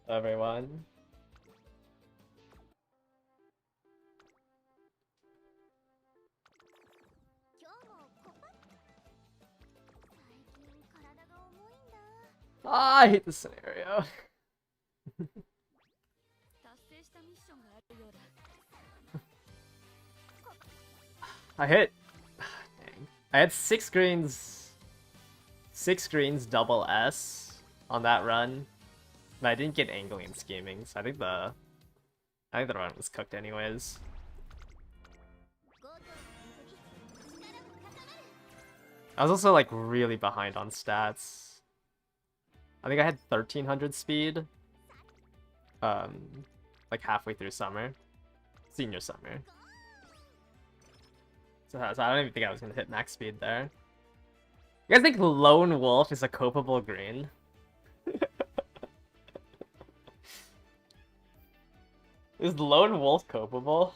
everyone. Ah, I hate this scenario. I hit. Dang. I had 6 greens double S on that run, but I didn't get angling and scheming, so I think the run was cooked anyways. I was also like really behind on stats. I think I had 1300 speed, like halfway through senior summer. So I don't even think I was gonna hit max speed there. You guys think Lone Wolf is a copable green? Is Lone Wolf copable?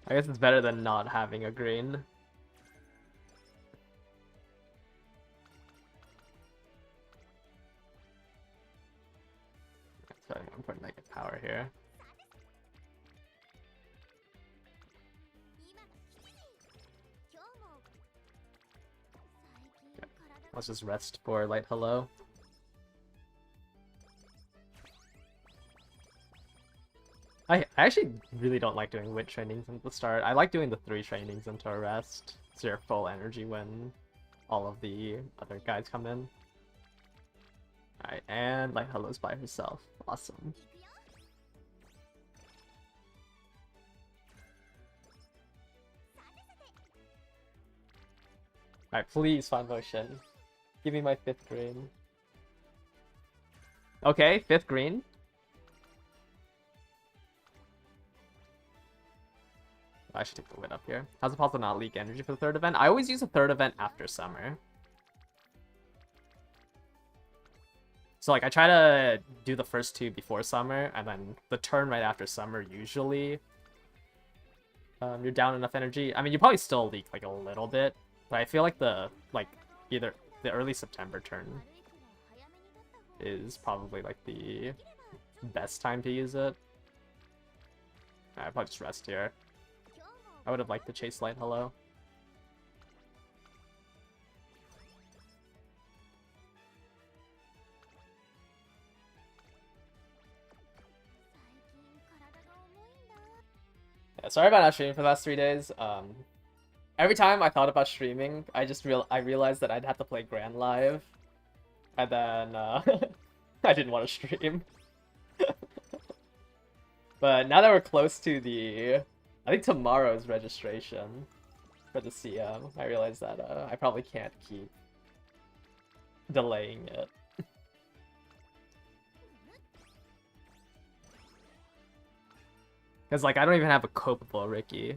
I guess it's better than not having a green. So I'm putting negative power here. Okay. Let's just rest for light hello. I actually really don't like doing wit trainings at the start. I like doing the 3 trainings into a rest, so you're full energy when all of the other guys come in. Alright, and light hello's by herself. Awesome. Alright, please, Fun Motion. Give me my 5th green. Okay, 5th green. I should take the win up here. How's it possible to not leak energy for the 3rd event? I always use a 3rd event after summer. So like I try to do the first 2 before summer, and then the turn right after summer usually you're down enough energy. I mean, you probably still leak like a little bit, but I feel like either the early September turn is probably like the best time to use it. I'll probably just rest here. I would have liked to chase light hello. Yeah, sorry about not streaming for the last 3 days. Every time I thought about streaming, I realized that I'd have to play Grand Live, and then I didn't want to stream. But now that we're close to I think tomorrow's registration for the CM, I realize that I probably can't keep delaying it. Because, like, I don't even have a copable Ricky.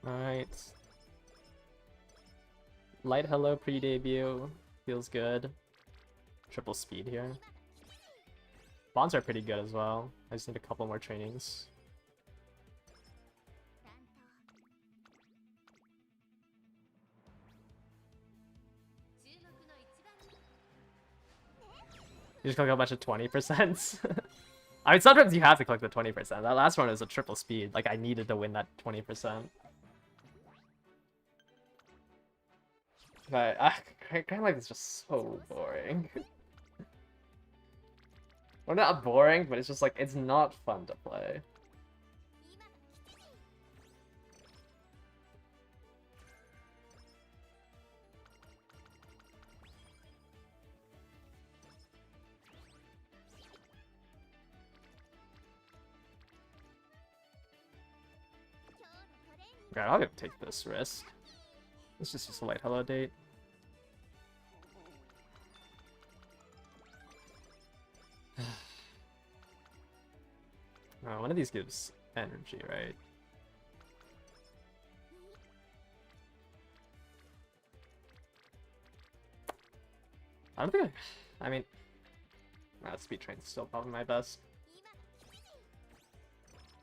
Alright. Light hello pre-debut. Feels good. Triple speed here. Bonds are pretty good as well. I just need a couple more trainings. You just click a bunch of 20%. I mean, sometimes you have to click the 20%. That last one was a triple speed. Like, I needed to win that 20%. But Grand Life is just so boring. Well, not boring, but it's just like, it's not fun to play. Okay, I'll take this risk. Let's just use a light hello date. One of these gives energy, right? I don't think I mean, Speed Train's still probably my best.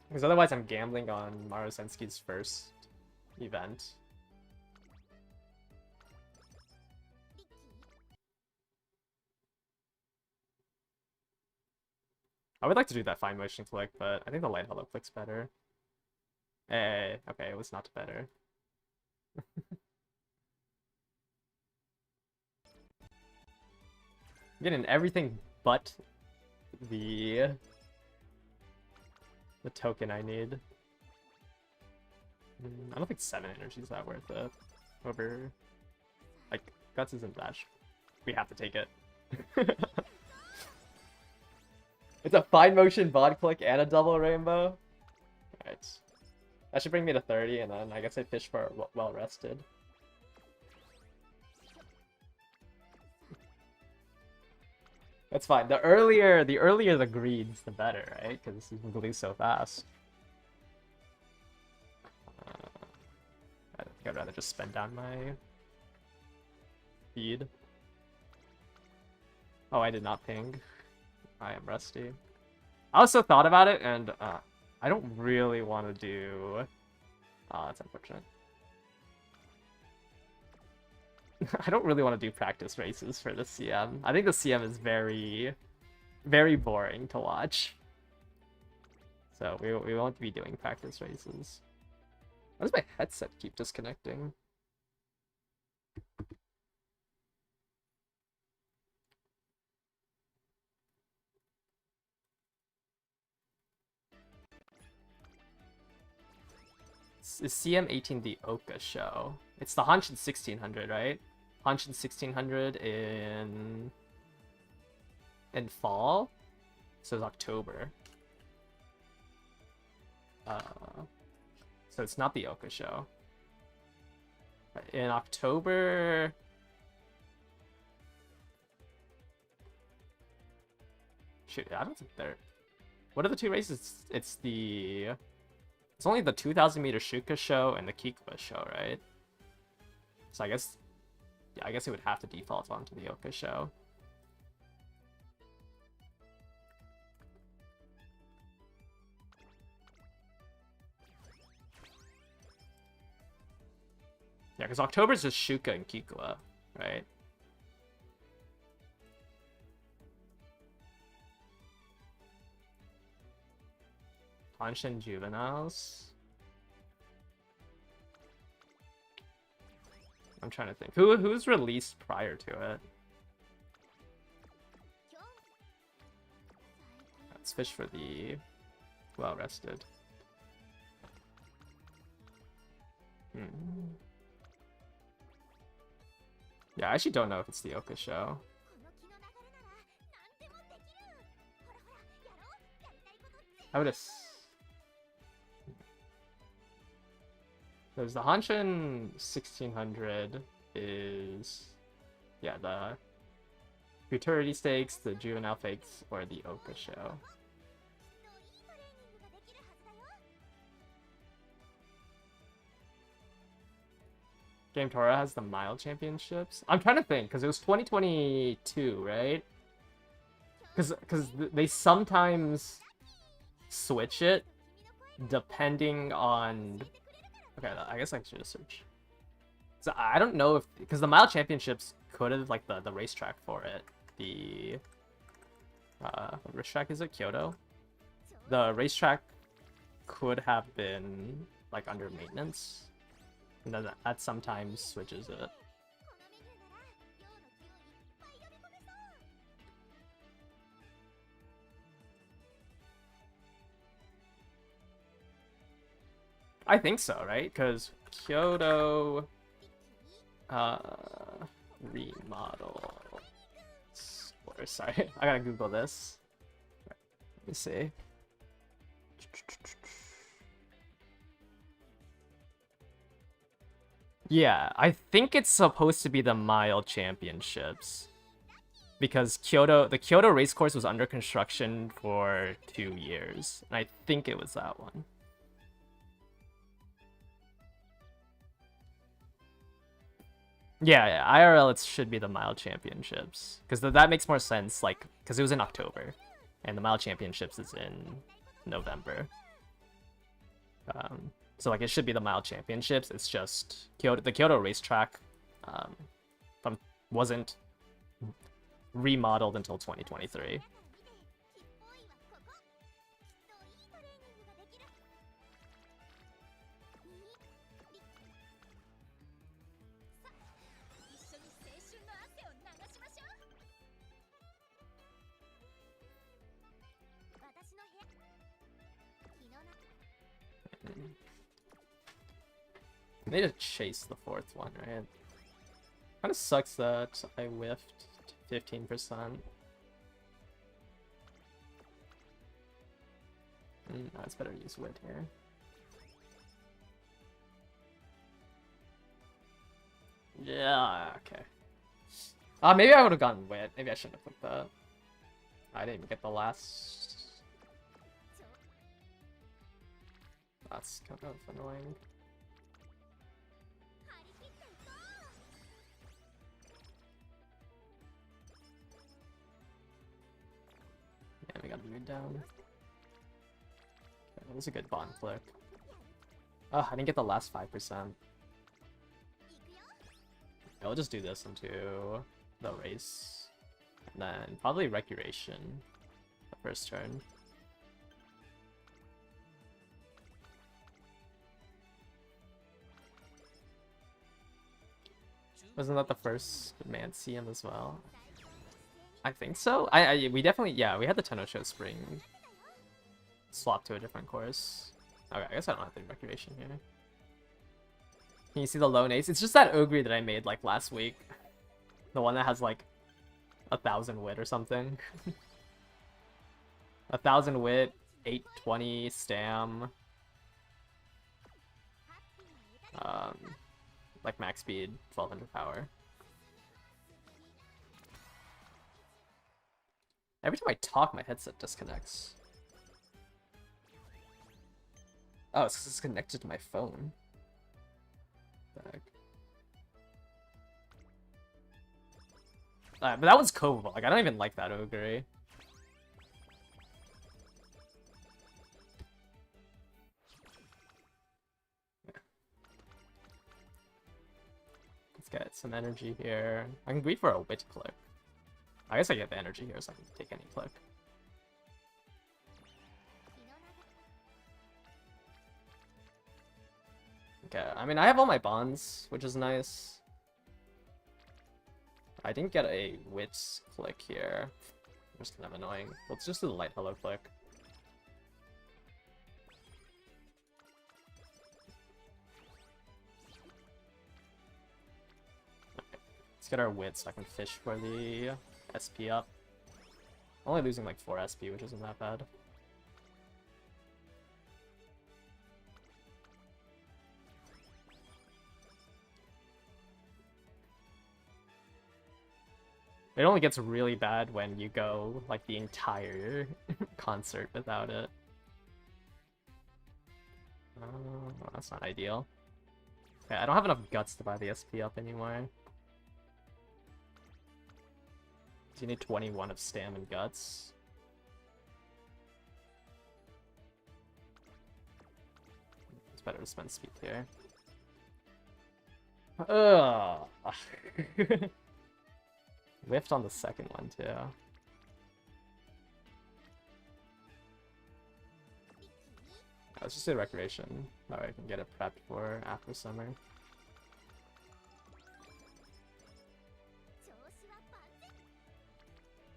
Because otherwise I'm gambling on Maru Sensei's first event. I would like to do that fine motion flick, but I think the light hollow flick's better. Hey, okay, it was not better. Getting everything but the token I need. I don't think 7 energy is that worth it. Over, like, Guts isn't dash. We have to take it. It's a fine motion bot click and a double rainbow. Alright. That should bring me to 30, and then I guess I fish for well rested. That's fine. The earlier the greeds, the better, right? Because you can lose so fast. I think I'd rather just spend down my speed. Oh, I did not ping. I am rusty. I also thought about it, and I don't really want to do... Oh, that's unfortunate. I don't really want to do practice races for the CM. I think the CM is very, very boring to watch. So we won't be doing practice races. Why does my headset keep disconnecting? Is CM18 the Oka show? It's the Hanshin 1600, right? Hanshin 1600 in fall? So it's October. So it's not the Oka show. In October... Shoot, I don't think they're... What are the two races? It's only the 2000 meter Shuka show and the Kikuba show, right? So I guess... Yeah, I guess it would have to default onto the Oka show. Yeah, because October is just Shuka and Kikuba, right? Hanshin Juveniles. I'm trying to think. Who's released prior to it? Let's fish for the well rested. Yeah, I actually don't know if it's the Oka show. I would have. There's the Hanshin 1600 is, yeah, the Futurity Stakes, the Juvenile Fakes, or the Oka show. Game Tora has the Mile Championships. I'm trying to think, because it was 2022, right? Because they sometimes switch it depending on... Okay, I guess I should just search. So I don't know if... Because the Mile Championships could have, like, the racetrack for it. The... what racetrack is it? Kyoto? The racetrack could have been, like, under maintenance. And then that sometimes switches it. I think so, right? Because Kyoto remodel. Or, sorry, I gotta Google this. Let me see. Yeah, I think it's supposed to be the Mile Championships. Because the Kyoto racecourse was under construction for 2 years. And I think it was that one. Yeah, IRL it should be the Mile Championships because that makes more sense. Like, because it was in October, and the Mile Championships is in November. So like it should be the Mile Championships. It's just the Kyoto racetrack wasn't remodeled until 2023. I need to chase the fourth one, right? Kind of sucks that I whiffed 15%. No, it's better to use wit here. Yeah, okay. Maybe I would have gotten wit. Maybe I shouldn't have clicked that. I didn't even get the last. That's kind of annoying. Yeah, we got moved down. Okay, that was a good bond click. Oh, I didn't get the last 5%. I'll just do this into the race. And then probably Recreation the first turn. Wasn't that the first man CM as well? I think so. We definitely, yeah, we had the Tenno Show Spring swap to a different course. Okay, I guess I don't have the Recreation here. Can you see the lone ace? It's just that Ogre that I made like last week. The one that has like 1,000 wit or something. 1,000 wit, 820 stam. Like max speed, 1200 power. Every time I talk, my headset disconnects. Oh, it's because it's connected to my phone. Back. But that one's Cobalt. Like, I don't even like that Ogre. Let's get some energy here. I can greet for a wit click. I guess I get the energy here, so I can take any click. Okay, I mean, I have all my bonds, which is nice. I didn't get a wit click here. Just kind of annoying. Let's just do the light hello click. Okay. Let's get our wit so I can fish for the SP up. Only losing like 4 SP, which isn't that bad. It only gets really bad when you go like the entire concert without it. That's not ideal. Okay, I don't have enough guts to buy the SP up anymore. So you need 21 of stam and guts. It's better to spend speed here. Ugh. Whiffed on the second one, too. Let's just do Recreation. That way I can get it prepped for after summer.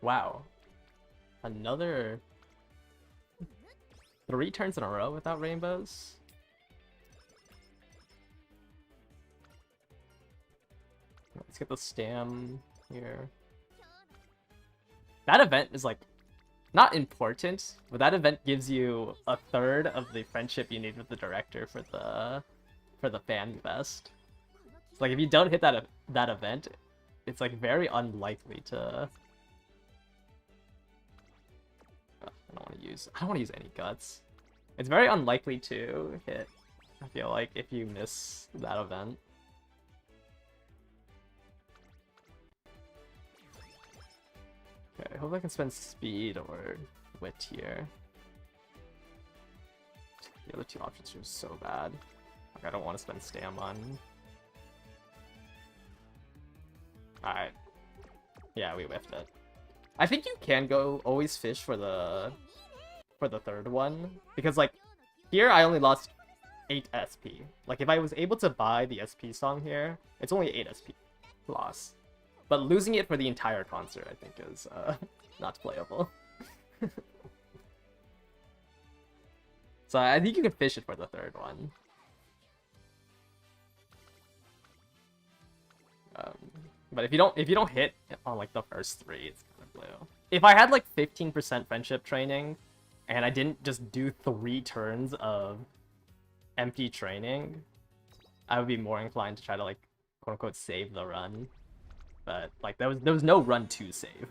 Wow. Another 3 turns in a row without rainbows? Let's get the stam here. That event is like not important, but that event gives you a third of the friendship you need with the director for the fan fest. So like if you don't hit that event, it's like very unlikely to. I don't want to use any guts. It's very unlikely to hit. I feel like if you miss that event. hope I can spend speed or wit here. The other two options are so bad. Like, I don't want to spend stam on. Alright. Yeah, we whiffed it. I think you can go always fish for the third one. Because, like, here I only lost 8 SP. Like, if I was able to buy the SP song here, it's only 8 SP loss. But losing it for the entire concert, I think, is not playable. So I think you can fish it for the third one. But if you don't hit on like the first 3, it's kind of blue. If I had like 15% friendship training, and I didn't just do 3 turns of empty training, I would be more inclined to try to like quote unquote save the run. But like there was no run to save.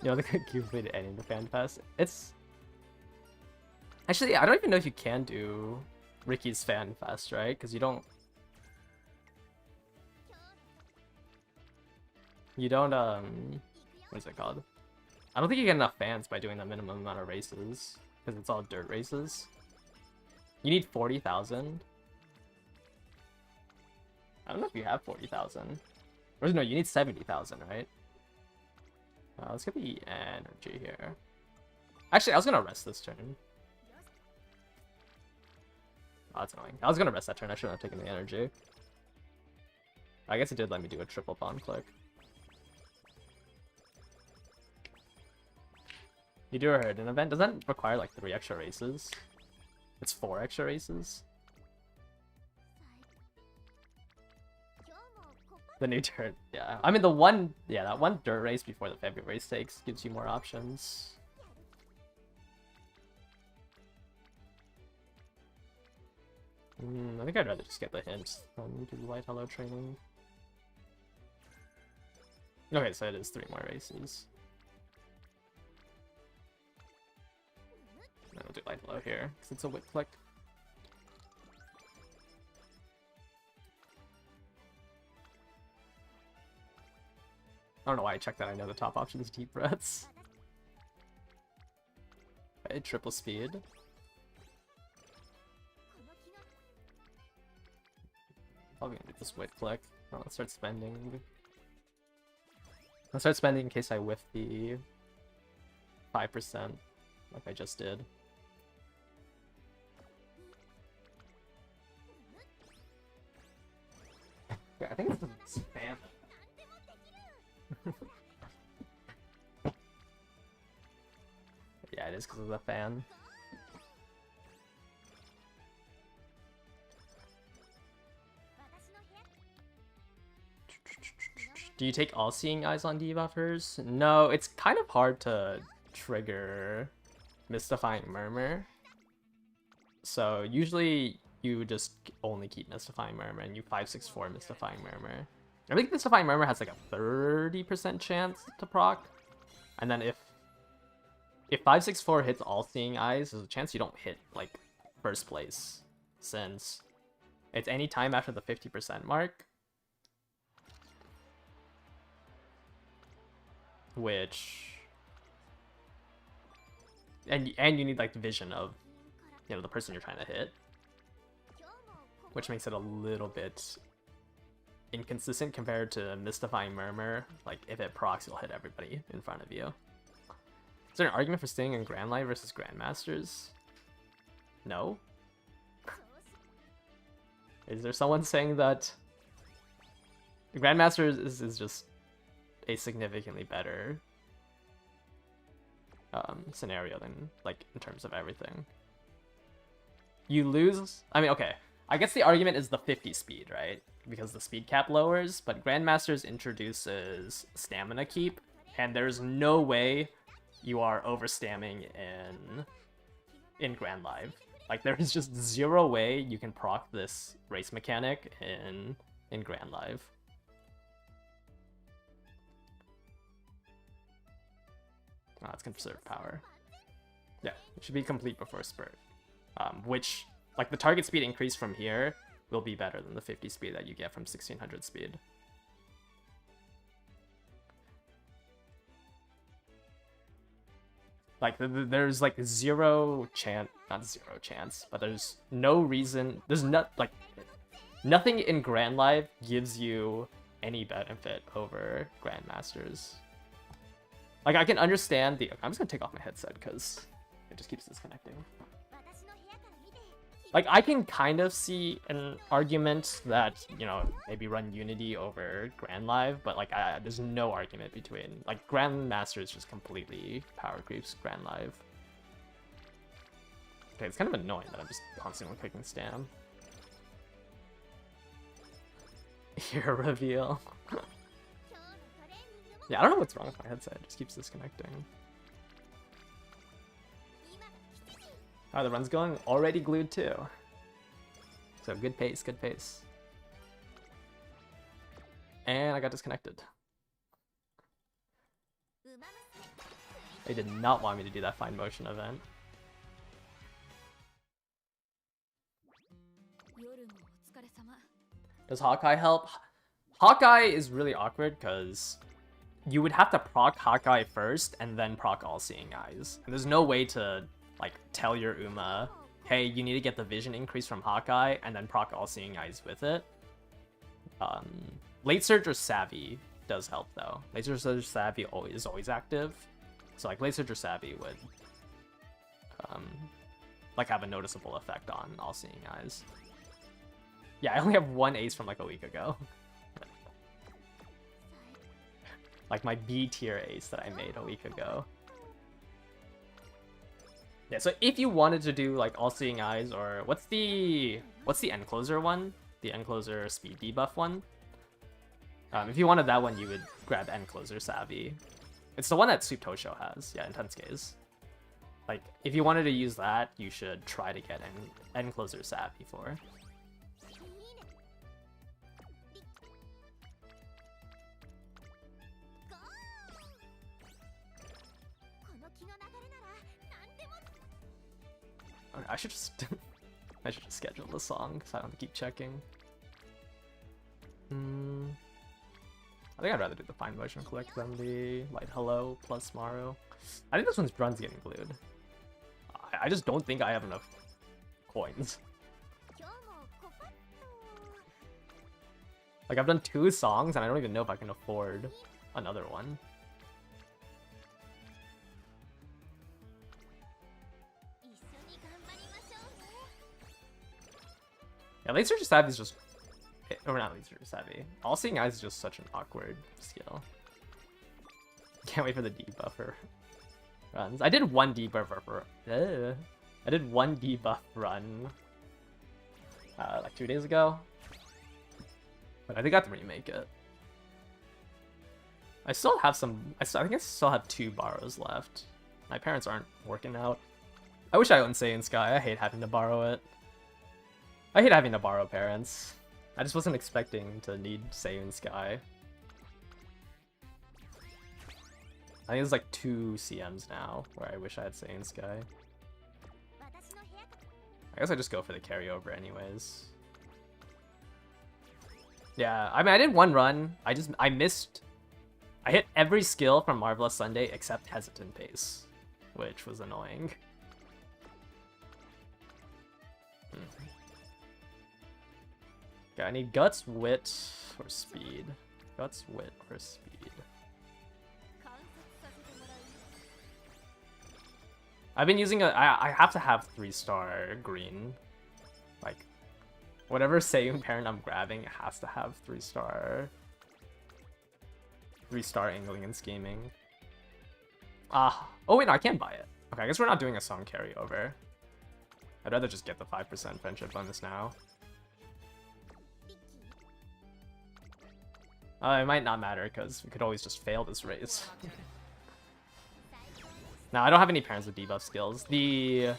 You know, the completed ending the fan fest. It's actually, I don't even know if you can do Ricky's fan fest, right? Because you don't what is it called? I don't think you get enough fans by doing the minimum amount of races, because it's all dirt races. You need 40,000. I don't know if you have 40,000. Or no, you need 70,000, right? Let's get the energy here. Actually, I was gonna rest this turn. Oh, that's annoying. I was gonna rest that turn. I shouldn't have taken the energy. I guess it did let me do a triple pawn click. You do a Herden event. Does that require like 3 extra races? It's 4 extra races. The new dirt, yeah. I mean that one dirt race before the February stakes gives you more options. I think I'd rather just get the hint than do light hello training. Okay, so it is 3 more races. I'll do light hello here, because it's a whip click. I don't know why I checked that. I know the top option is deep breaths. Okay, triple speed. Probably gonna do this whip click. Oh, let's start spending. Let's start spending in case I whiff the 5%, like I just did. Yeah, I think it's the spam. Yeah, it is because of the fan. Do you take all seeing eyes on debuffers? No, it's kind of hard to trigger Mystifying Murmur. So usually you just only keep Mystifying Murmur and you 564 Mystifying Murmur. I think Mystifying Murmur has like a 30% chance to proc. And then if 564 hits all seeing eyes, there's a chance you don't hit like first place, since it's any time after the 50% mark. Which and you need like the vision of, you know, the person you're trying to hit, which makes it a little bit inconsistent compared to Mystifying Murmur. Like if it procs, you'll hit everybody in front of you. Is there an argument for staying in Grand Live versus Grandmasters? No. Is there someone saying that Grandmasters is just a significantly better scenario than, like, in terms of everything? You lose... I mean, okay. I guess the argument is the 50 speed, right? Because the speed cap lowers, but Grandmasters introduces stamina keep, and there's no way you are overstamming in Grand Live. Like, there is just 0 way you can proc this race mechanic in Grand Live. Oh, it's conserve power. Yeah, it should be complete before spurt. Which, like, the target speed increase from here will be better than the 50 speed that you get from 1600 speed. Like, there's like zero chance, not zero chance, but there's no reason, there's not, like, nothing in Grand Live gives you any benefit over Grandmasters. Like, I can understand the, I'm just gonna take off my headset because it just keeps disconnecting. Like, I can kind of see an argument that, you know, maybe run Unity over Grand Live, but, like, there's no argument between, like, Grandmasters just completely power creeps Grand Live. Okay, it's kind of annoying that I'm just constantly clicking Stam. Ear reveal. Yeah, I don't know what's wrong with my headset, it just keeps disconnecting. Oh, the run's going already glued too. So good pace, good pace. And I got disconnected. They did not want me to do that fine motion event. Does Hawkeye help? Hawkeye is really awkward because you would have to proc Hawkeye first and then proc All-Seeing Eyes. And there's no way to, like, tell your Uma, hey, you need to get the vision increase from Hawkeye and then proc All-Seeing Eyes with it. Late Surge or Savvy does help though. Late Surge or Savvy is always active. So like Late Surge or Savvy would like have a noticeable effect on All-Seeing Eyes. Yeah, I only have one ace from like a week ago. Like my B tier ace that I made a week ago. Yeah, so if you wanted to do like All-Seeing Eyes or what's the Encloser one? The Encloser speed debuff one? If you wanted that one, you would grab Encloser Savvy. It's the one that Sweep Tosho has. Yeah, Intense Gaze. Like, if you wanted to use that, you should try to get Encloser Savvy for. Okay, I should just schedule the song so I don't have to keep checking. I think I'd rather do the Fine Motion Click than the Light Hello plus Maru. I think this one's Brun's getting glued. I just don't think I have enough coins. Like, I've done 2 songs and I don't even know if I can afford another one. Yeah, Late Surge Savvy is just... Or not Late Surge Savvy. All-Seeing Eyes is just such an awkward skill. Can't wait for the debuffer runs. I did one debuffer... I did one debuff run like 2 days ago. But I think I have to remake it. I still have some... I think I still have 2 borrows left. My parents aren't working out. I wish I owned Saiyan Sky. I hate having to borrow it. I hate having to borrow parents. I just wasn't expecting to need Saiyan Sky. I think there's like 2 CMs now where I wish I had Saiyan Sky. I guess I just go for the carryover anyways. Yeah, I mean, I did 1 run. I missed... I hit every skill from Marvelous Sunday except Hesitant Pace, which was annoying. Okay, I need Guts, Wit, or Speed. Guts, Wit, or Speed. I've been using I have to have 3-star green. Like, whatever Seiyun parent I'm grabbing, it has to have 3-star. 3-star angling and scheming. Oh wait, no, I can't buy it. Okay, I guess we're not doing a song carryover. I'd rather just get the 5% friendship bonus now. It might not matter because we could always just fail this race. Now, I don't have any parents with debuff skills. The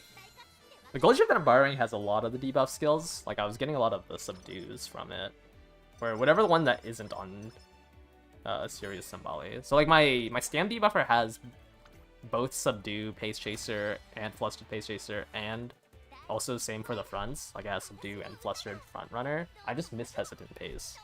gold ship that I'm borrowing has a lot of the debuff skills. Like, I was getting a lot of the subdues from it. Or whatever the one that isn't on Serious Symboli. So, like, my Scam debuffer has both Subdue, Pace Chaser, and Flustered Pace Chaser, and also same for the fronts. Like I have Subdue and Flustered Front Runner. I just missed Hesitant Pace.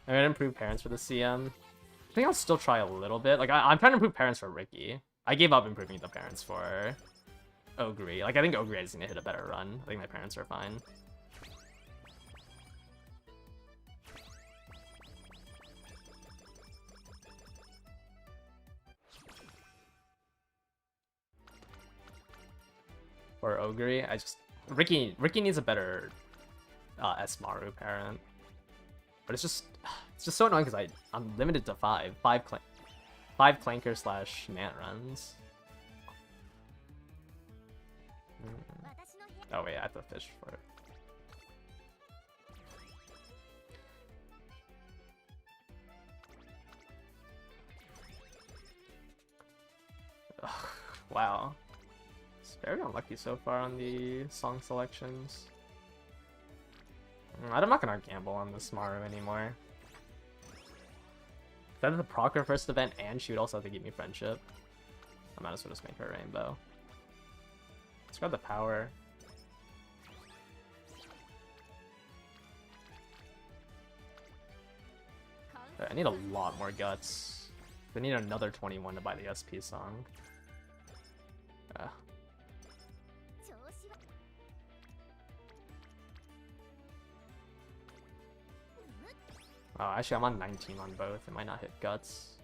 I'm gonna improve Parents for the CM. I think I'll still try a little bit. Like I'm trying to improve Parents for Ricky. I gave up improving the Parents for Ogre. Like I think Ogre is gonna hit a better run. I think my Parents are fine. Or Ogre, Ricky needs a better S-Maru parent. But it's just so annoying because I'm limited to five clanker slash Mant runs. Oh wait, I have to fish for it. Ugh, wow. It's very unlucky so far on the song selections. I'm not gonna gamble on this Maru anymore. That's the proc her first event, and she would also have to give me friendship. I might as well just make her rainbow. Let's grab the power. I need a lot more guts. I need another 21 to buy the SP song. Oh, actually, I'm on 19 on both. It might not hit guts.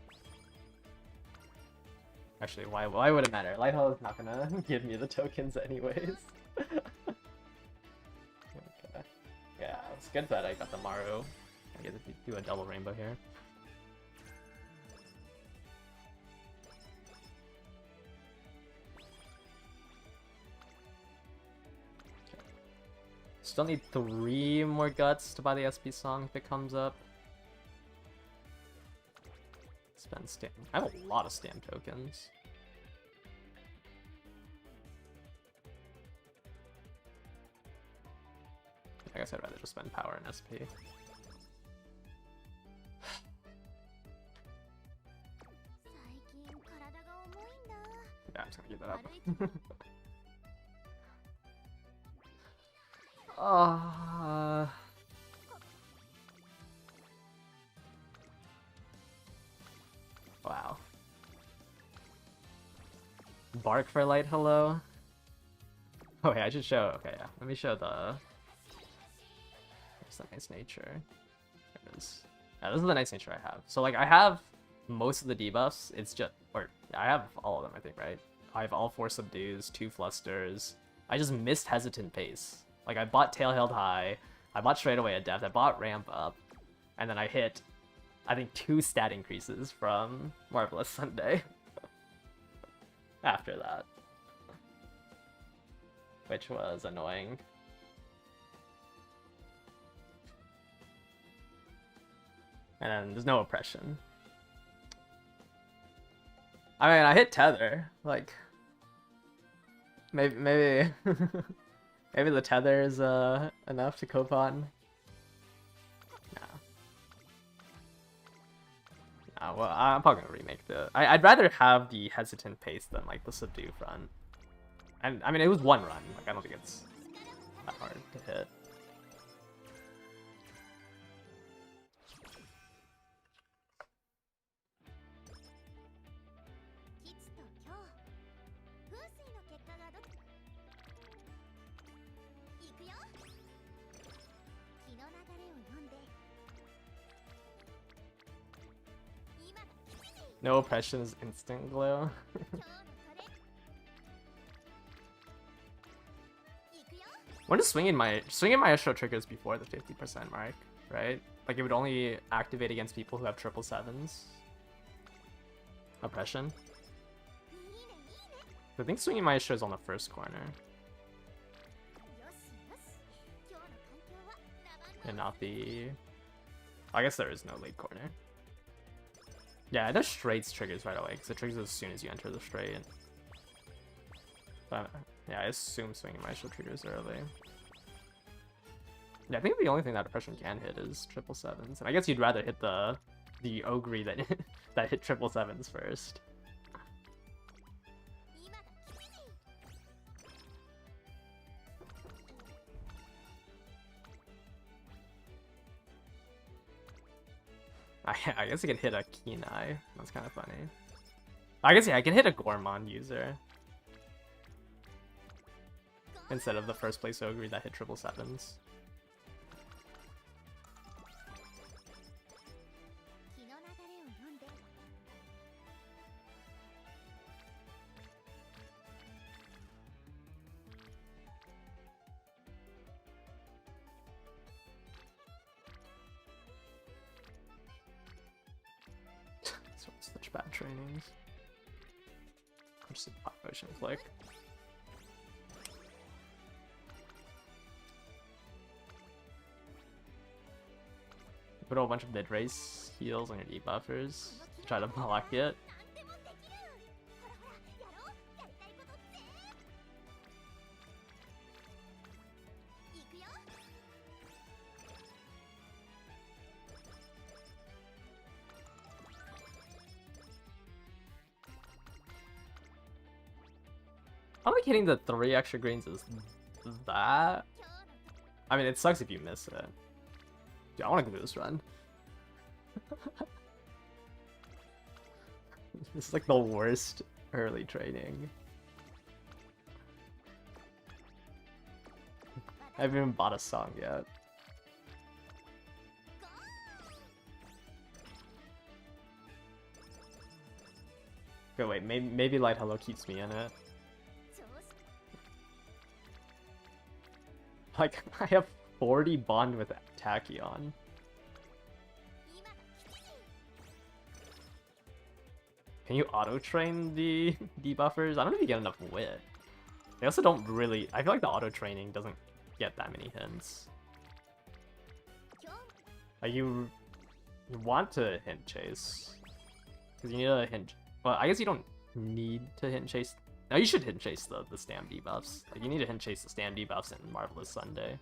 Actually, why would it matter? Lighthall is not gonna give me the tokens anyways. Okay. Yeah, it's good that I got the Maru. I get to do a double rainbow here. Okay. Still need 3 more guts to buy the SP song if it comes up. Spend stam. I have a lot of stam tokens. I guess I'd rather just spend power and SP. Yeah, I'm just gonna give that up. Wow. Bark for light hello? Oh yeah, I should show, okay, yeah. Let me show the... Where's the nice nature? There it is. Yeah, this is the nice nature I have. So like, I have most of the debuffs, it's just... Or, yeah, I have all of them, I think, right? I have all 4 subdues, 2 flusters. I just missed Hesitant Pace. Like, I bought Tail Held High, I bought Straight Away Adept, I bought Ramp Up, and then I hit, I think, 2 stat increases from Marvelous Sunday. After that. Which was annoying. And then there's no oppression. I mean, I hit Tether. Like, maybe maybe the Tether is enough to cope on. Well, I'm probably gonna remake the... I'd rather have the Hesitant Pace than, like, the Subdue front. And, I mean, it was 1 run. Like, I don't think it's that hard to hit. No oppression is instant glow. When is swinging maestro triggers before the 50% mark, right? Like it would only activate against people who have 777s. Oppression. I think swinging maestro is on the first corner. And not the... I guess there is no late corner. Yeah, the straights triggers right away, because it triggers as soon as you enter the straight. But, yeah, I assume swinging maestro triggers early. Yeah, I think the only thing that oppression can hit is 777s. And I guess you'd rather hit the Ogre than that hit 777s first. I guess I could hit a Kenai. That's kind of funny. I guess, yeah, I can hit a Gormon user. Instead of the first place Ogre that hit 777s. Such bad trainings. Just a pop potion click. Put a whole bunch of mid-race heals on your debuffers. Try to block it. I don't think hitting the 3 extra greens is that. I mean, it sucks if you miss it. Dude, I want to glue this run. This is like the worst early training. I haven't even bought a song yet. Okay, wait, maybe Light Hello keeps me in it. Like, I have 40 bond with Tachyon. Can you auto-train the debuffers? I don't know if you get enough wit. They also don't really... I feel like the auto-training doesn't get that many hints. Like, you want to hint chase. Because you need a hint... Well, I guess you don't need to hint chase... No, you should hint chase the stam debuffs. Like, you need to hint chase the stam debuffs in Marvelous Sunday.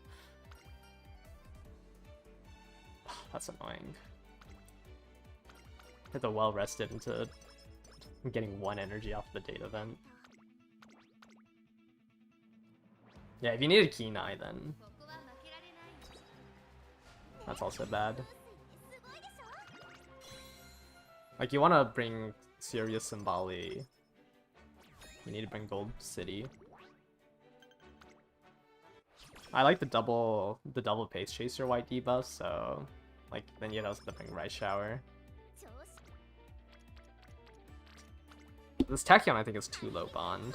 That's annoying. Hit the well rested into getting 1 energy off the date event. Yeah, if you need a Kenai, then that's also bad. Like, you want to bring Sirius and Bali. You need to bring Gold City. I like the double pace chaser white debuff, so like then you'd also bring Rice Shower. This Tachyon I think is too low bond.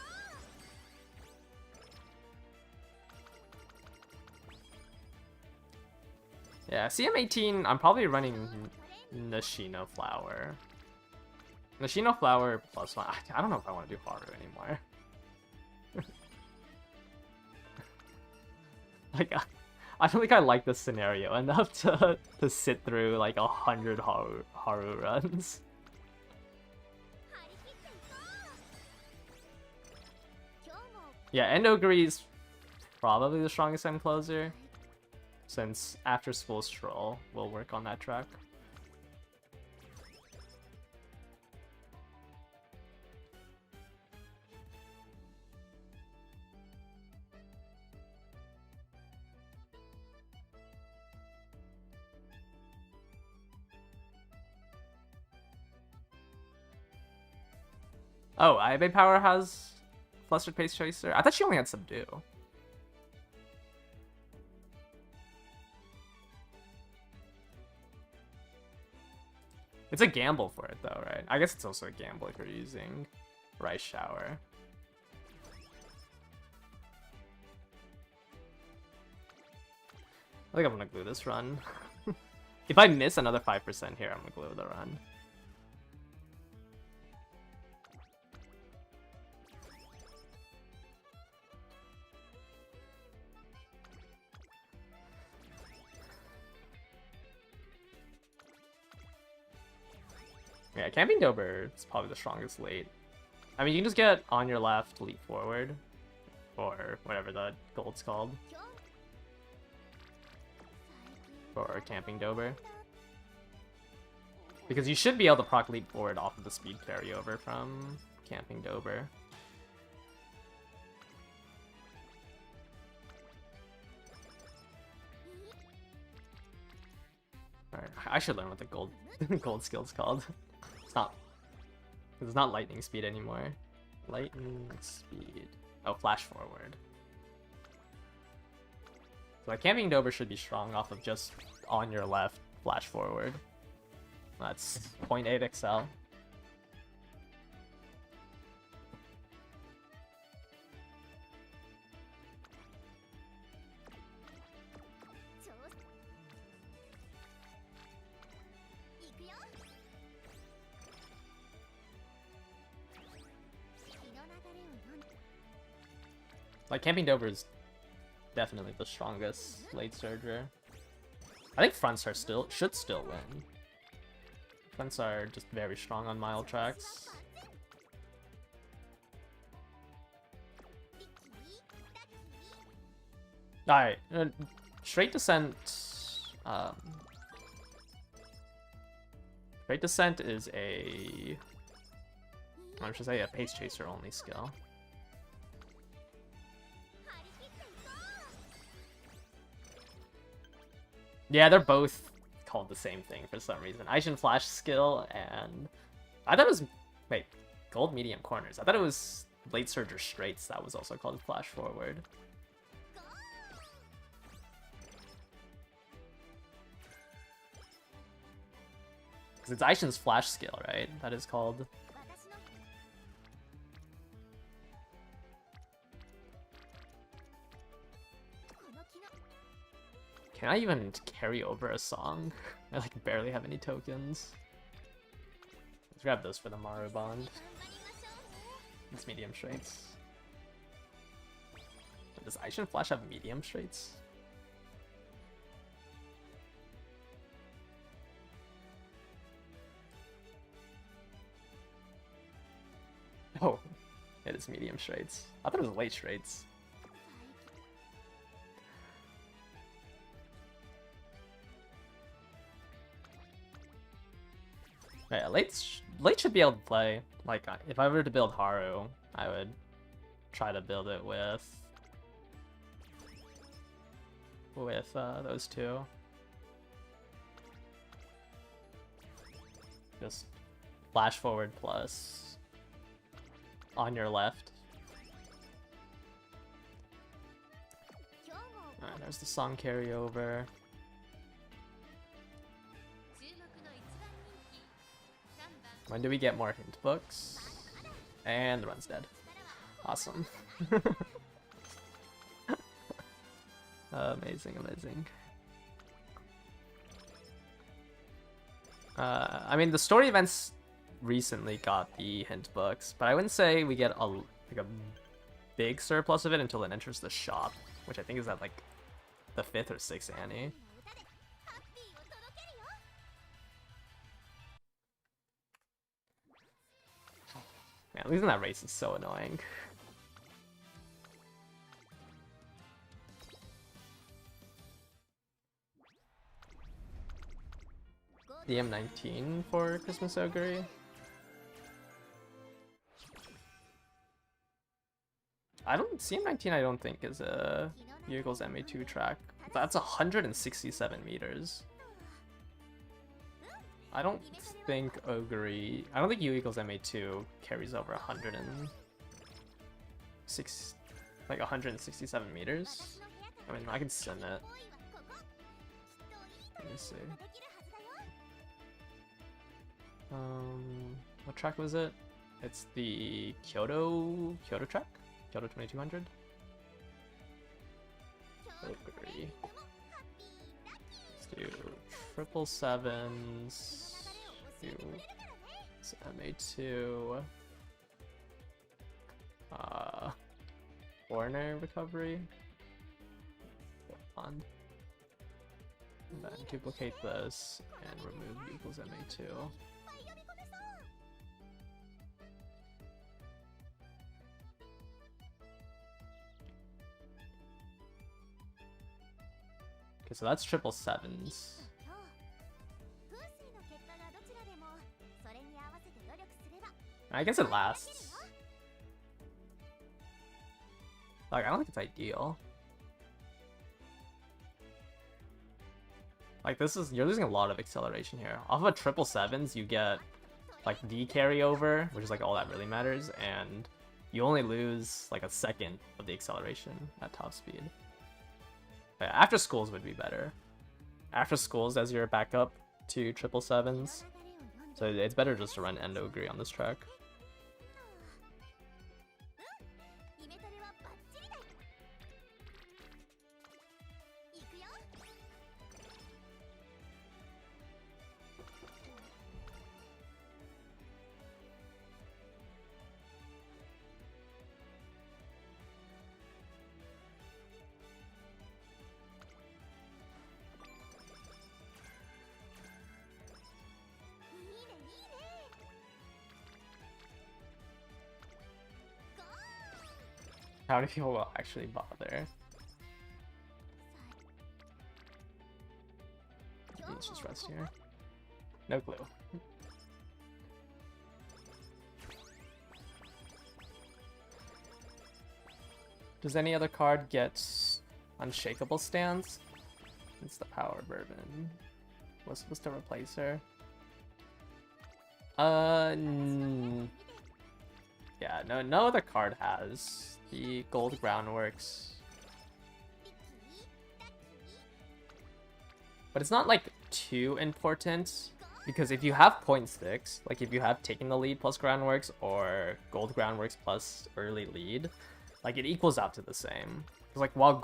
Yeah, CM18 I'm probably running Nishino Flower. Nishino Flower +1. I don't know if I want to do Haru anymore. Like, I don't think I like this scenario enough to sit through like 100 Haru runs. Yeah, Endogree's probably the strongest end closer, since After School Stroll will work on that track. Oh, Aibe Power has Flustered Pace Chaser? I thought she only had Subdue. It's a gamble for it though, right? I guess it's also a gamble if you're using Rice Shower. I think I'm gonna glue this run. If I miss another 5% here, I'm gonna glue the run. Yeah, Camping Dober is probably the strongest late. I mean, you can just get on your left, leap forward, or whatever the gold's called. For Camping Dober. Because you should be able to proc leap forward off of the speed carryover from Camping Dober. Alright, I should learn what the gold gold skill's called. It's not lightning speed anymore. Lightning speed. Oh, flash forward. So like Camping Dober should be strong off of just on your left, flash forward. That's 0.8 XL. Like Camping Dober is definitely the strongest late surger. I think fronts are should still win. Fronts are just very strong on mile tracks. Alright, straight descent. Straight descent is I should say a pace chaser only skill. Yeah, they're both called the same thing for some reason. Aishin Flash skill, and I thought it was gold medium corners. I thought it was late surger straights that was also called flash forward. Because it's Aishin's flash skill, right? That is called. Can I even carry over a song? I like barely have any tokens. Let's grab those for the Maru Bond. It's medium straights. Does Aishin Flash have medium straights? Oh, it is medium straights. I thought it was late straights. Yeah, late should be able to play. Like, if I were to build Haru, I would try to build it with those two. Just flash forward plus on your left. Alright, there's the song carryover. When do we get more hint books? And the run's dead. Awesome. Amazing, amazing. I mean, the story events recently got the hint books, but I wouldn't say we get a big surplus of it until it enters the shop, which I think is at like the 5th or 6th Annie. Man, losing that race is so annoying. The M19 for Christmas Ogre. I don't CM19. I don't think is a Yeagel's MA2 track. That's 167 meters. I don't think Ogre. I don't think U equals MA2 carries over 167 meters. I mean, I can send it. Let me see. What track was it? It's the Kyoto track? Kyoto 2200? Ogre. Let's do 777s. MA2. Foreigner recovery. And then duplicate this and remove U equals MA2. Okay, so that's 777s. I guess it lasts. Like, I don't think it's ideal. Like, you're losing a lot of acceleration here. Off of a 777s, you get, like, D carryover, which is, like, all that really matters, and you only lose, like, a second of the acceleration at top speed. But after schools would be better. After schools as your backup to 777s. So it's better just to run Endo Agree on this track. How many people will actually bother? Let's just rest here. No clue. Does any other card get unshakable stance? It's the power bourbon. Was supposed to replace her. Yeah, no other card has. The gold groundworks. But it's not like too important because if you have 0.6, like if you have taken the lead plus groundworks or gold groundworks plus early lead, like it equals out to the same. Because like while the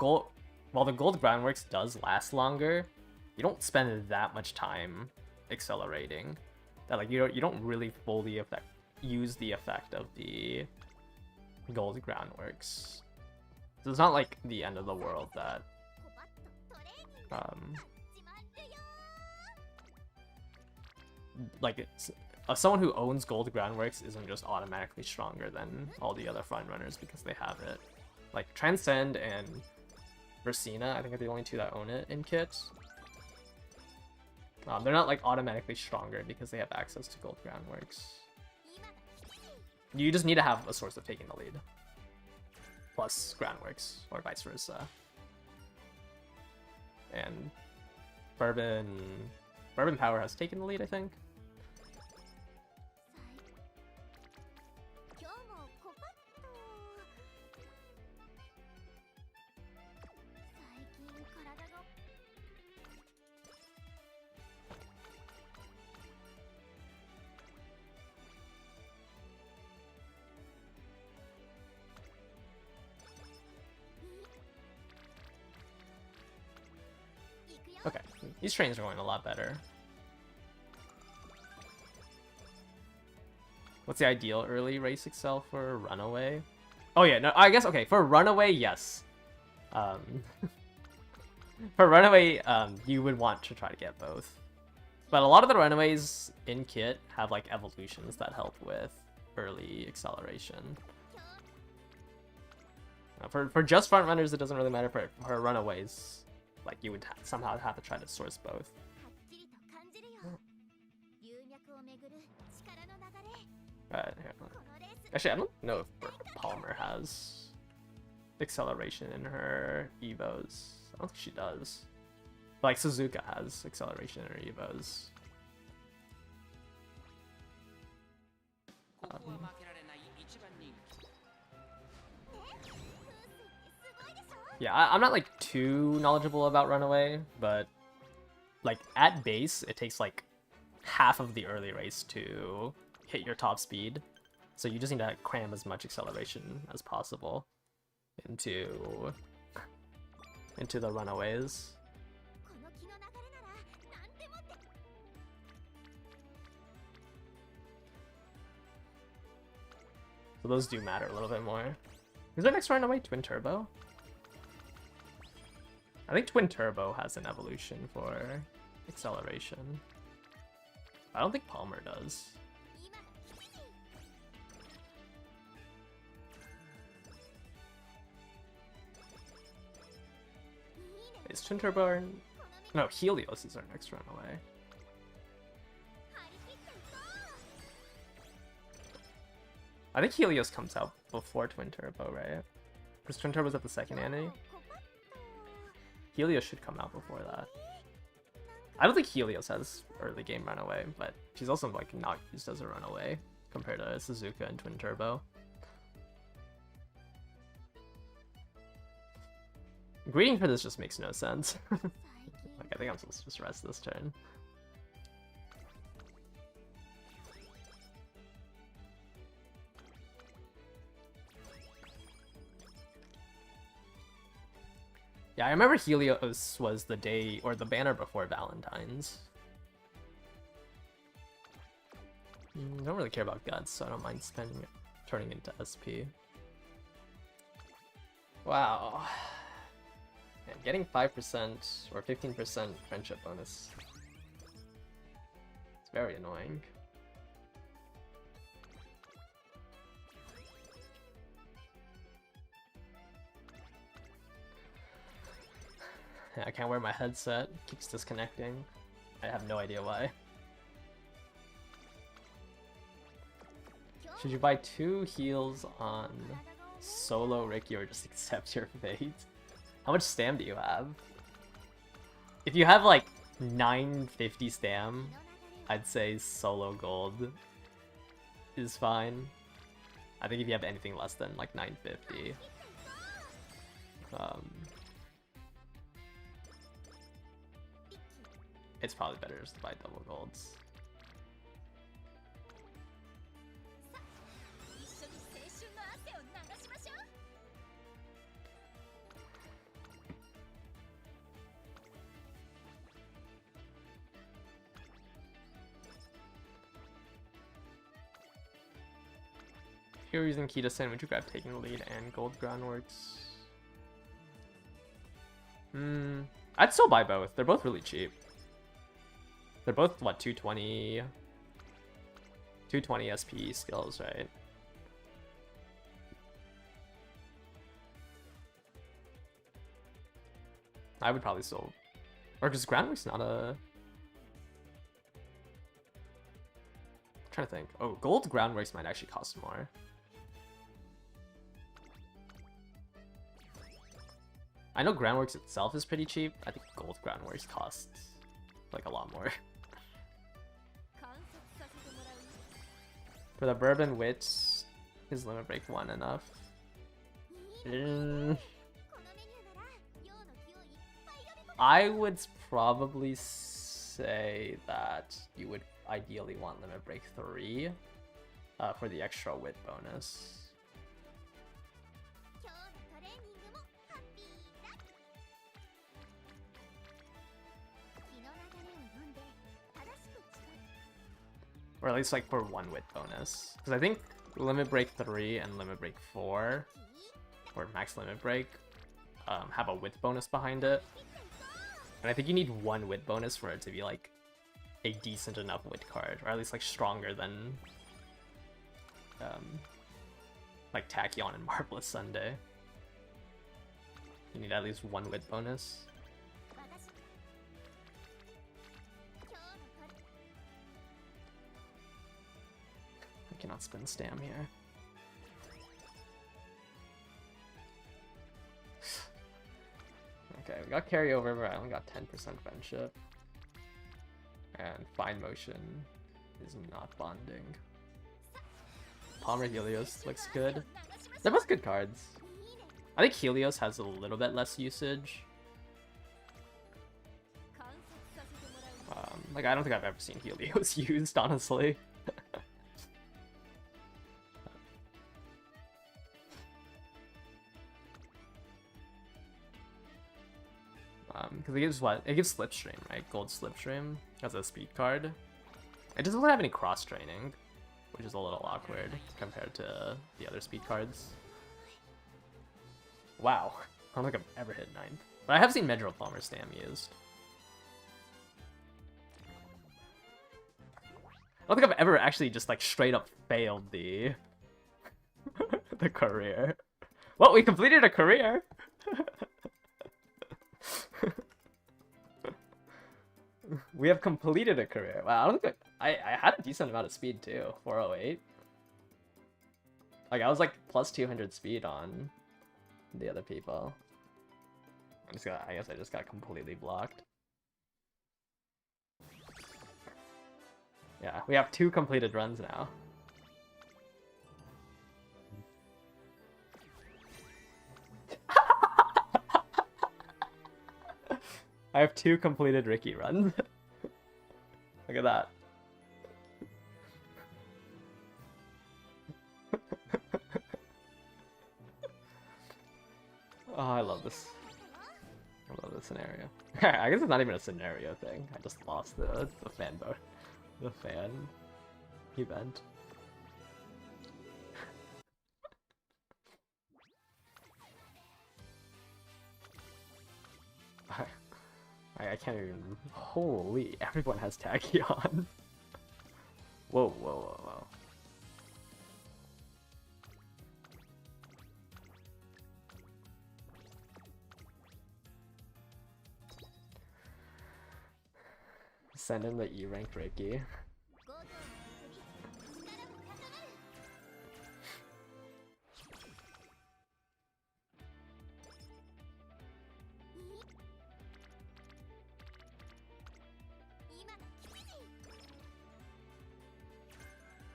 gold groundworks does last longer, you don't spend that much time accelerating. That like you don't really fully use the effect of the gold groundworks. So it's not like the end of the world that like someone who owns gold groundworks isn't just automatically stronger than all the other front runners because they have it. Like Transcend and Versina, I think are the only two that own it in kits. They're not like automatically stronger because they have access to gold groundworks. You just need to have a source of taking the lead. Plus groundworks, or vice versa. And Bourbon Power has taken the lead, I think. Okay, these trains are going a lot better. What's the ideal early race excel for Runaway? Oh yeah, no, I guess, okay, for Runaway, yes. For Runaway, you would want to try to get both. But a lot of the Runaways in kit have like evolutions that help with early acceleration. For just front runners, it doesn't really matter. For Runaways, like you would somehow have to try to source both. Actually, I don't know if Palmer has acceleration in her Evos. I don't think she does. But, like Suzuka has acceleration in her Evos. Yeah, I'm not like too knowledgeable about Runaway, but like at base, it takes like half of the early race to hit your top speed. So you just need to cram as much acceleration as possible into the Runaways. So those do matter a little bit more. Is our next Runaway Twin Turbo? I think Twin Turbo has an evolution for acceleration. I don't think Palmer does. Is Twin Turbo our... No, Helios is our next Runaway. I think Helios comes out before Twin Turbo, right? Because Twin Turbo's at the second anime. Helios should come out before that. I don't think Helios has early game runaway, but she's also like not used as a runaway compared to Suzuka and Twin Turbo. Greeting for this just makes no sense. Like, I think I'm supposed to just rest this turn. Yeah, I remember Helios was the day or the banner before Valentine's. I don't really care about guts, so I don't mind spending it, turning it into SP. Wow. And getting 5% or 15% friendship bonus. It's very annoying. I can't wear my headset, it keeps disconnecting. I have no idea why. Should you buy 2 heals on solo Ricky or just accept your fate? How much stam do you have? If you have like 950 stam, I'd say solo gold is fine. I think if you have anything less than like 950, it's probably better just to buy double golds. If you're using Kita-Sen, would you grab Taking the Lead and Gold Groundworks? I'd still buy both. They're both really cheap. They're both, what, 220 SP skills, right? I would probably still... Or because Groundwork's not a... I'm trying to think. Oh, gold Groundworks might actually cost more. I know Groundworks itself is pretty cheap. I think gold Groundworks costs like a lot more. For the Bourbon Wit, is Limit Break 1 enough? I would probably say that you would ideally want Limit Break 3 for the extra Wit bonus. Or at least like for 1 Wit bonus. Because I think Limit Break 3 and Limit Break 4, or Max Limit Break, have a Wit bonus behind it. And I think you need 1 Wit bonus for it to be like a decent enough Wit card, or at least like stronger than like Tachyon and Marvelous Sunday. You need at least 1 Wit bonus. I cannot spend stam here. Okay, we got carryover, but I only got 10% friendship. And Fine Motion is not bonding. Palmer Helios looks good. They're both good cards. I think Helios has a little bit less usage. Like, I don't think I've ever seen Helios used, honestly. Because it gives what? It gives Slipstream, right? Gold Slipstream as a speed card. It doesn't have any cross training, which is a little awkward compared to the other speed cards. Wow, I don't think I've ever hit 9th. But I have seen Medro Palmer Stam used. I don't think I've ever actually just like straight up failed the the career. Well, we completed a career. We have completed a career. Wow, I don't think I had a decent amount of speed too. 408. Like, I was like plus 200 speed on the other people. I guess I just got completely blocked. Yeah, we have 2 completed runs now. I have 2 completed Ricky runs. Look at that. Oh, I love this. I love this scenario. I guess it's not even a scenario thing. I just lost the fan vote. The fan event. I can't even. Holy, everyone has Tachyon. Whoa, whoa, whoa, whoa. Send him the E rank Ricky.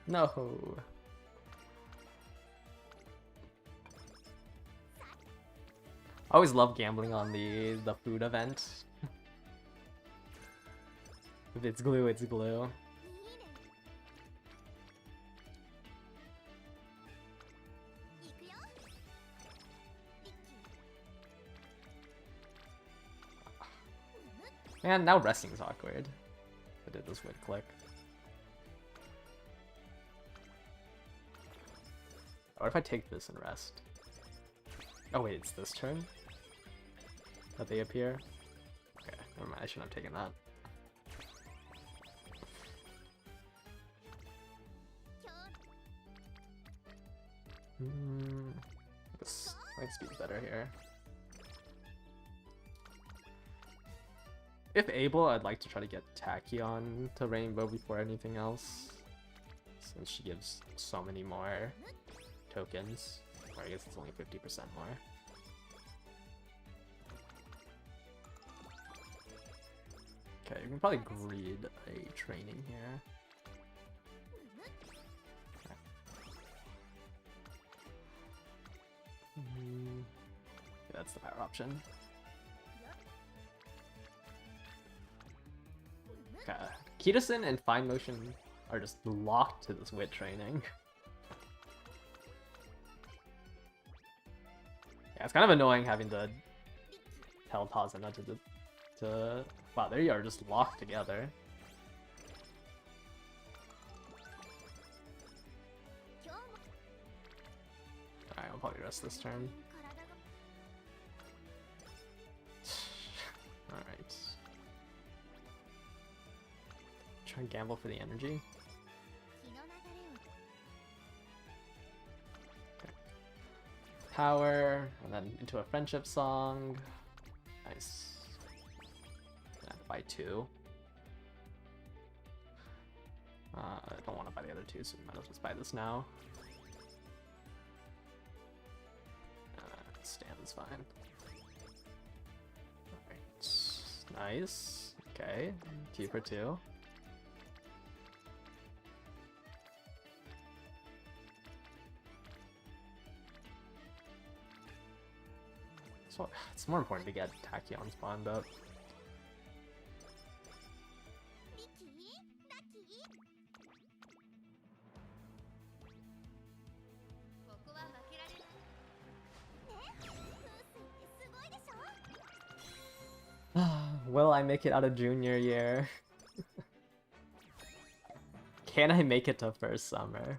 No. I always love gambling on the food event. If it's glue, it's glue. Man, now resting's awkward. I did this weird click. What if I take this and rest? Oh wait, it's this turn that they appear? Okay, never mind, I shouldn't have taken that. This light speed's better here. If able, I'd like to try to get Tachyon to Rainbow before anything else, since she gives so many more tokens. Or I guess it's only 50% more. Okay, we can probably greed a training here. Yeah, that's the power option. Okay, Kitasen and Fine Motion are just locked to this wit training. Yeah, it's kind of annoying having to tell Tazuna to... Wow, there you are, just locked together. Alright, I'll probably rest this turn. Alright. Try and gamble for the energy. Okay. Power, and then into a friendship song. Nice. Buy 2. I don't want to buy the other 2, so we might as well just buy this now. Stands fine. Alright. Nice. Okay. 2 for 2. So it's more important to get Tachyon spawned up. Will I make it out of junior year? Can I make it to first summer?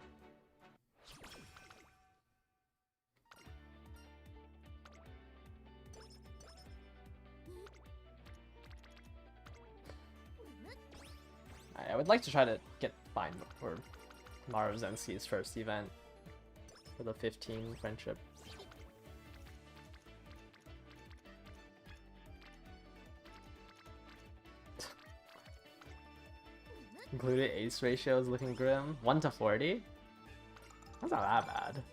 I would like to try to get Fine or Maru Zenski's first event for the 15 friendship. Included ace ratio is looking grim. 1 to 40? That's not that bad.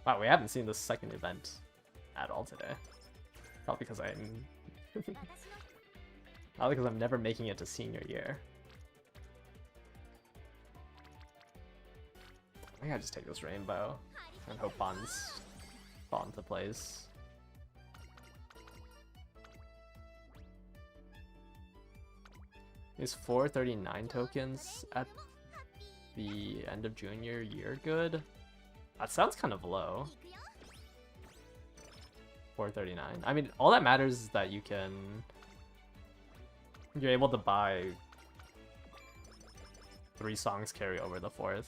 Wow, we haven't seen the second event at all today. Probably because I'm... Probably because I'm never making it to senior year. I think I just take this rainbow and hope bonds fall into place. Is 439 tokens at the end of junior year good? That sounds kind of low. 439. I mean, all that matters is that you're able to buy 3 songs carry over the 4th.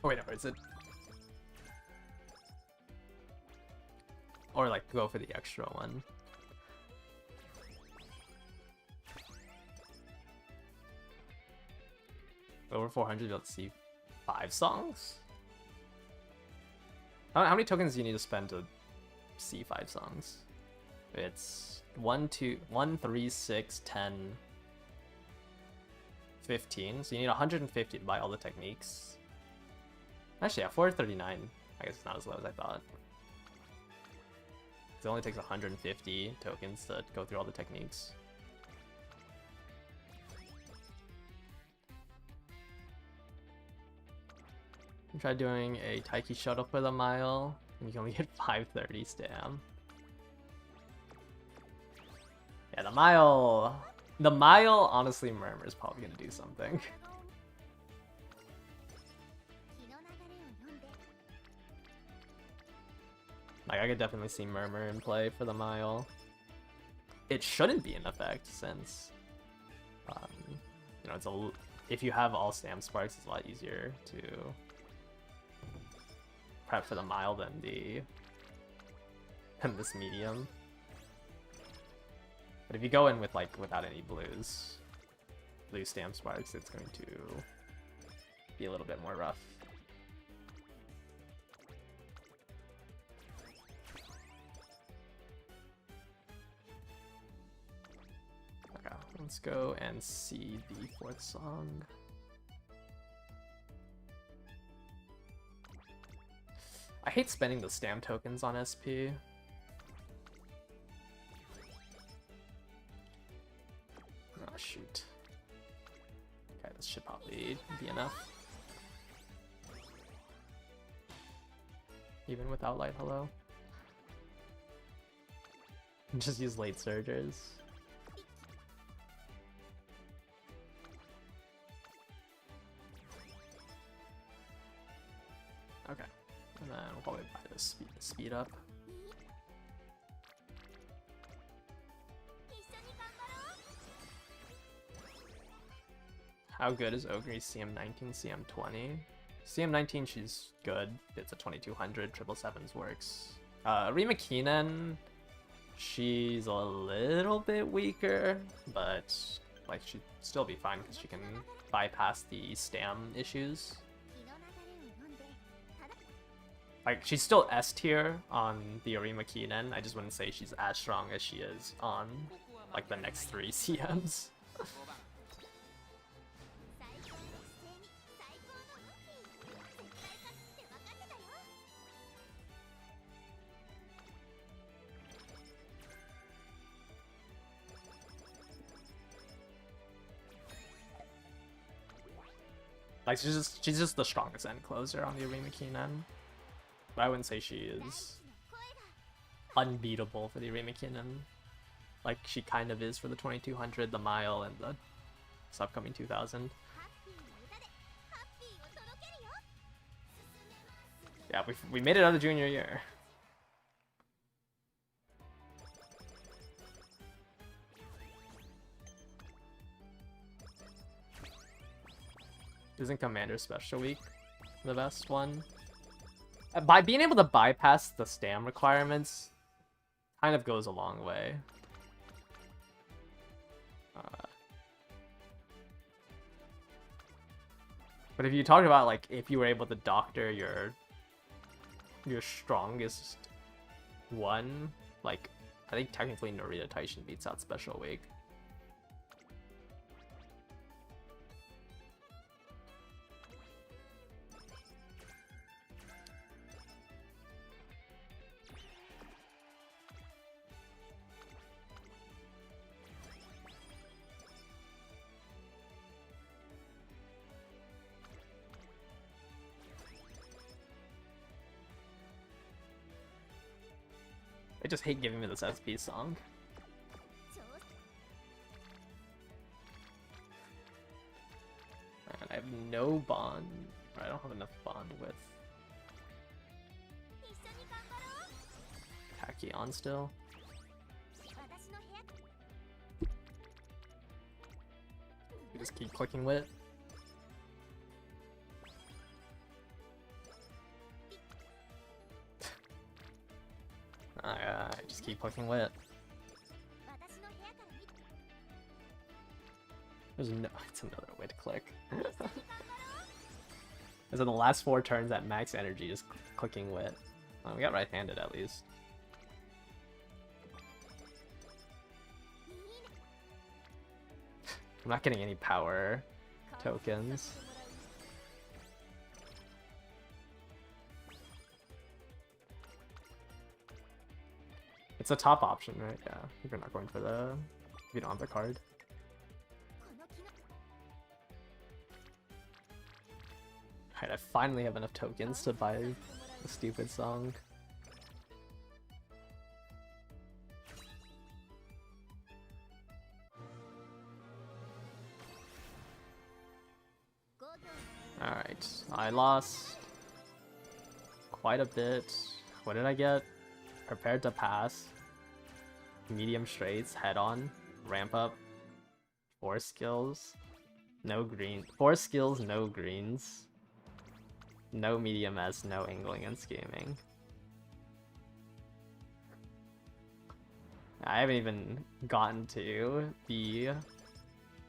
Oh wait, no, is it? Or like go for the extra one. Over 400, let's see, 5 songs? How many tokens do you need to spend to see 5 songs? It's 1, 2, 1, 3, 6, 10, 15. So you need 150 to buy all the techniques. Actually, yeah, 439. I guess it's not as low as I thought. It only takes 150 tokens to go through all the techniques. Try doing a Taiki shuttle for the mile, and you can only get 530 stam. Yeah, the mile, honestly, Murmur's probably gonna do something. Like, I could definitely see Murmur in play for the mile. It shouldn't be in effect since, you know, if you have all stam sparks, it's a lot easier to prep for the mile than this medium. But if you go in with without any blue stam sparks, it's going to be a little bit more rough. Okay, let's go and see the 4th song. I hate spending the stam tokens on SP. Oh shoot. Okay, this should probably be enough. Even without light hello. Just use late surgers. Okay. And then we'll probably buy this speed up. How good is Ogre's CM19, CM20? CM19, she's good. It's a 2200, 777s works. Rima Keenan, she's a little bit weaker, but like she'd still be fine because she can bypass the stam issues. Like, she's still S tier on the Arima Keenan. I just wouldn't say she's as strong as she is on, like, the next 3 CMs. Like, she's just the strongest end closer on the Arima Keenan. But I wouldn't say she is unbeatable for the Arima Keenan. Like she kind of is for the 2200, the mile, and the upcoming 2000. Yeah, we made it out of junior year. Isn't Commander Special Week the best one? By being able to bypass the stam requirements, kind of goes a long way. But if you talk about, like, if you were able to doctor your strongest one, like, I think technically Narita Taishin beats out Special Week. I just hate giving me this SP song. And I have no bond. I don't have enough bond with Tachyon still. You just keep clicking with it. I just keep clicking with it. There's no. It's another way to click. Is in the last 4 turns at max energy, just clicking with. Oh, we got right-handed at least. I'm not getting any power tokens. It's a top option, right? Yeah, if you're not going for the... if you don't have the card. Alright, I finally have enough tokens to buy the stupid song. Alright, I lost quite a bit. What did I get? Prepared to pass. Medium straights, head on, ramp up. 4 skills. No green. 4 skills, no greens. No medium S, no angling and scheming. I haven't even gotten to the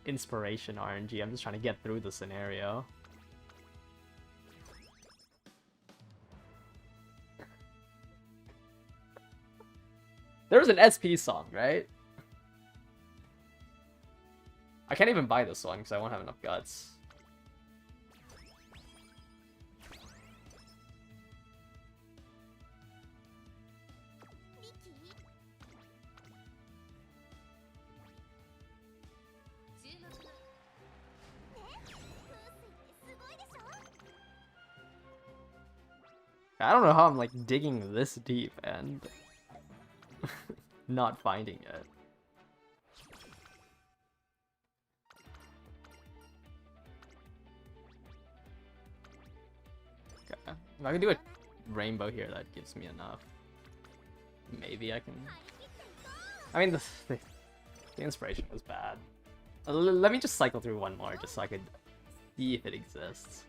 inspiration RNG. I'm just trying to get through the scenario. There was an SP song, right? I can't even buy this one because I won't have enough guts. I don't know how I'm like digging this deep and not finding it. Okay. If I can do a rainbow here, that gives me enough. Maybe I can... I mean, the inspiration was bad. Let me just cycle through one more just so I could see if it exists.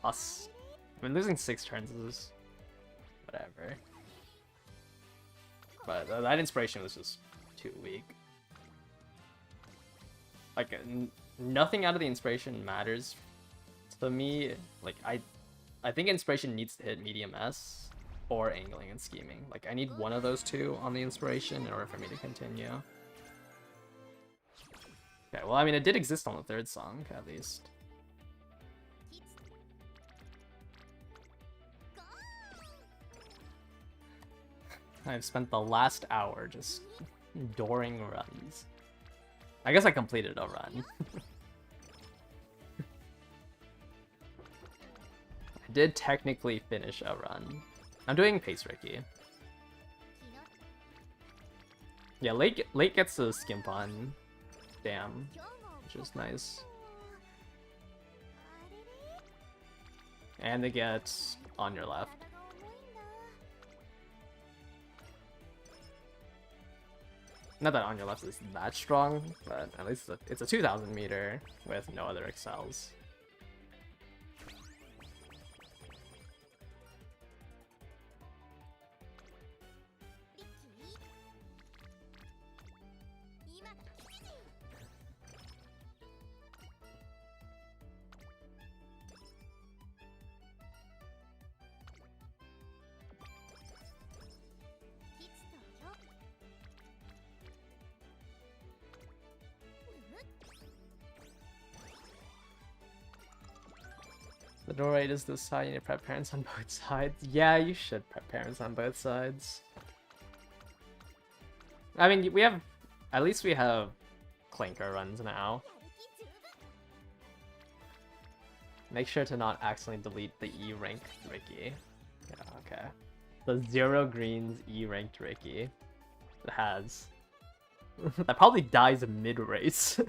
Us. I've been losing 6 turns. This is whatever. But that inspiration was just too weak. Like nothing out of the inspiration matters to me. Like I think inspiration needs to hit medium S or angling and scheming. Like I need one of those 2 on the inspiration in order for me to continue. Okay, well I mean it did exist on the 3rd song at least. I've spent the last hour just dooring runs. I guess I completed a run. I did technically finish a run. I'm doing Pace Ricky. Yeah, late gets to skimp on Damn, which is nice. And they get on your left. Not that on your left is that strong, but at least it's a 2,000 meter with no other excels. door rate is this high, you need to prep parents on both sides. Yeah, you should prep parents on both sides. I mean, we have... At least we have Clinker runs now. Make sure to not accidentally delete the E-ranked Ricky. Yeah, okay. The 0 greens E-ranked Ricky. It has. That probably dies mid-race.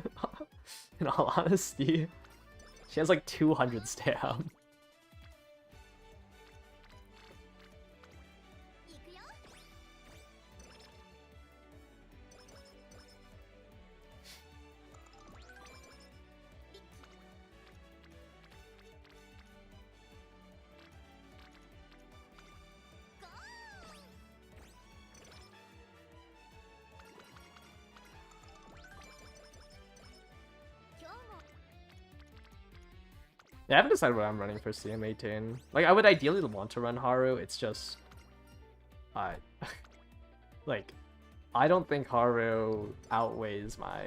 In all honesty. She has like 200 stam. Yeah, I haven't decided what I'm running for CM18. Like, I would ideally want to run Haru, it's just... like, I don't think Haru outweighs my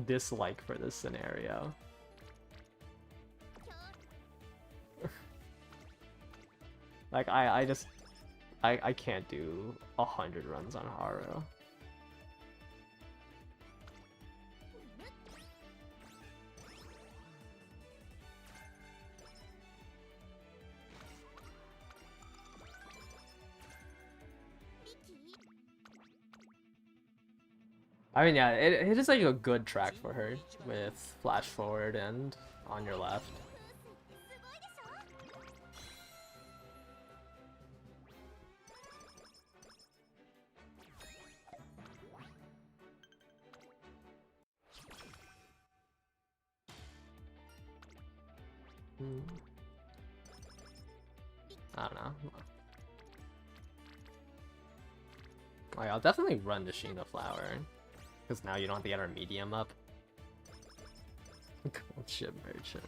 dislike for this scenario. Like, I can't do 100 runs on Haru. I mean, yeah, it is like a good track for her with flash forward and on your left. I don't know. Oh, yeah, I'll definitely run the Sheena Flower. Because now you don't have to get our medium up. Gold ship merchant.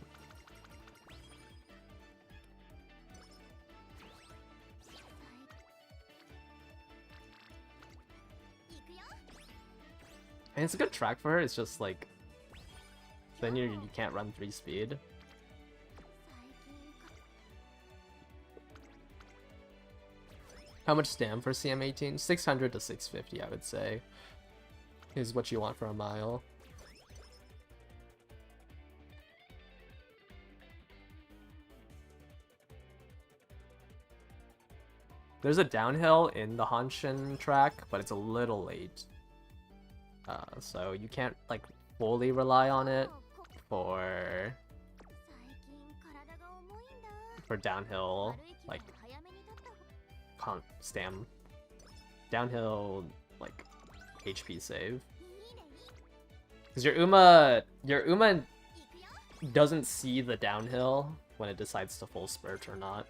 And it's a good track for her, it's just like... Then you can't run 3 speed. How much stam for CM18? 600 to 650, I would say. Is what you want for a mile. There's a downhill in the Hanshin track, but it's a little late. So you can't like fully rely on it for downhill, like stam downhill like HP save. Because your Uma doesn't see the downhill when it decides to full spurt or not.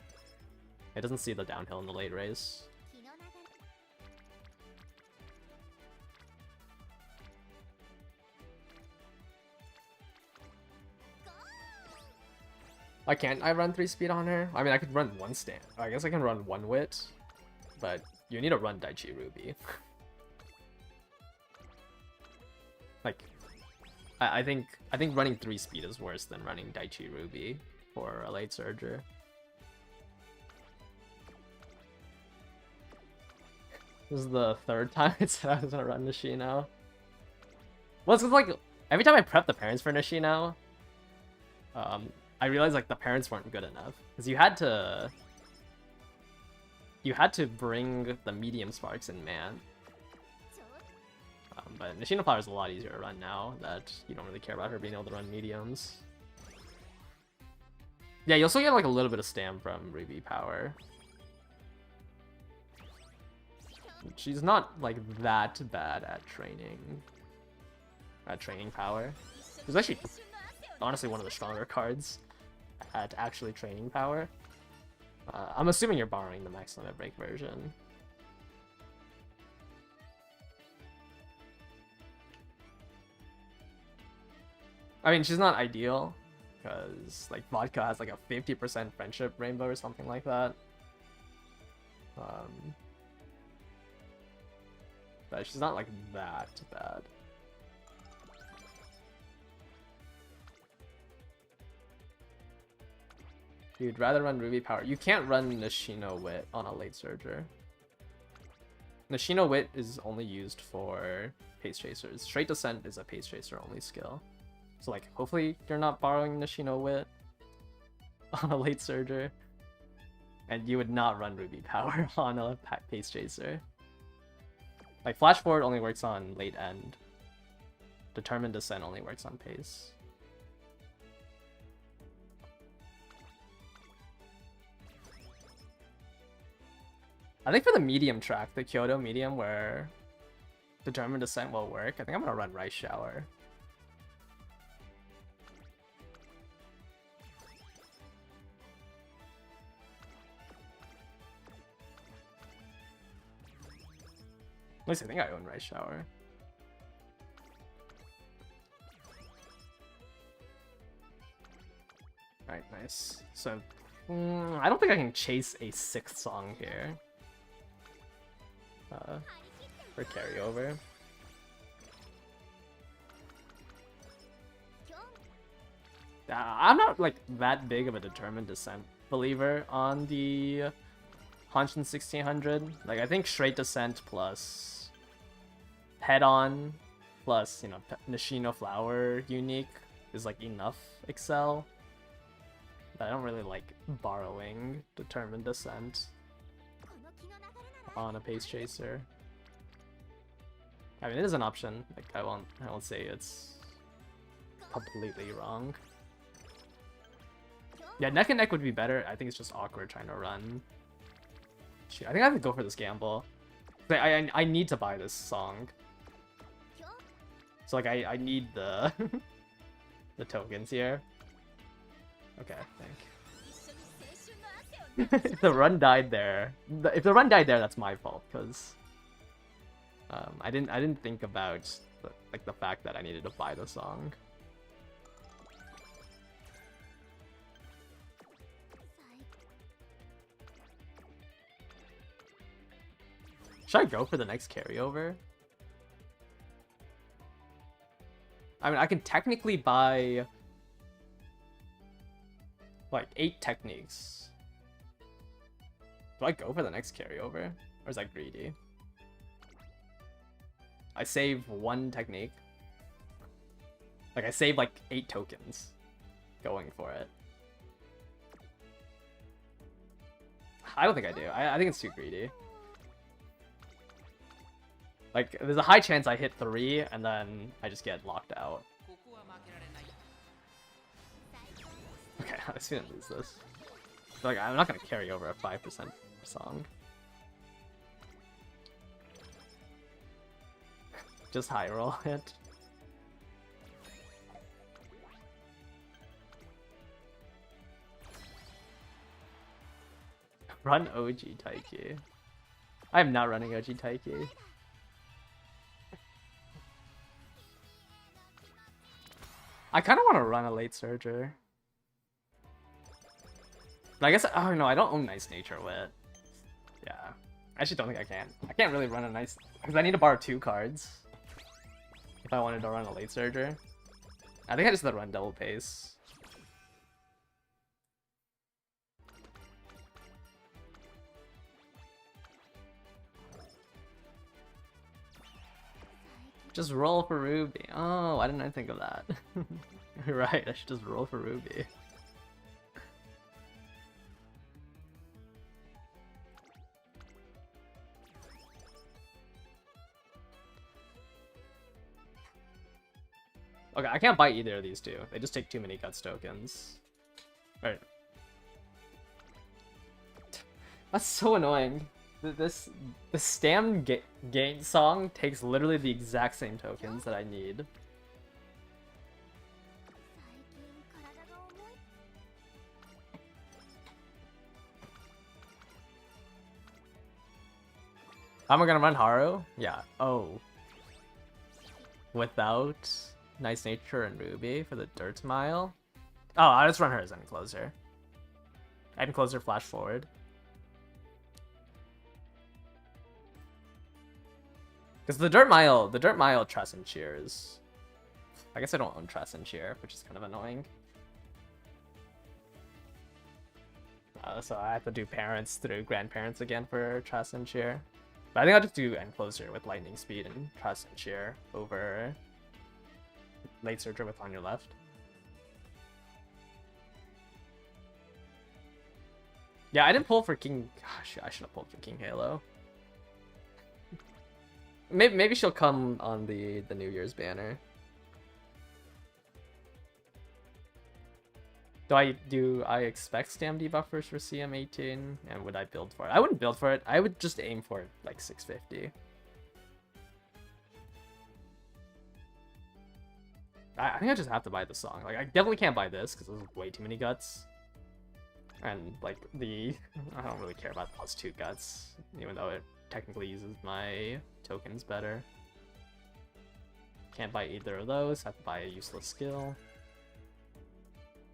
It doesn't see the downhill in the late race. Why can't I run 3 speed on her? I mean, I could run 1 stand. I guess I can run 1 wit, but you need to run Daichi Ruby. Like, I think running 3 speed is worse than running Daichi Ruby for a late surger. This is the 3rd time it said I was gonna run Nishino. Well, it's 'cause, like, every time I prep the parents for Nishino, I realized like the parents weren't good enough. Because you had to bring the medium sparks in man. But Nishino Flower is a lot easier to run now that you don't really care about her being able to run mediums. Yeah, you'll still get like a little bit of stam from Ruby Power. She's not like that bad at training. Power. She's actually honestly one of the stronger cards at actually training power. I'm assuming you're borrowing the max limit break version. I mean, she's not ideal, because like Vodka has like a 50% friendship rainbow or something like that. But she's not like that bad. You'd rather run Ruby Power. You can't run Nishino Wit on a late Surger. Nishino Wit is only used for Pace Chasers. Straight Descent is a Pace Chaser only skill. So like, hopefully you're not borrowing Nishino Wit on a late Surger. And you would not run Ruby Power on a Pace Chaser. Like, Flash Forward only works on late end. Determined Descent only works on Pace. I think for the medium track, the Kyoto medium where Determined Descent will work, I think I'm gonna run Rice Shower. At least I think I own Rice Shower. Alright, nice. So, I don't think I can chase a 6th song here. For carryover. I'm not like that big of a Determined Descent believer on the Hanshin 1600. Like, I think Straight Descent plus Head On plus, you know, Nishino Flower unique is like enough Excel. But I don't really like borrowing Determined Descent on a Pace Chaser. I mean, it is an option. Like, I won't say it's completely wrong. Yeah, neck and neck would be better. I think it's just awkward trying to run. Shoot, I think I have to go for this gamble. I need to buy this song. So like I need the the tokens here. Okay, thank you. If the run died there, that's my fault because I didn't think about the fact that I needed to buy the song. Should I go for the next carryover? I mean, I can technically buy like 8 techniques. Do I go for the next carryover? Or is that greedy? I save 1 technique. Like, I save like 8 tokens going for it. I don't think I do. I think it's too greedy. Like, there's a high chance I hit 3 and then I just get locked out. Okay, I just gonna lose this. Like, I'm not gonna carry over a 5% song. Just high roll it. Run OG Taiki. I am not running OG Taiki. I kind of want to run a late Surger. But I guess, oh no, I don't own Nice Nature Wit. Yeah. I actually don't think I can. I can't really run a nice, because I need to borrow 2 cards. If I wanted to run a late Surger. I think I just had to run double pace. Just roll for Ruby. Oh, why didn't I think of that? You're right, I should just roll for Ruby. Okay, I can't buy either of these two. They just take too many guts tokens. Alright. That's so annoying. The Stam Gain song takes literally the exact same tokens that I need. How am I gonna run Haru? Yeah. Oh. Without Nice Nature and Ruby for the Dirt Mile? Oh, I'll just run her as End Closer. End Closer Flash Forward. Because the Dirt Mile Tress and Cheers. I guess I don't own Tress and Cheer, which is kind of annoying. So I have to do parents through grandparents again for Trust and Cheer. But I think I'll just do Enclosure with Lightning Speed and Trust and Cheer over Late Surger with On Your Left. Yeah, I didn't pull for King... Gosh, I should have pulled for King Halo. Maybe she'll come on the New Year's banner. Do I expect stam debuffers for CM18? And would I build for it? I wouldn't build for it. I would just aim for like 650. I think I just have to buy the song. Like, I definitely can't buy this because there's way too many guts. And like I don't really care about +2 guts, even though it technically uses my tokens better. Can't buy either of those. Have to buy a useless skill.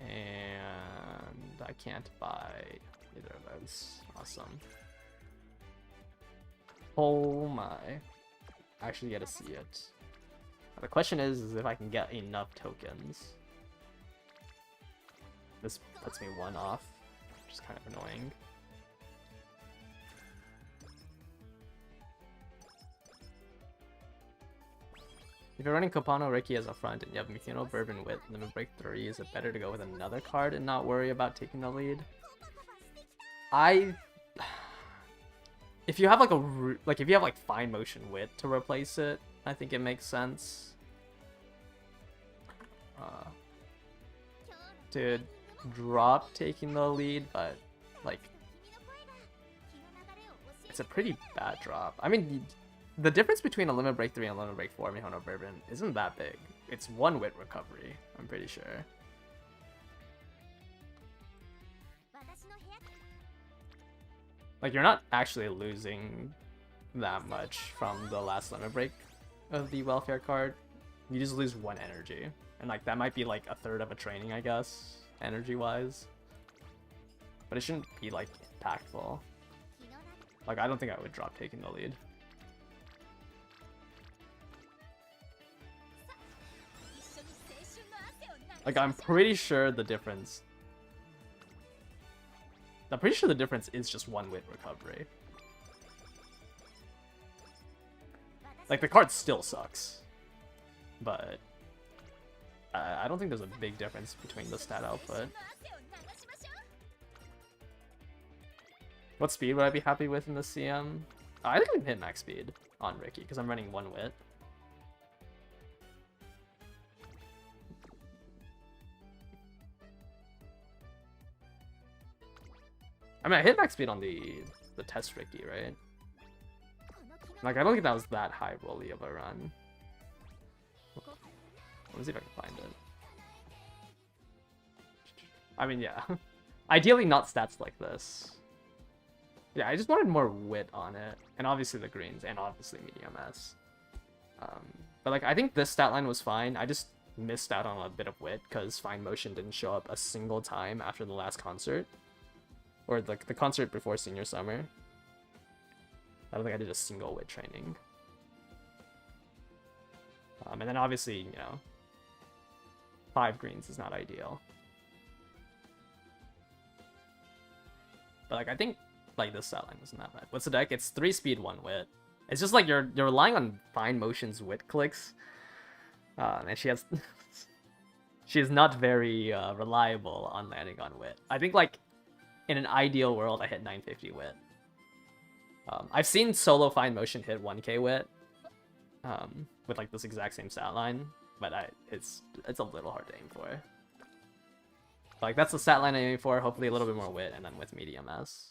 And I can't buy either of those. Awesome. Oh my. I actually get to see it. The question is if I can get enough tokens. This puts me 1 off, which is kind of annoying. If you're running Copano Ricky as a front and you have Mikino, Bourbon, Wit, Limit Break 3, is it better to go with another card and not worry about taking the lead? If you have like if you have like Fine Motion Wit to replace it, I think it makes sense. To drop taking the lead, but like it's a pretty bad drop. I mean, the difference between a Limit Break 3 and a Limit Break 4 Mihono Bourbon isn't that big. It's 1 Wit recovery, I'm pretty sure. Like, you're not actually losing that much from the last Limit Break of the Welfare card. You just lose 1 energy. And like, that might be like a third of a training, I guess, energy-wise. But it shouldn't be like impactful. Like, I don't think I would drop taking the lead. Like, I'm pretty sure the difference... I'm pretty sure the difference is just 1 Wit recovery. Like, the card still sucks. But... I don't think there's a big difference between the stat output. What speed would I be happy with in the CM? I think I can hit max speed on Ricky, because I'm running 1 Wit. I mean, I hit max speed on the test Ricky, right? Like, I don't think that was that high rolly of a run. Let me see if I can find it. I mean, yeah. Ideally not stats like this. Yeah, I just wanted more wit on it. And obviously the greens, and obviously medium S. But like, I think this stat line was fine. I just missed out on a bit of wit because Fine Motion didn't show up a single time after the last concert. Or like the concert before Senior Summer. I don't think I did a single wit training. And then obviously, you know, 5 greens is not ideal. But like, I think like this stat line isn't that bad. What's the deck? It's 3 speed, 1 wit. It's just like you're relying on Fine Motion's wit clicks. And she has she is not very reliable on landing on wit. I think like in an ideal world I hit 950 wit. I've seen solo Fine Motion hit 1k wit. With like this exact same stat line, but it's a little hard to aim for. Like, that's the stat line I'm aiming for, hopefully a little bit more wit, and then with medium S.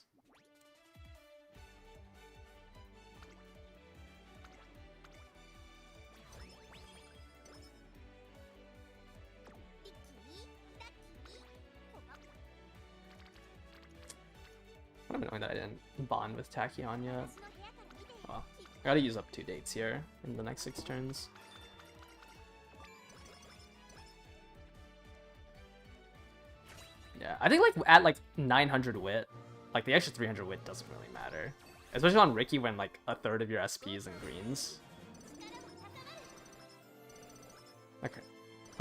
I'm annoyed that I didn't bond with Tachyon yet. Oh, I gotta use up 2 dates here in the next 6 turns. Yeah, I think like at like 900 wit, like the extra 300 wit doesn't really matter. Especially on Ricky when like a third of your SP is in greens. Okay.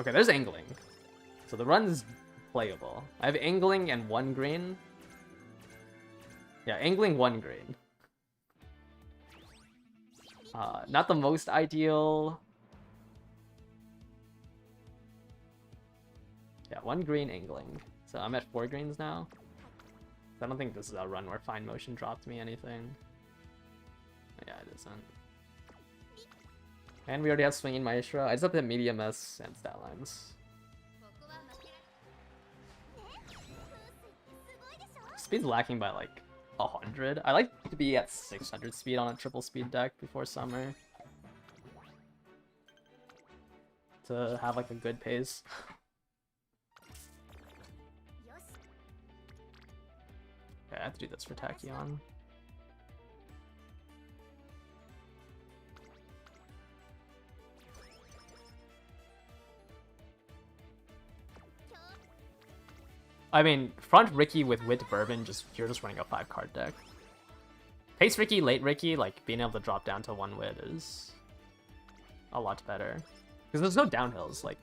Okay, there's angling. So the run is playable. I have angling and 1 green. Yeah, angling 1 green. Not the most ideal. Yeah, 1 green angling. So I'm at 4 greens now. I don't think this is a run where fine motion dropped me anything. Yeah, it isn't. And we already have swinging maestro. I just have to hit medium S and stat lines. Speed's lacking by like 100. I like to be at 600 speed on a triple speed deck before summer. To have like a good pace. Okay, I have to do this for Tachyon. I mean, front Ricky with Wit Bourbon, you're just running a 5-card deck. Pace Ricky, late Ricky, like being able to drop down to 1 Wit is a lot better. Because there's no downhills, like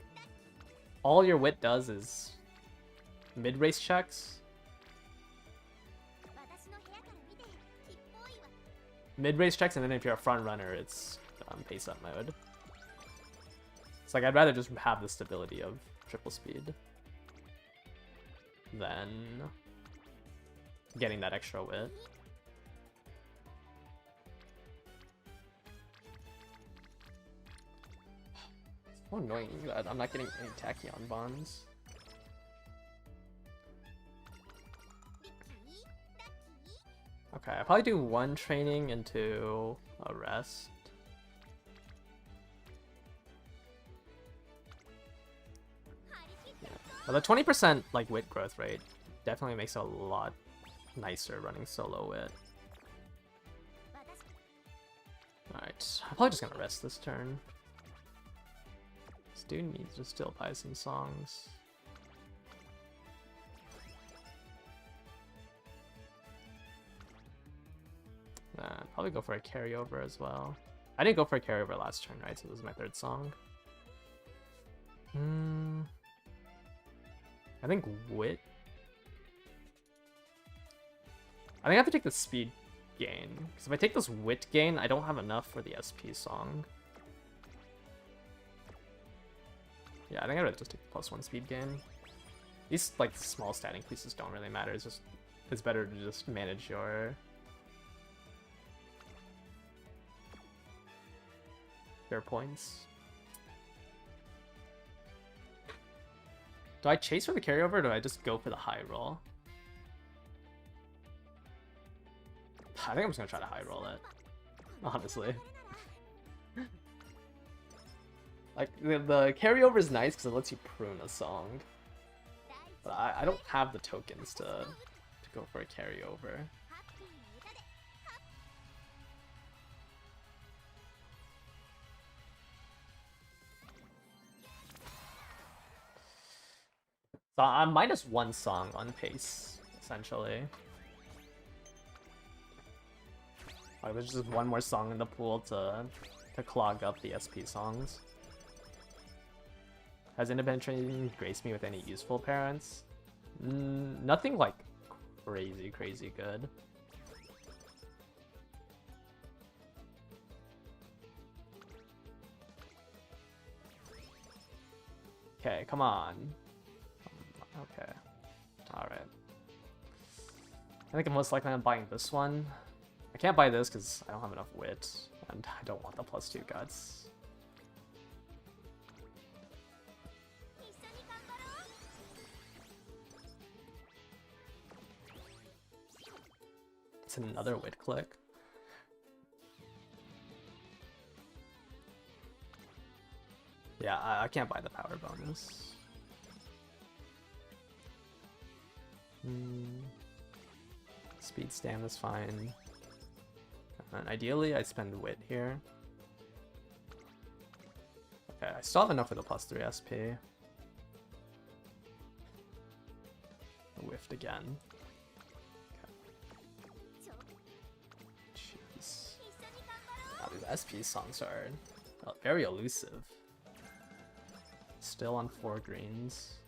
all your Wit does is mid-race checks. Mid-race checks, and then if you're a front runner, it's pace up mode. It's like I'd rather just have the stability of triple speed than getting that extra Wit. It's so annoying that I'm not getting any Tachyon bonds. Okay, I'll probably do 1 training into a rest. Yeah. But the 20% like Wit growth rate definitely makes it a lot nicer running solo Wit. Alright, I'm probably just gonna rest this turn. This dude needs to still buy some songs. Probably go for a carryover as well. I didn't go for a carryover last turn, right? So this is my 3rd song. I think Wit. I think I have to take the speed gain. Because if I take this Wit gain, I don't have enough for the SP song. Yeah, I think I'd rather just take the +1 speed gain. These like small stat increases don't really matter. It's better to just manage your points. Do I chase for the carryover or do I just go for the high roll? I think I'm just gonna try to high roll it, honestly. Like, the carryover is nice because it lets you prune a song. But I don't have the tokens to go for a carryover. So I'm -1 song on pace, essentially. Like, there's just 1 more song in the pool to clog up the SP songs. Has independent training graced me with any useful parents? Nothing like crazy good. Okay, come on. Okay. Alright. I think I'm most likely I'm buying this one. I can't buy this because I don't have enough Wit, and I don't want the +2 guts. It's another Wit click. Yeah, I can't buy the power bonus. Speed stam is fine. And ideally, I spend Wit here. Okay, I still have enough for the +3 SP. Whiffed again. Okay. Jeez. Wow, these SP songs are very elusive. Still on 4 greens.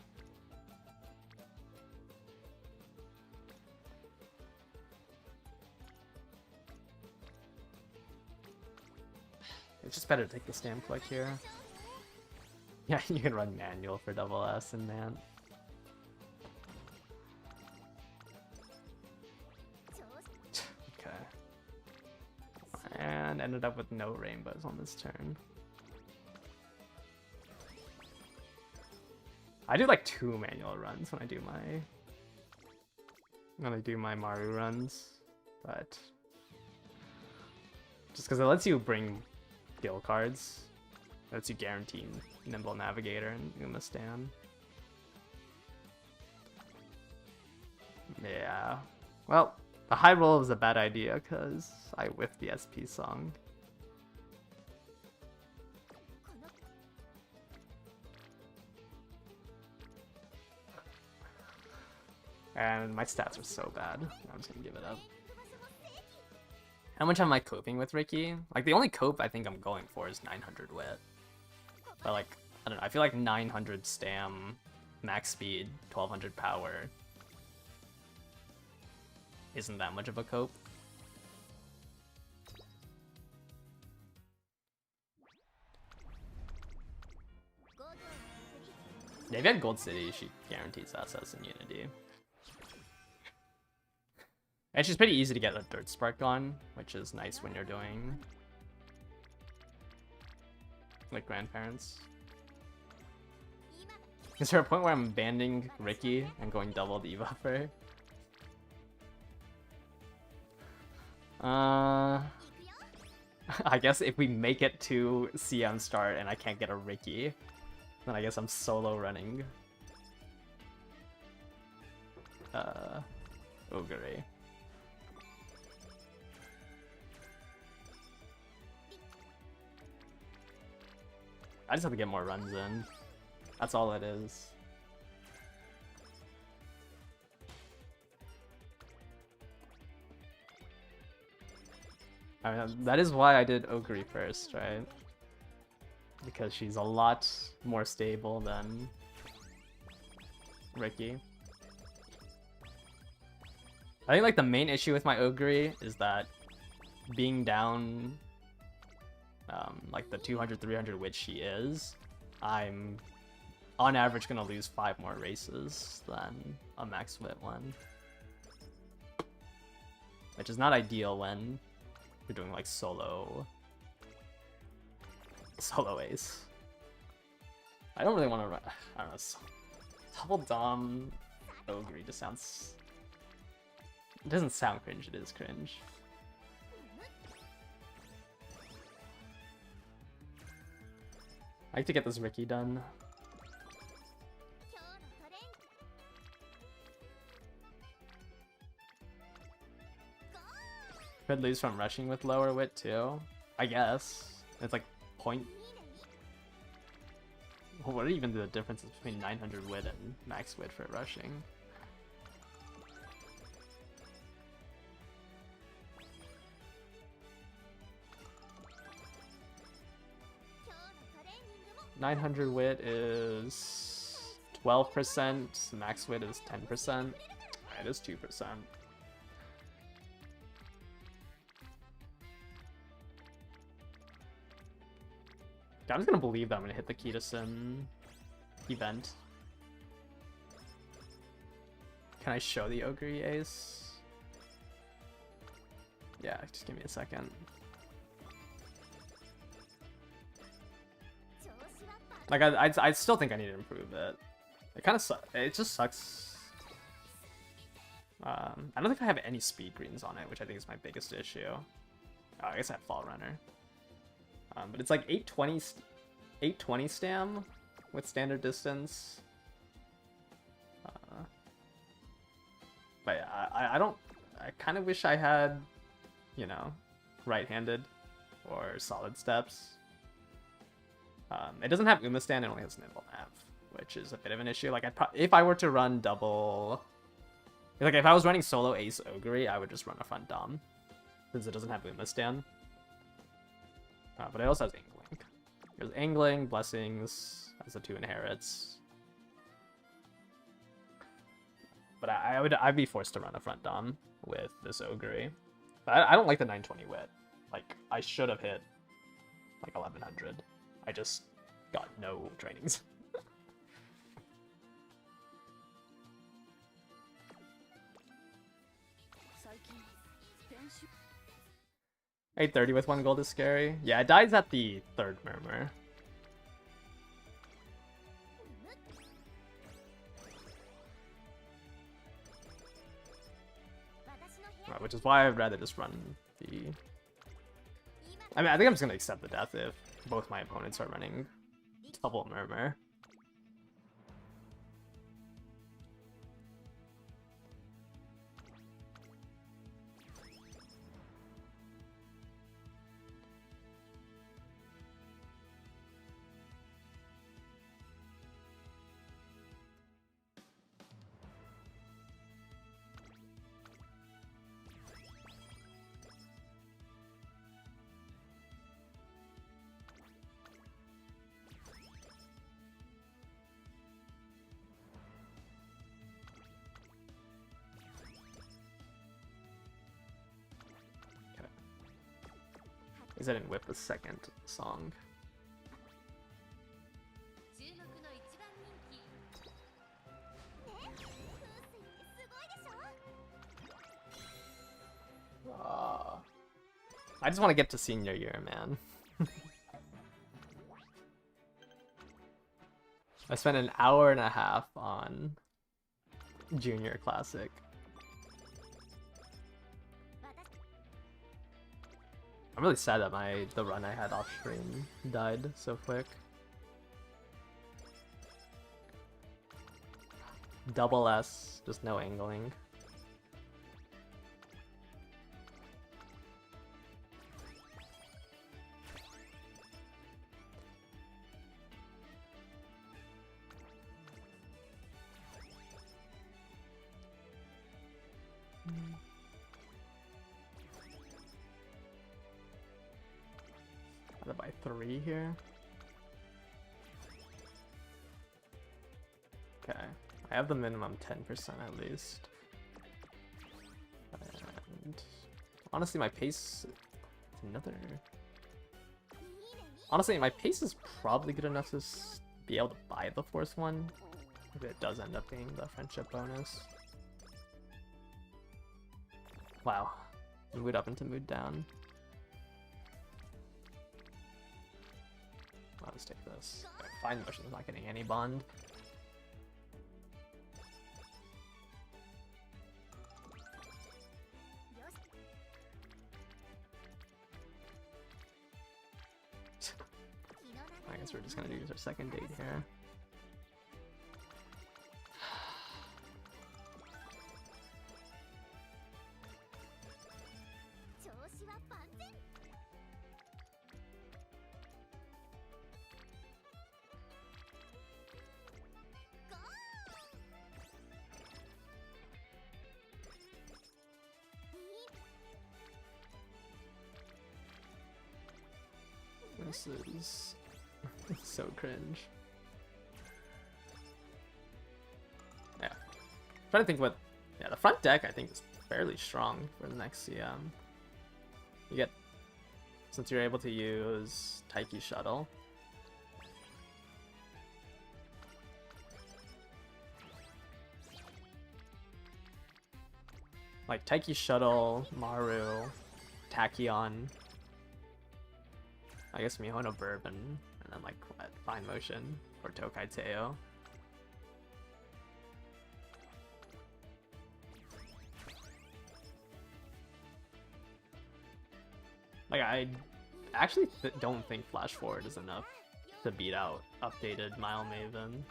It's just better to take the stamp click here. Yeah, you can run manual for double S and man. Okay. And ended up with no rainbows on this turn. I do like 2 manual runs when I do my Maru runs, but just because it lets you bring skill cards, it lets you guarantee Nimble Navigator and Uma Stan. Yeah, well, the high roll was a bad idea because I whiffed the SP song. And my stats are so bad. I'm just gonna give it up. How much am I coping with Ricky? Like, the only cope I think I'm going for is 900 wit. But, like, I don't know. I feel like 900 stam, max speed, 1200 power isn't that much of a cope. Yeah, if you had Gold City, she guarantees SS and Unity. And she's pretty easy to get a Dirt Spark on, which is nice when you're doing like grandparents. Is there a point where I'm banning Ricky and going double debuffer? I guess if we make it to CM start and I can't get a Ricky, then I guess I'm solo running Ogre. I just have to get more runs in. That's all it is. I mean, that is why I did Ogre first, right? Because she's a lot more stable than Ricky. I think like the main issue with my Ogre is that being down like the 200-300 which she is, I'm on average gonna lose 5 more races than a max wit one, which is not ideal when you're doing like solo ace. I don't really want to run. I don't know. Double Dom Ogre just sounds. It doesn't sound cringe. It is cringe. I like to get this Ricky done. Could lose from rushing with lower wit too, I guess. It's like point. What are even the differences between 900 wit and max wit for rushing? $900 wit is 12%, max wit is 10%. It is 2%. I'm just gonna believe that I'm gonna hit the Kitasin event. Can I show the Ogre Ace? Yeah, just give me a second. Like, I still think I need to improve it. It kind of sucks. It just sucks. I don't think I have any speed greens on it, which I think is my biggest issue. Oh, I guess I have Fall Runner. But it's like 820 stam with standard distance. But I don't. I kind of wish I had, you know, right-handed or solid steps. It doesn't have Umastan, it only has Nimble Nav, which is a bit of an issue. Like, if I were to run double... Like, if I was running solo Ace Ogre, I would just run a front Dom, since it doesn't have Umastan. But it also has Angling. There's Angling, Blessings, has the 2 inherits. But I'd be forced to run a front Dom with this Ogre. But I don't like the 920 wit. Like, I should have hit like 1100. I just got no trainings. 830 with 1 gold is scary. Yeah, it dies at the 3rd murmur. Right, which is why I'd rather just run the... I mean, I think I'm just gonna accept the death if both my opponents are running double murmur. Is I didn't whip the second song. I just want to get to senior year, man. I spent an hour and a half on Junior Classic. I'm really sad that the run I had off stream died so quick. Double S, just no angling. By 3 here. Okay, I have the minimum 10% at least. And honestly, my pace Honestly, my pace is probably good enough to be able to buy the 4th one if it does end up being the friendship bonus. Wow, mood up into mood down. I'll just take this. Fine motion is not getting any bond. I guess we're just gonna use our second date here. This is so cringe. Yeah. I'm trying to think what... Yeah, the front deck I think is fairly strong for the next CM. You get... Since you're able to use Taiki Shuttle. Like Taiki Shuttle, Maru, Tachyon, I guess Mihono Bourbon, and then like what, Fine Motion or Tokai Teo. Like I actually don't think Flash Forward is enough to beat out updated Mile Maven.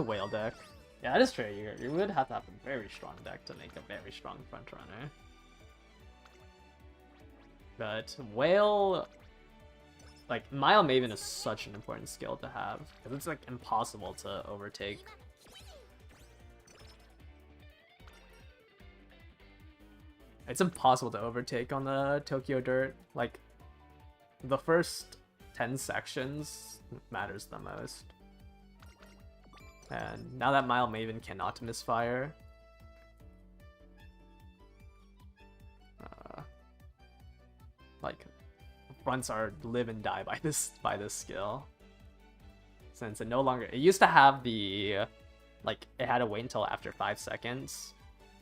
Whale deck. Yeah, that is true. You would have to have a very strong deck to make a very strong front runner. But Whale, like Mile Maven is such an important skill to have because it's like impossible to overtake. It's impossible to overtake on the Tokyo Dirt. Like the first 10 sections matters the most. And now that Mile Maven cannot misfire, like fronts are live and die by this skill. Since it no longer, it used to have the like it had to wait until after 5 seconds,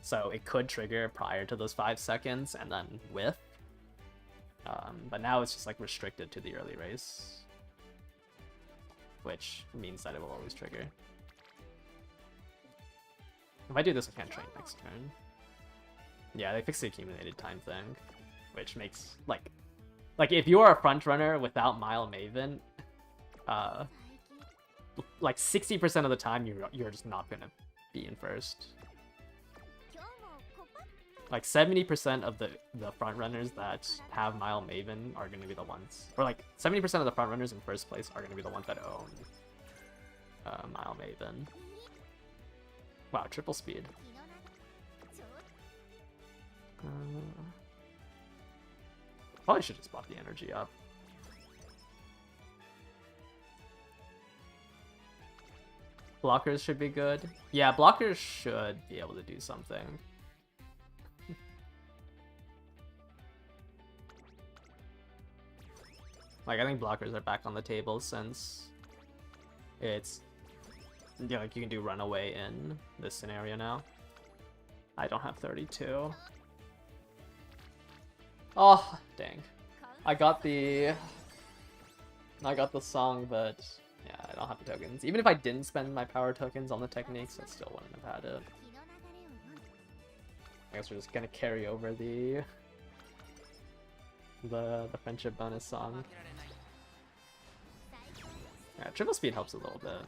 so it could trigger prior to those 5 seconds and then whiff. But now it's just like restricted to the early race, which means that it will always trigger. If I do this, I can't train next turn. Yeah, they fixed the accumulated time thing, which makes like if you are a front runner without Mile Maven, like 60% of the time you're just not gonna be in first. Like 70% of the front runners that have Mile Maven are gonna be the ones, or like 70% of the front runners in first place are gonna be the ones that own Mile Maven. Wow, triple speed. Probably should just bought the energy up. Blockers should be good. Yeah, blockers should be able to do something. Like, I think blockers are back on the table since it's, yeah, like you can do runaway in this scenario now. I don't have 32. Oh, dang. I got the song, but yeah, I don't have the tokens. Even if I didn't spend my power tokens on the techniques, I still wouldn't have had it. I guess we're just gonna carry over the friendship bonus song. Yeah, triple speed helps a little bit.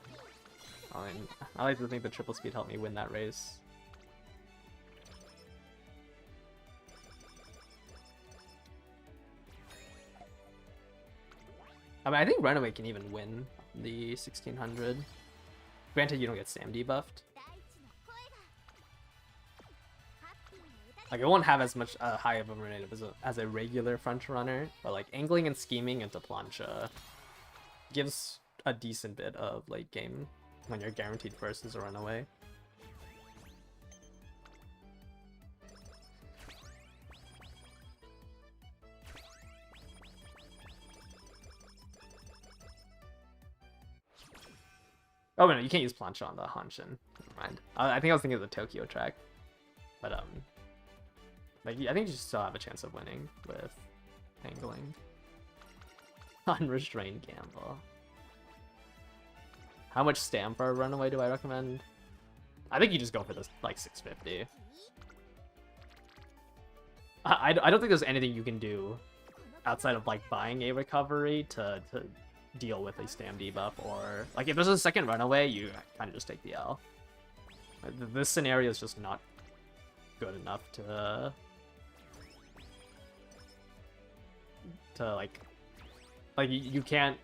I mean, I like to think the triple speed helped me win that race. I mean, I think Runaway can even win the 1600. Granted, you don't get Sam debuffed. Like, it won't have as much high of a run rate as a regular front runner, but like angling and scheming into plancha gives a decent bit of late game when you're guaranteed first as a runaway. Oh no, you can't use plancha on the Hanshin. Never mind. I think I was thinking of the Tokyo track, but like I think you still have a chance of winning with angling. Unrestrained gamble. How much stamp for a runaway do I recommend? I think you just go for this like 650. I don't think there's anything you can do outside of like buying a recovery to deal with a stam debuff, or like if there's a second runaway, you kind of just take the L. This scenario is just not good enough to like you can't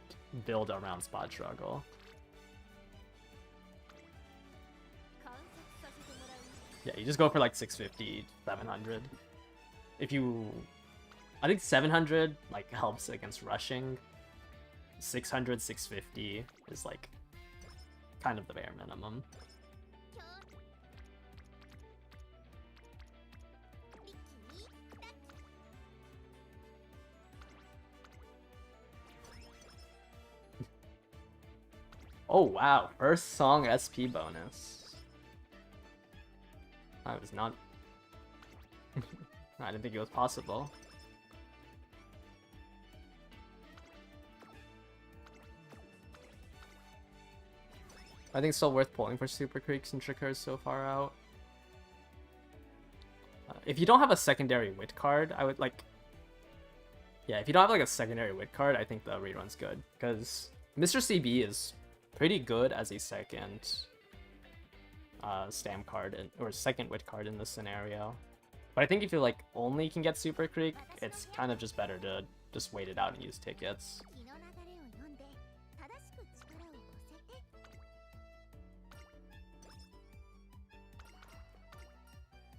build around spot struggle. Yeah, you just go for like 650, 700. If you, I think 700 like helps against rushing. 600, 650 is like kind of the bare minimum. Oh wow, first song SP bonus. I was not... I didn't think it was possible. I think it's still worth pulling for Super Creeks and Trickers so far out. If you don't have a secondary wit card, I would like... Yeah, if you don't have like a secondary wit card, I think the rerun's good. Because Mr. CB is pretty good as a second stam card, or second wit card in this scenario. But I think if you like only can get Super Creek, it's kind of just better to just wait it out and use tickets.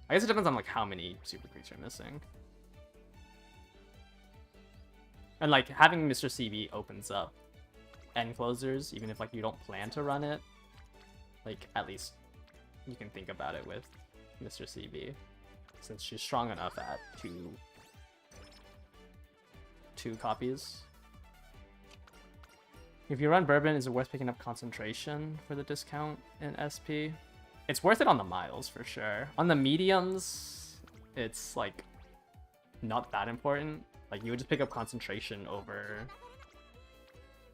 I guess it depends on like how many Super Creeks you're missing. And like having Mr. CB opens up end closers, even if like you don't plan to run it. Like at least you can think about it with Mr. CB, since she's strong enough at 2 copies. If you run Bourbon, is it worth picking up Concentration for the discount in SP? It's worth it on the miles for sure. On the mediums, it's like not that important. Like you would just pick up Concentration over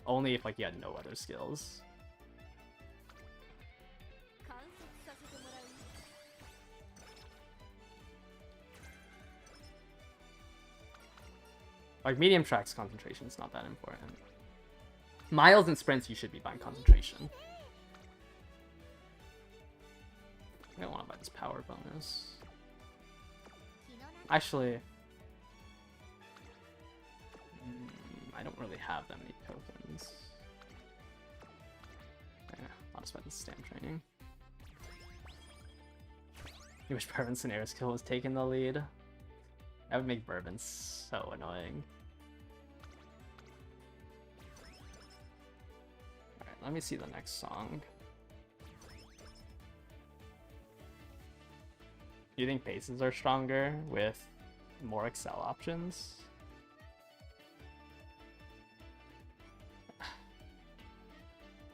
only if like you had no other skills. Like medium tracks, Concentration is not that important. Miles and sprints, you should be buying Concentration. I don't want to buy this power bonus. Actually, I don't really have that many tokens. Yeah, I'll just buy the stamp training. You wish Bourbon Scenario skill was taking the lead. That would make Bourbon so annoying. Alright, let me see the next song. Do you think paces are stronger with more Excel options?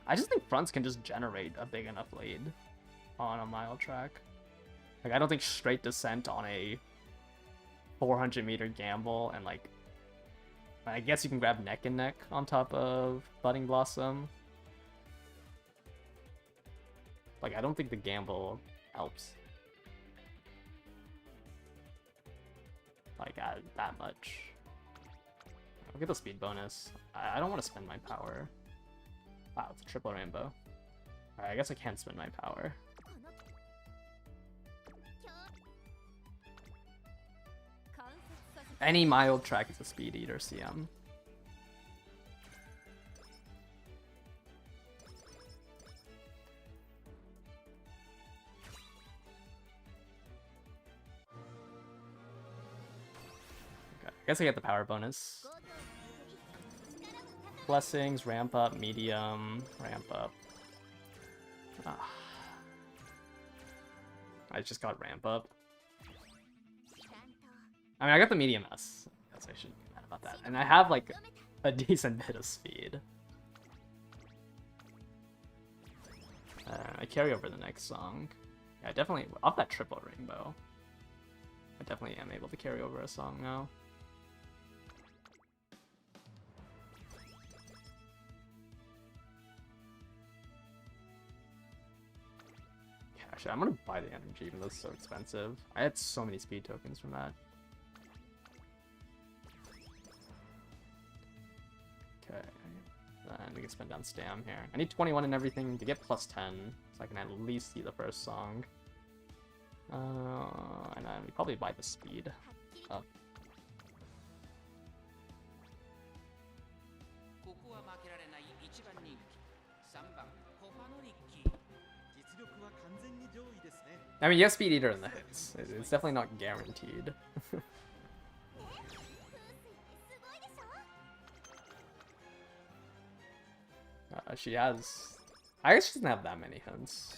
I just think fronts can just generate a big enough lead on a mile track. Like, I don't think straight descent on a 400-meter gamble and, like, I guess you can grab neck and neck on top of Budding Blossom. Like, I don't think the gamble helps. Like, that much. I'll get the speed bonus. I don't want to spend my power. Wow, it's a triple rainbow. Alright, I guess I can't spend my power. Any mild track is a speed eater CM. Okay, I guess I get the power bonus. Blessings, ramp up, medium, ramp up. Ah. I just got ramp up. I mean, I got the medium S. Guess I shouldn't be mad about that. And I have, like, a decent bit of speed. I carry over the next song. Yeah, I definitely, off that triple rainbow, I definitely am able to carry over a song now. Yeah, actually, I'm gonna buy the energy even though it's so expensive. I had so many speed tokens from that. Okay, then we can spend down Stam here. I need 21 and everything to get plus 10, so I can at least see the first song. And then we probably buy the speed up. I mean, yes, speed eater in the hits. It's definitely not guaranteed. She has... I guess she doesn't have that many hints.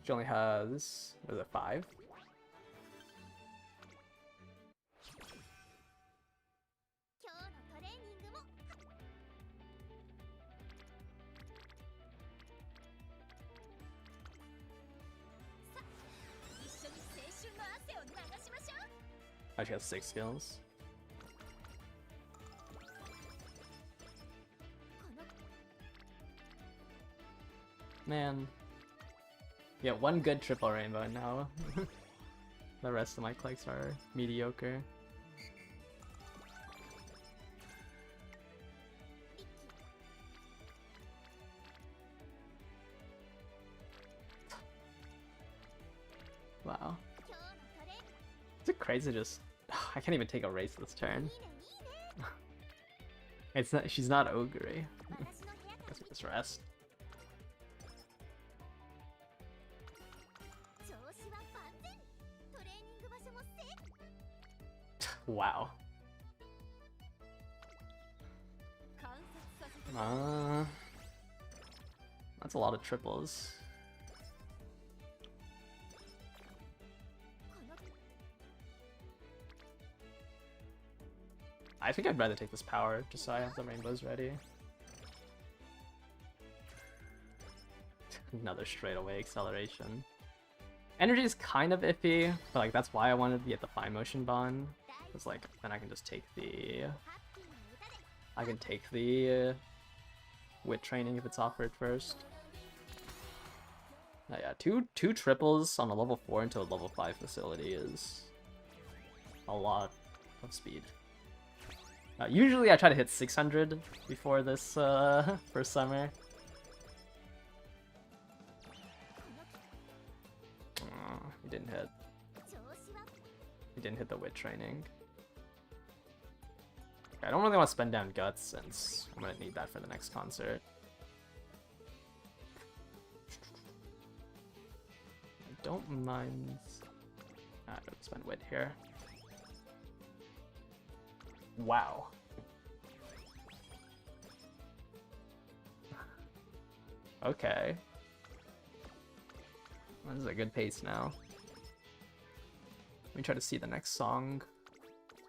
She only has... what is it, 5? Oh, she has 6 skills. Man. Yeah, one good triple rainbow now. The rest of my clicks are mediocre. Wow. Is it crazy just... I can't even take a race this turn. It's not, she's not ogre. I guess we just rest. Wow. That's a lot of triples. I think I'd rather take this power, just so I have the rainbows ready. Another straightaway acceleration. Energy is kind of iffy, but like that's why I wanted to get the fine motion bond. Because like then I can just take the wit training if it's offered first. Oh, yeah, two triples on a level 4 into a level 5 facility is a lot of speed. Usually I try to hit 600 before this first summer. He didn't hit. He didn't hit the wit training. Okay, I don't really want to spend down guts since I'm gonna need that for the next concert. I don't mind. I don't spend wit here. Wow. Okay. This is a good pace now. Let me try to see the next song.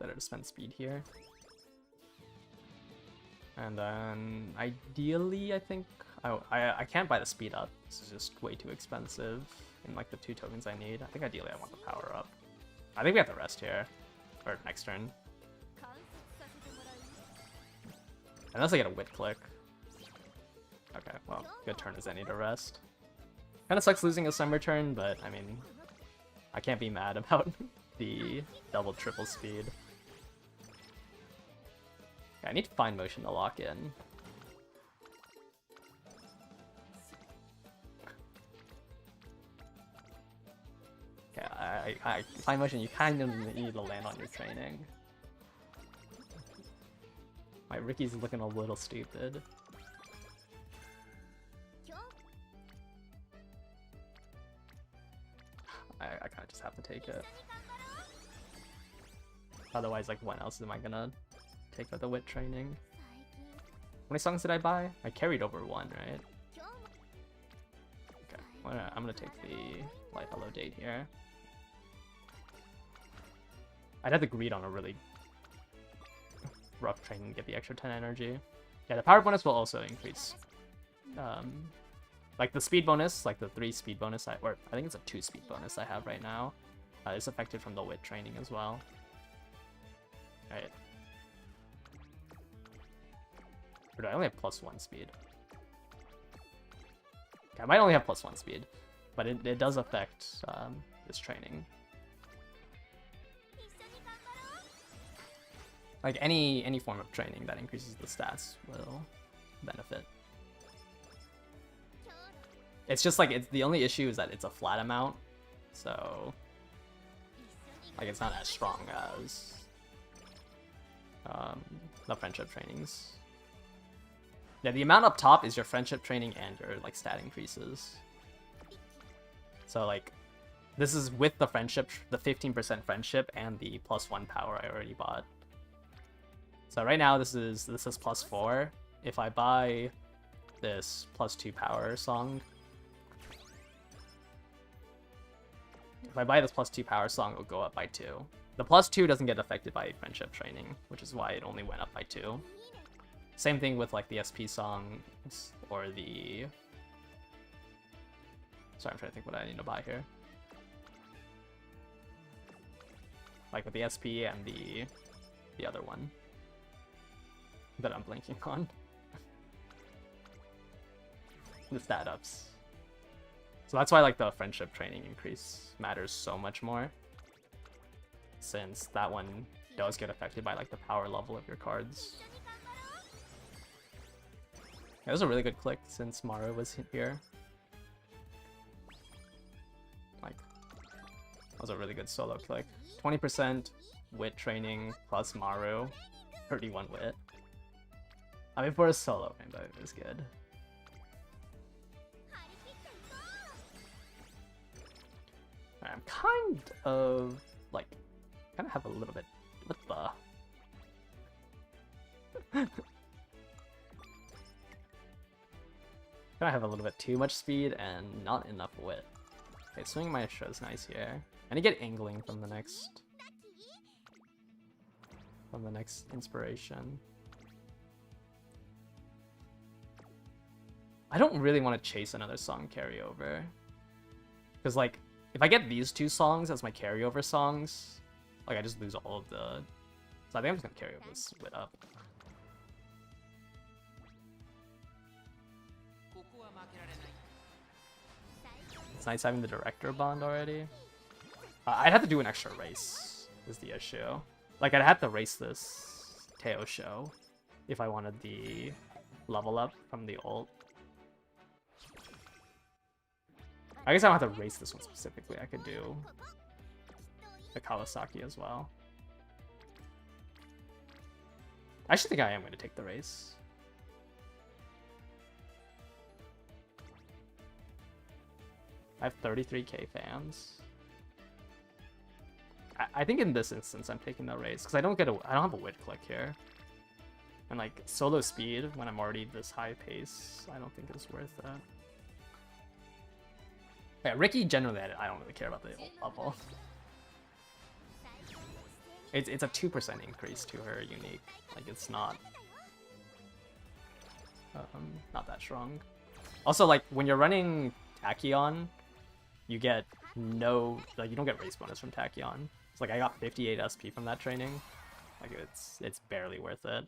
Better to spend speed here. And then ideally, I think I can't buy the speed up. This is just way too expensive in like the 2 tokens I need. I think ideally I want the power up. I think we have to rest here, or next turn. Unless I get a wit click. Okay, well, good turn as any to rest. Kinda sucks losing a summer turn, but I mean, I can't be mad about the double triple speed. Okay, I need fine motion to lock in. Okay, fine motion, you kind of need to land on your training. My Ricky's looking a little stupid. I kind of just have to take it. Otherwise, like, when else am I gonna take with the wit training? How many songs did I buy? I carried over 1, right? Okay, well, I'm gonna take the Life Hello Date here. I'd have to greed on a really rough training to get the extra 10 energy. Yeah, the power bonus will also increase. Like the speed bonus, like the 3 speed bonus, or I think it's a 2 speed bonus I have right now, is affected from the wit training as well. Alright. Or do I only have +1 speed? Okay, I might only have +1 speed, but it does affect this training. Like any form of training that increases the stats will benefit. It's just like the only issue is that it's a flat amount, so like it's not as strong as the friendship trainings. Yeah, the amount up top is your friendship training and your like stat increases. So like this is with the friendship, the 15% friendship and the +1 power I already bought. So right now this is +4. If I buy this +2 power song, if I buy this +2 power song, it'll go up by 2. The +2 doesn't get affected by friendship training, which is why it only went up by 2. Same thing with like the SP songs or the... Sorry, I'm trying to think what I need to buy here. Like with the SP and the other one that I'm blanking on. The stat ups. So that's why like the friendship training increase matters so much more, since that one does get affected by like the power level of your cards. It was a really good click since Maru was here. Like, that was a really good solo click. 20% wit training plus Maru, 31 wit. I mean, for a solo rainbow, it was good. I'm kind of like, kind of have a little bit. What the? I have a little bit too much speed and not enough wit. Okay, swinging maestro is nice here. And you get angling from the next from the next inspiration. I don't really want to chase another song carryover. Because, like, if I get these two songs as my carryover songs, like, I just lose all of the... So I think I'm just going to carry over this split up. It's nice having the director bond already. I'd have to do an extra race, is the issue. Like, I'd have to race this Teo show if I wanted the level up from the ult. I guess I don't have to race this one specifically. I could do the Kawasaki as well. I actually think I am going to take the race. I have 33k fans. I think in this instance I'm taking the race because I don't have a wit click here. And like solo speed when I'm already this high pace, I don't think is worth it. Yeah, Ricky generally I don't really care about the level. It's a 2% increase to her unique. Like it's not that strong. Also, like when you're running Tachyon, you get you don't get race bonus from Tachyon. It's like I got 58 SP from that training. Like it's barely worth it.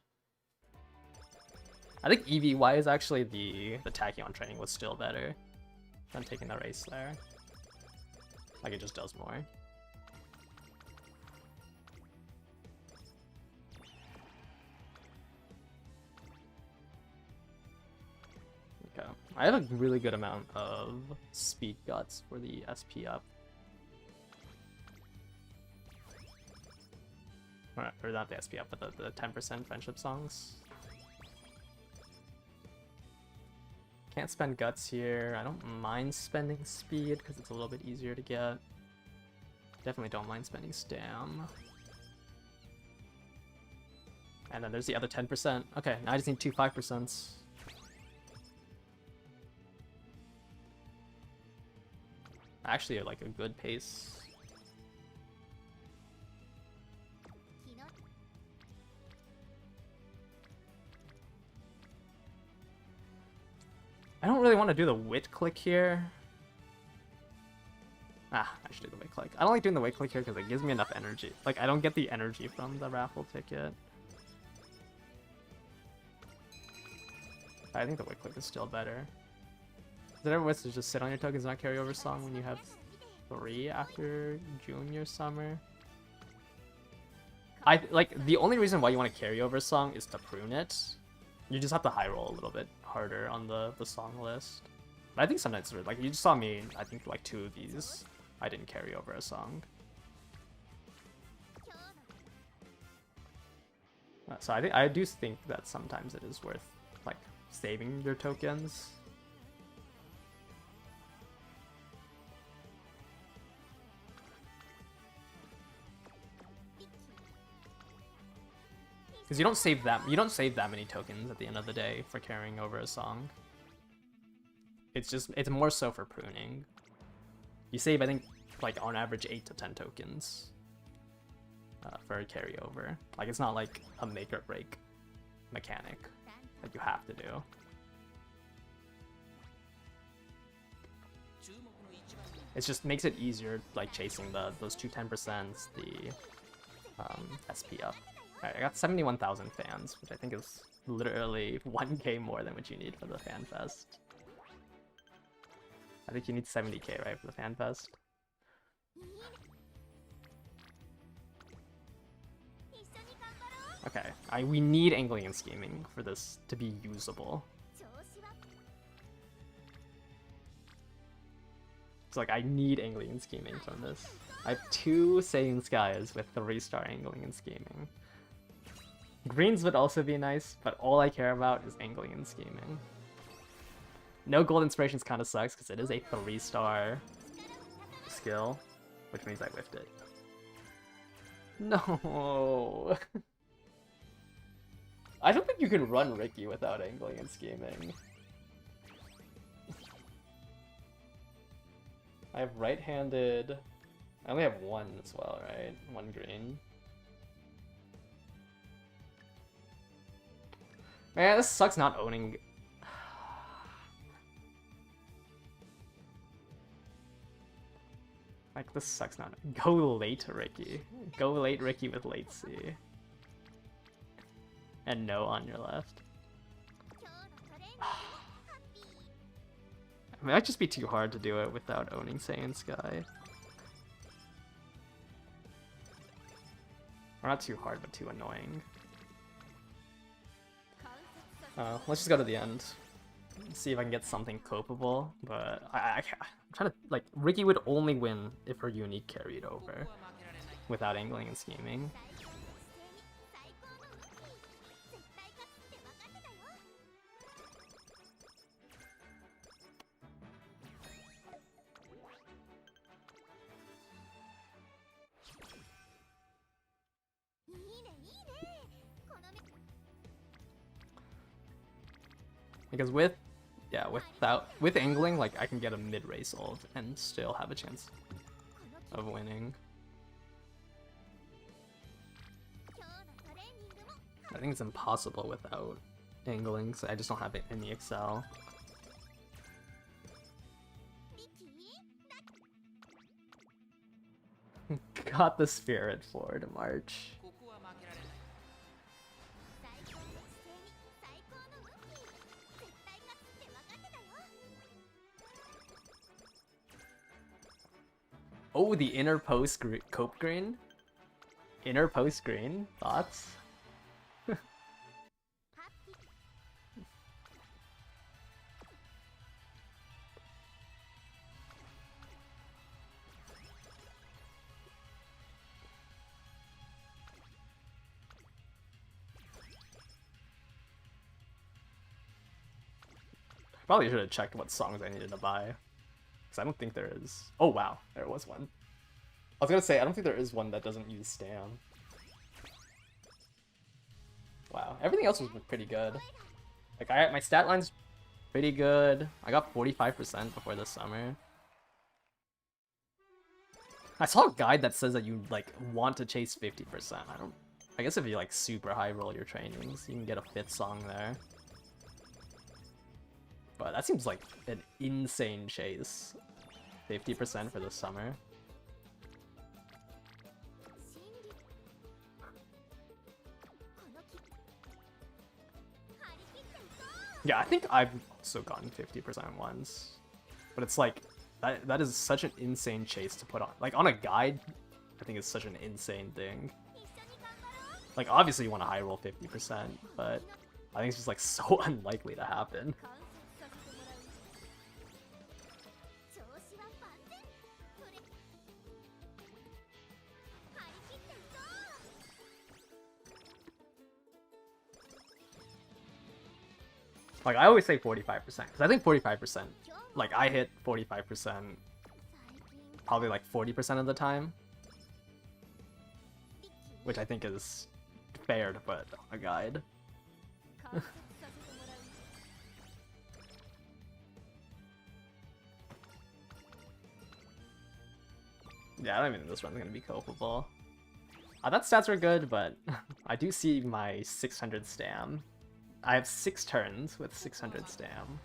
I think EV-wise actually the Tachyon training was still better than taking the race there. Like it just does more. Okay. I have a really good amount of speed guts for the SP up. Or not the SP up, but the 10% friendship songs. Can't spend guts here. I don't mind spending speed because it's a little bit easier to get. Definitely don't mind spending stam. And then there's the other 10%. Okay, now I just need two 5%. Actually, like a good pace. I don't really want to do the wit click here. I should do the wit click. I don't like doing the wit click here because it gives me enough energy. Like, I don't get the energy from the raffle ticket. I think the wit click is still better. Is it ever worth to just sit on your tokens and not carry over song when you have 3 after junior summer? The only reason why you want to carry over a song is to prune it. You just have to high roll a little bit harder on the song list. But I think sometimes, like, you just saw me, I think, like, 2 of these, I didn't carry over a song. So I do think that sometimes it is worth, like, saving your tokens. Because you don't save that many tokens at the end of the day for carrying over a song. It's more so for pruning. You save, I think, like on average 8 to 10 tokens for a carryover. Like it's not like a make or break mechanic that you have to do. It just makes it easier, like chasing those two 10%, the SP up. Alright, I got 71,000 fans, which I think is literally 1k more than what you need for the fan fest. I think you need 70k, right, for the fan fest? Okay, we need angling and scheming for this to be usable. So like, I need angling and scheming from this. I have 2 Saiyan Skies with 3-star angling and scheming. Greens would also be nice, but all I care about is angling and scheming. No gold inspirations kind of sucks because it is a 3-star skill, which means I whiffed it. No. I don't think you can run Ricky without angling and scheming. I have right-handed. I only have 1 as well, right? 1 green. Man, this sucks not owning. Like, this sucks not. Go late, Ricky. Go late, Ricky, with late C. And no on your left. It might just be too hard to do it without owning Saiyan Sky. Or not too hard, but too annoying. Let's just go to the end. See if I can get something copeable, but I'm trying to, like, Ricky would only win if her unique carried over without angling and scheming. Because with angling, like, I can get a mid-race ult and still have a chance of winning. I think it's impossible without angling, so I just don't have it in the Excel. Got the spirit for to March. Oh, the inner post cope green? Inner post green? Thoughts? Probably should have checked what songs I needed to buy. I don't think there is. Oh wow, there was one. I was gonna say, I don't think there is one that doesn't use Stam. Wow, everything else was pretty good. Like, my stat line's pretty good. I got 45% before this summer. I saw a guide that says that you, like, want to chase 50%. I guess if you, like, super high roll your trainings, you can get a 5th song there. But that seems like an insane chase. 50% for the summer. Yeah, I think I've also gotten 50% once. But it's like, that is such an insane chase to put on. Like, on a guide, I think it's such an insane thing. Like, obviously you want to high roll 50%, but I think it's just, like, so unlikely to happen. Like, I always say 45%, because I think 45%, like, I hit 45% probably, like, 40% of the time. Which I think is fair to put on a guide. Yeah, I don't even think this run's gonna be copeable. I thought stats were good, but I do see my 600 stam. I have 6 turns with 600 stam.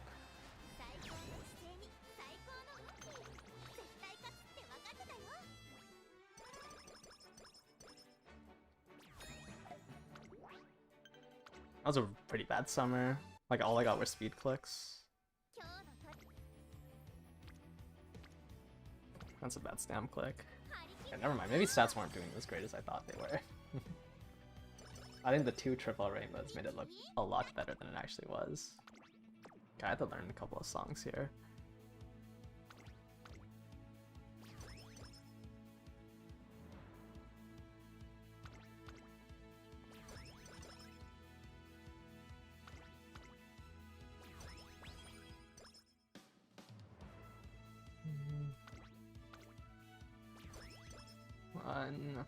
That was a pretty bad summer. Like, all I got were speed clicks. That's a bad stam click. Yeah, never mind. Maybe stats weren't doing as great as I thought they were. I think the 2 triple rainbows made it look a lot better than it actually was. Okay, I had to learn a couple of songs here. One,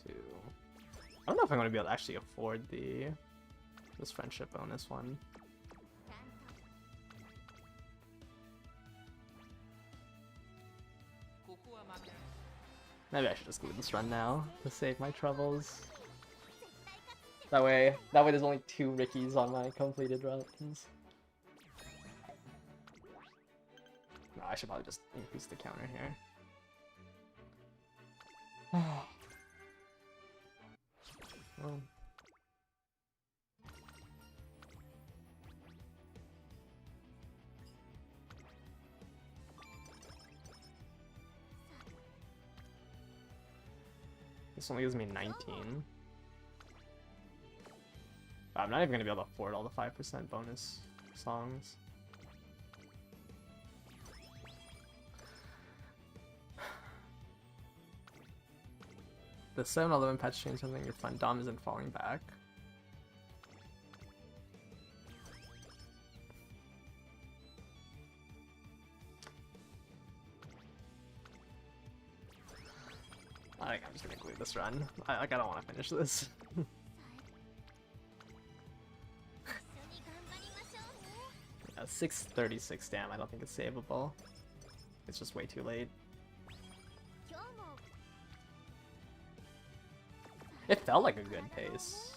2. I don't know if I'm going to be able to actually afford this friendship bonus one. Maybe I should just go with this run now to save my troubles. That way there's only 2 Rickies on my completed runs. No, I should probably just increase the counter here. Oh. This only gives me 19. I'm not even gonna be able to afford all the 5% bonus songs. The 7-11 patch changed something. Your fun Dom isn't falling back. I think I'm just gonna glue this run. I don't want to finish this. Yeah, 636 damn. I don't think it's savable. It's just way too late. It felt like a good pace.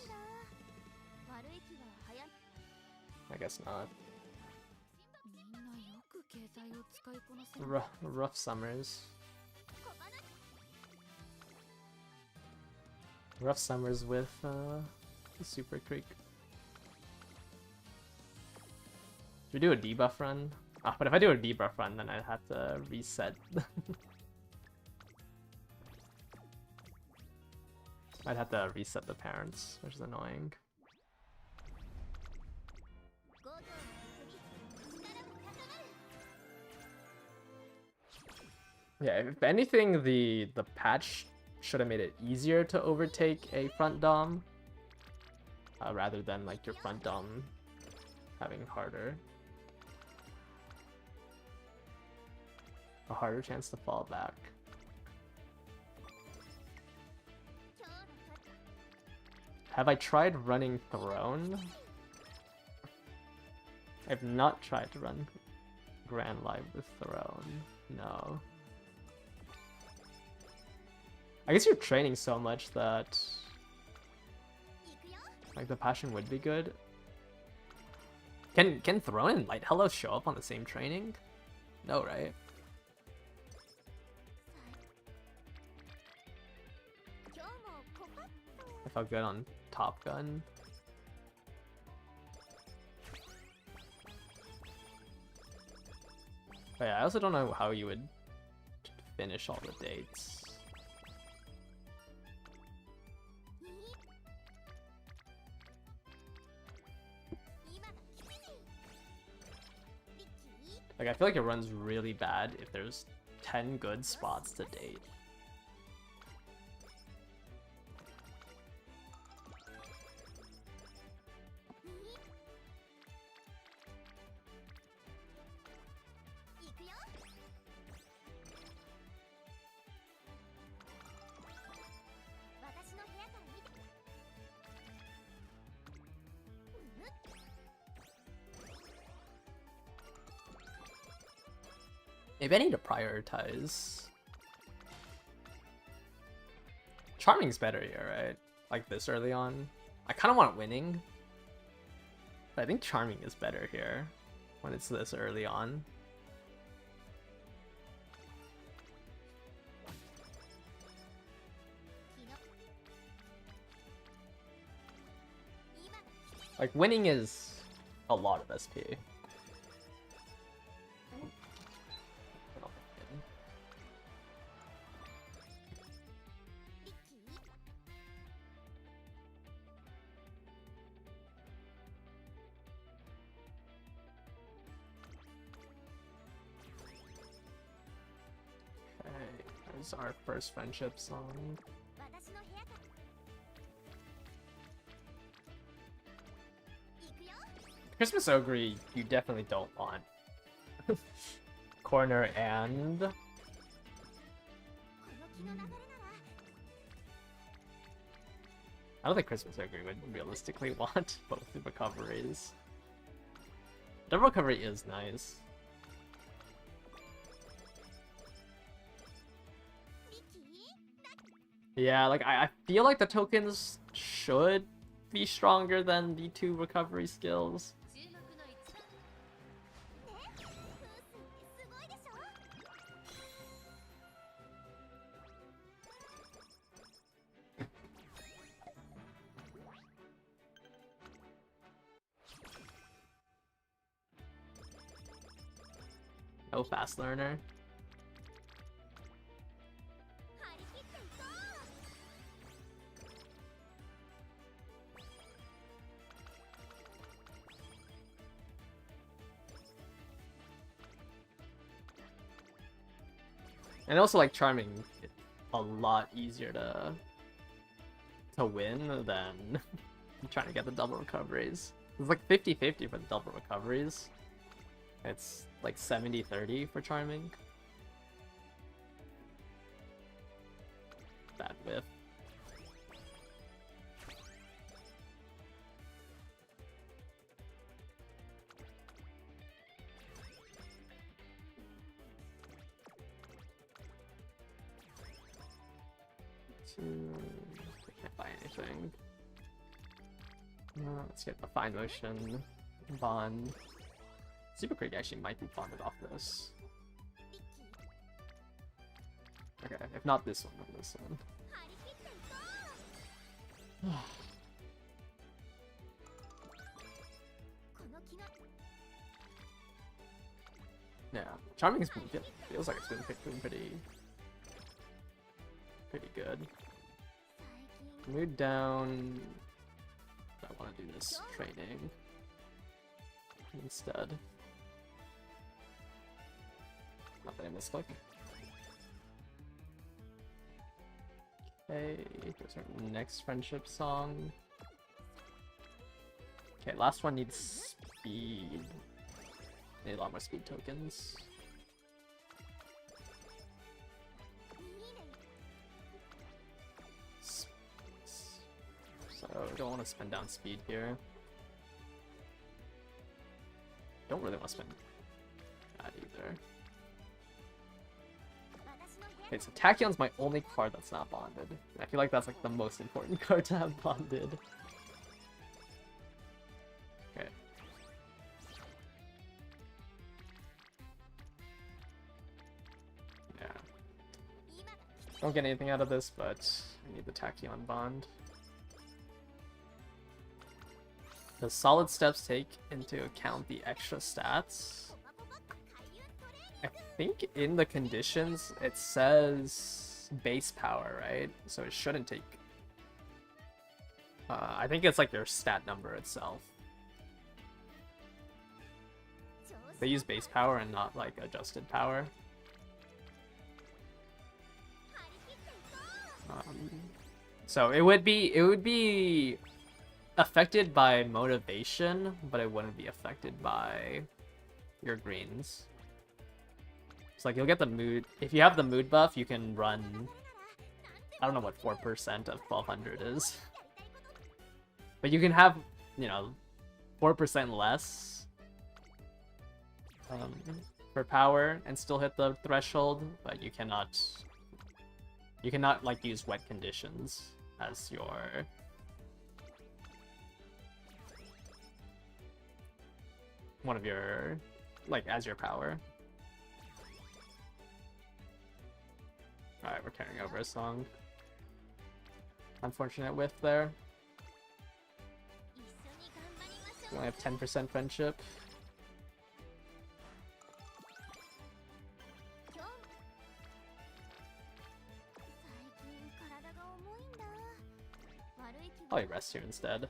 I guess not. Rough summers. Rough summers with Super Creek. Should we do a debuff run? Ah, but if I do a debuff run, then I'd have to reset. I'd have to reset the parents, which is annoying. Yeah, if anything, the patch should have made it easier to overtake a front dom, rather than like your front dom having a harder chance to fall back. Have I tried running Throne? I've not tried to run Grand Live with Throne. No. I guess you're training so much that like the passion would be good. Can Throne and Light Hello show up on the same training? No, right? I felt good on Top Gun. But yeah, I also don't know how you would finish all the dates. Like, I feel like it runs really bad if there's 10 good spots to date. Maybe I need to prioritize. Charming's better here, right? Like this early on. I kind of want winning, but I think Charming is better here when it's this early on. Like winning is a lot of SP. There's our first friendship song. Christmas Ogre, you definitely don't want. Corner and... I don't think Christmas Ogre would realistically want both the recoveries. Double recovery is nice. Yeah, like I feel like the tokens should be stronger than the 2 recovery skills. No fast learner. And also, like, Charming a lot easier to win than trying to get the double recoveries. It's like 50-50 for the double recoveries. It's like 70-30 for Charming. Bad whiff. I can't buy anything. Let's get the Fine Motion bond. Super Krieg actually might be bonded off this. Okay, if not this one, then this one. Yeah, Charming's been feels like it's been pretty good. Mood down. I want to do this training instead. Not that I misclick. Okay, here's our next friendship song. Okay, last one needs speed. Need a lot more speed tokens. So, don't want to spend down speed here. Don't really want to spend that either. Okay, so Tachyon's my only card that's not bonded. I feel like that's like the most important card to have bonded. Okay. Yeah. Don't get anything out of this, but I need the Tachyon bond. Does Solid Steps take into account the extra stats? I think in the conditions it says base power, right? So it shouldn't take... I think it's like your stat number itself. They use base power and not like adjusted power. So it would be affected by motivation, but it wouldn't be affected by your greens. It's like you'll get the mood. If you have the mood buff, you can run. I don't know what 4% of 1200 is, but you can have, you know, 4% less for power and still hit the threshold. But you cannot like use wet conditions as your one of your, like, as your power. Alright, we're carrying over a song. Unfortunate whiff there. We only have 10% friendship. Probably rest here instead.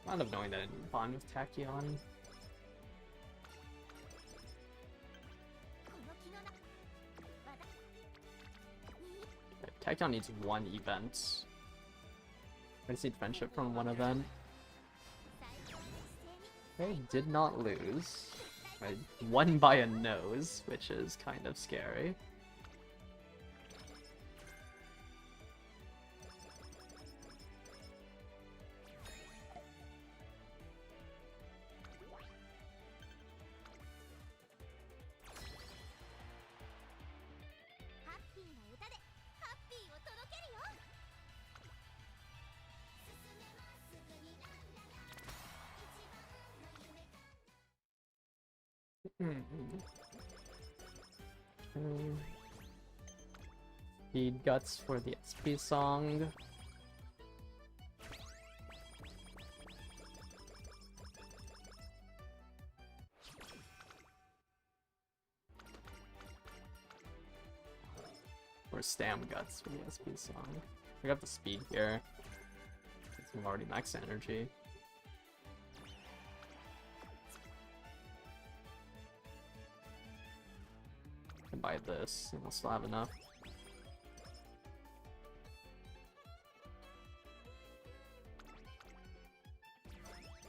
Fond of knowing that I didn't bond with Tachyon. Tachyon needs one event. I just need friendship from one event. I did not lose. I won by a nose, which is kind of scary. Speed Guts for the SP song. Or Stam Guts for the SP song. I got the speed here. I'm already max energy. I can buy this and we'll still have enough.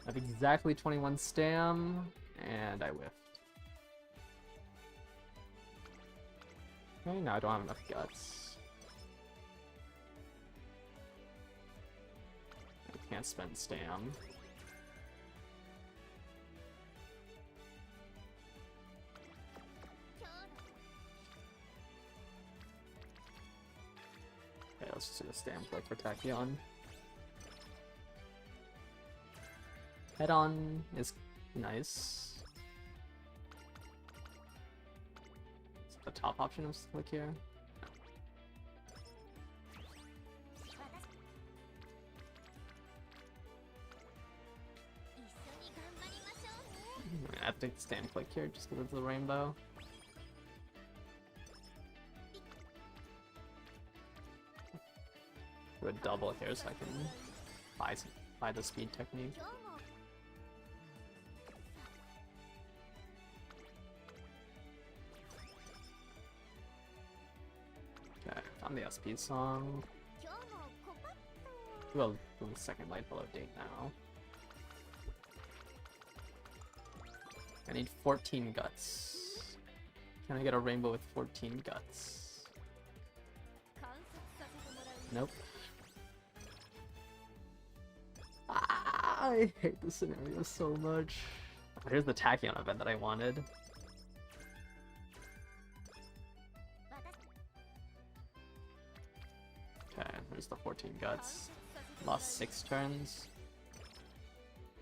I have exactly 21 stam, and I whiffed. Okay, now I don't have enough guts. I can't spend stam. Okay, let's just do the stam click for Tachyon. Head on is nice. Is the top option of click here? I have to take the stamp click here just because it's the rainbow. Do a double here so I can buy the speed technique. Okay, found the SP song. We'll do the second light below date now. I need 14 guts. Can I get a rainbow with 14 guts? Nope. I hate this scenario so much. Here's the Tachyon event that I wanted. Okay, there's the 14 guts. Lost 6 turns.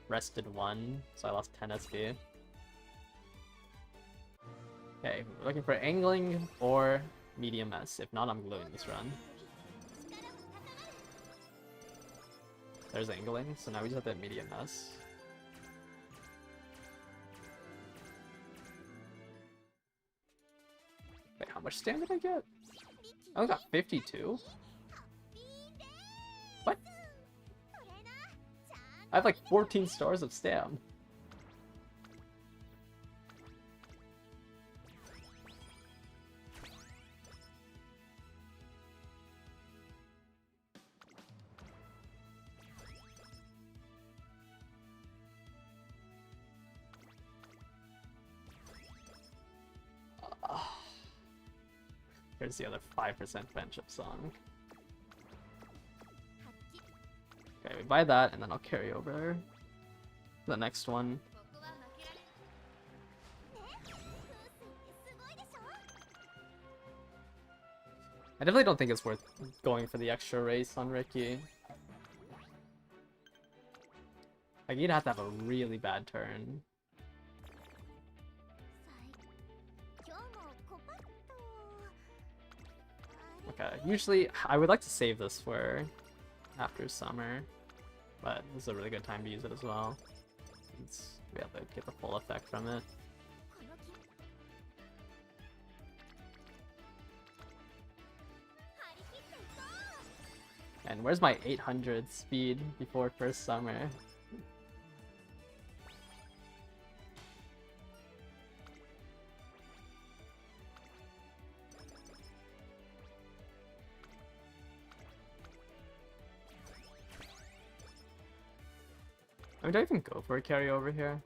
Rested 1, so I lost 10 SP. Okay, we're looking for angling or medium S. If not, I'm gluing this run. There's angling, so now we just have that medium S. Wait, how much stam did I get? I only got 52? What? I have like 14 stars of stam. Here's the other 5% friendship song. Okay, we buy that, and then I'll carry over the next one. I definitely don't think it's worth going for the extra race on Ricky. Like, you'd have to have a really bad turn. Okay, usually I would like to save this for after summer, but this is a really good time to use it as well. We have to get the full effect from it. And where's my 800 speed before first summer? I mean, do I even go for a carryover here?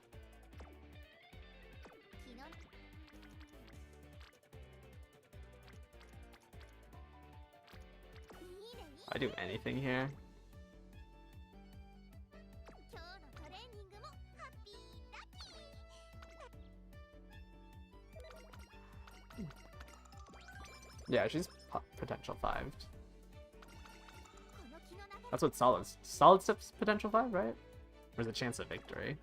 I do anything here. Yeah, she's potential 5'd. That's what solid's. Solid steps potential 5, right? There's a chance of victory.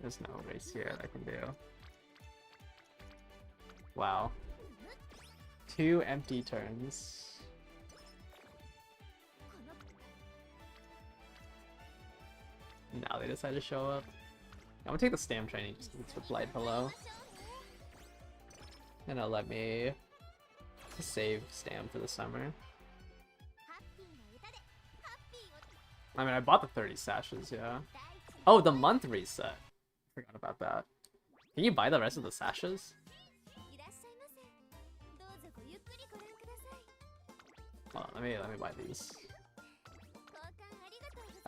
There's no race here that I can do. Wow. 2 empty turns. Now they decide to show up. I'm gonna take the stamp training just with light hello. And it'll let me save stamp for the summer. I mean, I bought the 30 sashes, yeah. Oh, the month reset. Forgot about that. Can you buy the rest of the sashes? Hold on, let me buy these.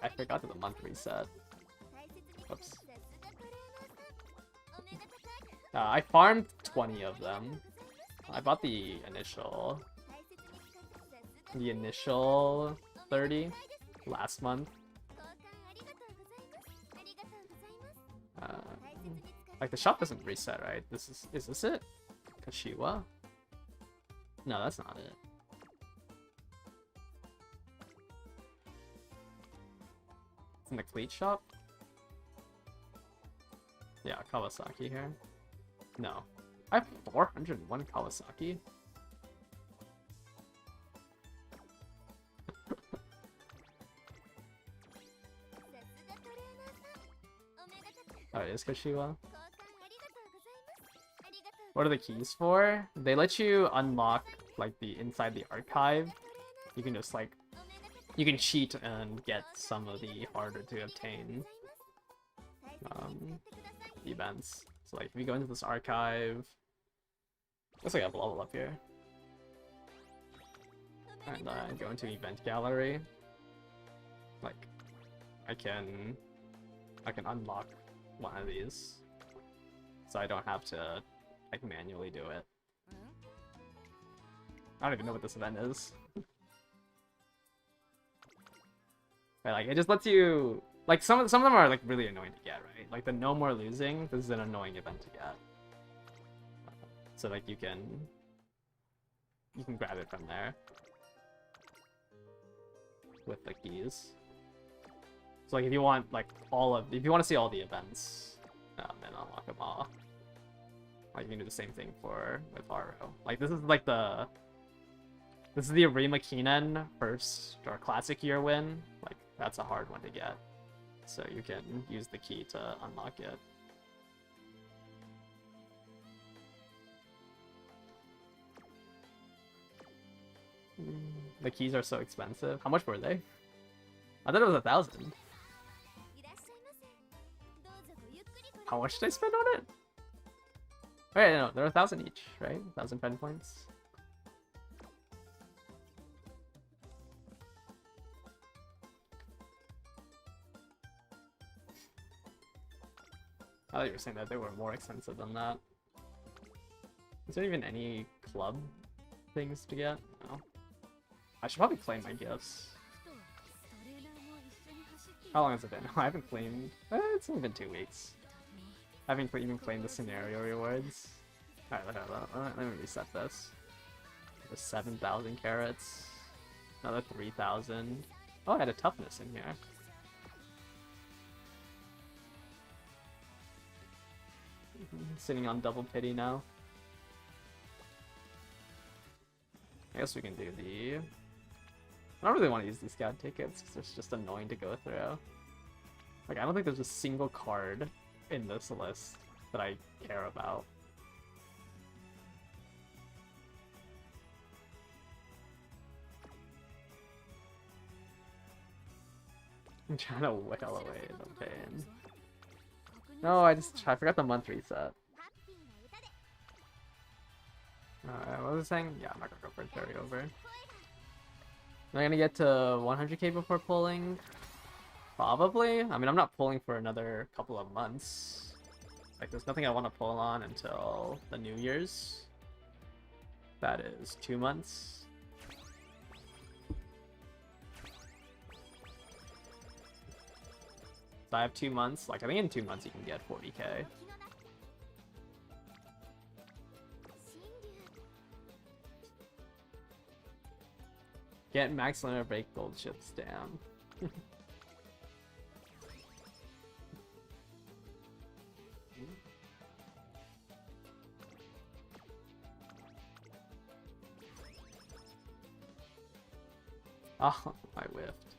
I forgot the month reset. Oops. I farmed 20 of them. I bought the initial 30 last month. Like the shop doesn't reset, right? Is this it? Kashiwa? No, that's not it. It's in the cleat shop? Yeah, Kawasaki here. No. I have 401 Kawasaki? Oh, it is Kashiwa? What are the keys for? They let you unlock, like, the inside the archive. You can just, like, you can cheat and get some of the harder to obtain events. So, like, if you go into this archive, looks like I have a level up here. And go into event gallery. Like, I can unlock one of these, so I don't have to like manually do it. I don't even know what this event is. But like, it just lets you, like, some of them are like really annoying to get, right? Like the no more losing. This is an annoying event to get. So like you can grab it from there with the keys. So like if you want like if you want to see all the events, then unlock them all. Like you can do the same thing with Haru. Like this is the Arima Kinen first or classic year win. Like that's a hard one to get. So you can use the key to unlock it. The keys are so expensive. How much were they? I thought it was 1,000. How much did I spend on it? Wait, no, they're 1,000 each, right? 1,000 pen points. I thought you were saying that they were more expensive than that. Is there even any club things to get? No. I should probably claim my gifts. How long has it been? I haven't claimed. It's only been 2 weeks. I haven't even claimed the scenario rewards. Alright, let me reset this. There's 7,000 carrots. Another 3,000. Oh, I had a toughness in here. Sitting on double pity now. I guess we can do the... I don't really want to use these scout tickets because it's just annoying to go through. Like, I don't think there's a single card in this list that I care about. I'm trying to whittle away the pain. No, I forgot the month reset. Alright, what was I saying? Yeah, I'm not gonna go for a carryover. Am I gonna get to 100k before pulling? Probably. I mean, I'm not pulling for another couple of months. Like, there's nothing I want to pull on until the New Year's. That is 2 months. So I have 2 months. Like, I think in 2 months you can get 40k. Get max limit break gold chips, damn. Oh, I whiffed.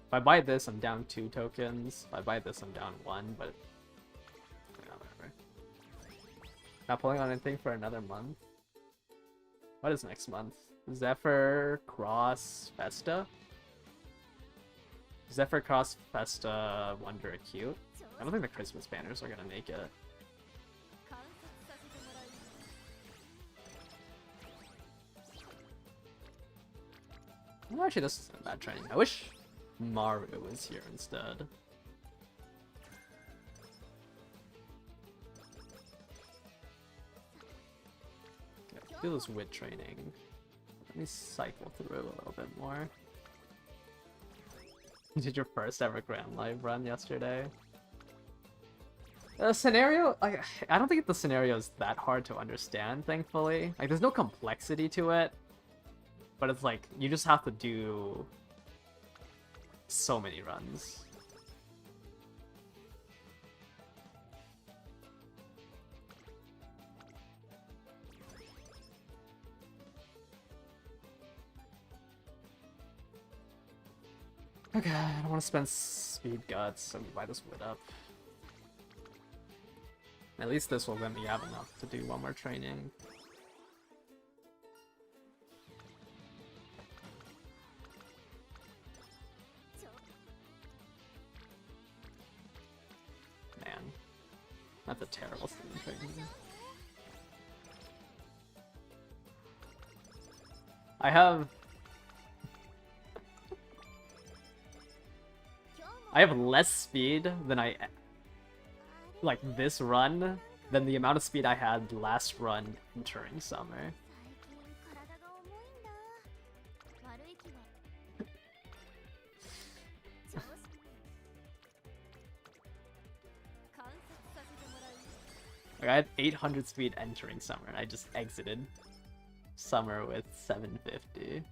If I buy this, I'm down 2 tokens. If I buy this, I'm down 1, but... yeah, whatever. Not pulling on anything for another month. What is next month? Zephyr Cross Festa? Zephyr Cross Festa Wonder Acute? I don't think the Christmas banners are gonna make it. Well, actually, this isn't bad training. I wish Maru was here instead. Okay, do this wit training. Let me cycle through a little bit more. You did your first ever Grand Live run yesterday. The scenario, like, I don't think the scenario is that hard to understand, thankfully. Like, there's no complexity to it. But it's like, you just have to do so many runs. Okay, I don't want to spend speed guts, so we buy this wit up. At least this will let me have enough to do one more training. Man, that's a terrible thing training. I have less speed than like this run than the amount of speed I had last run entering summer. Like, I had 800 speed entering summer and I just exited summer with 750.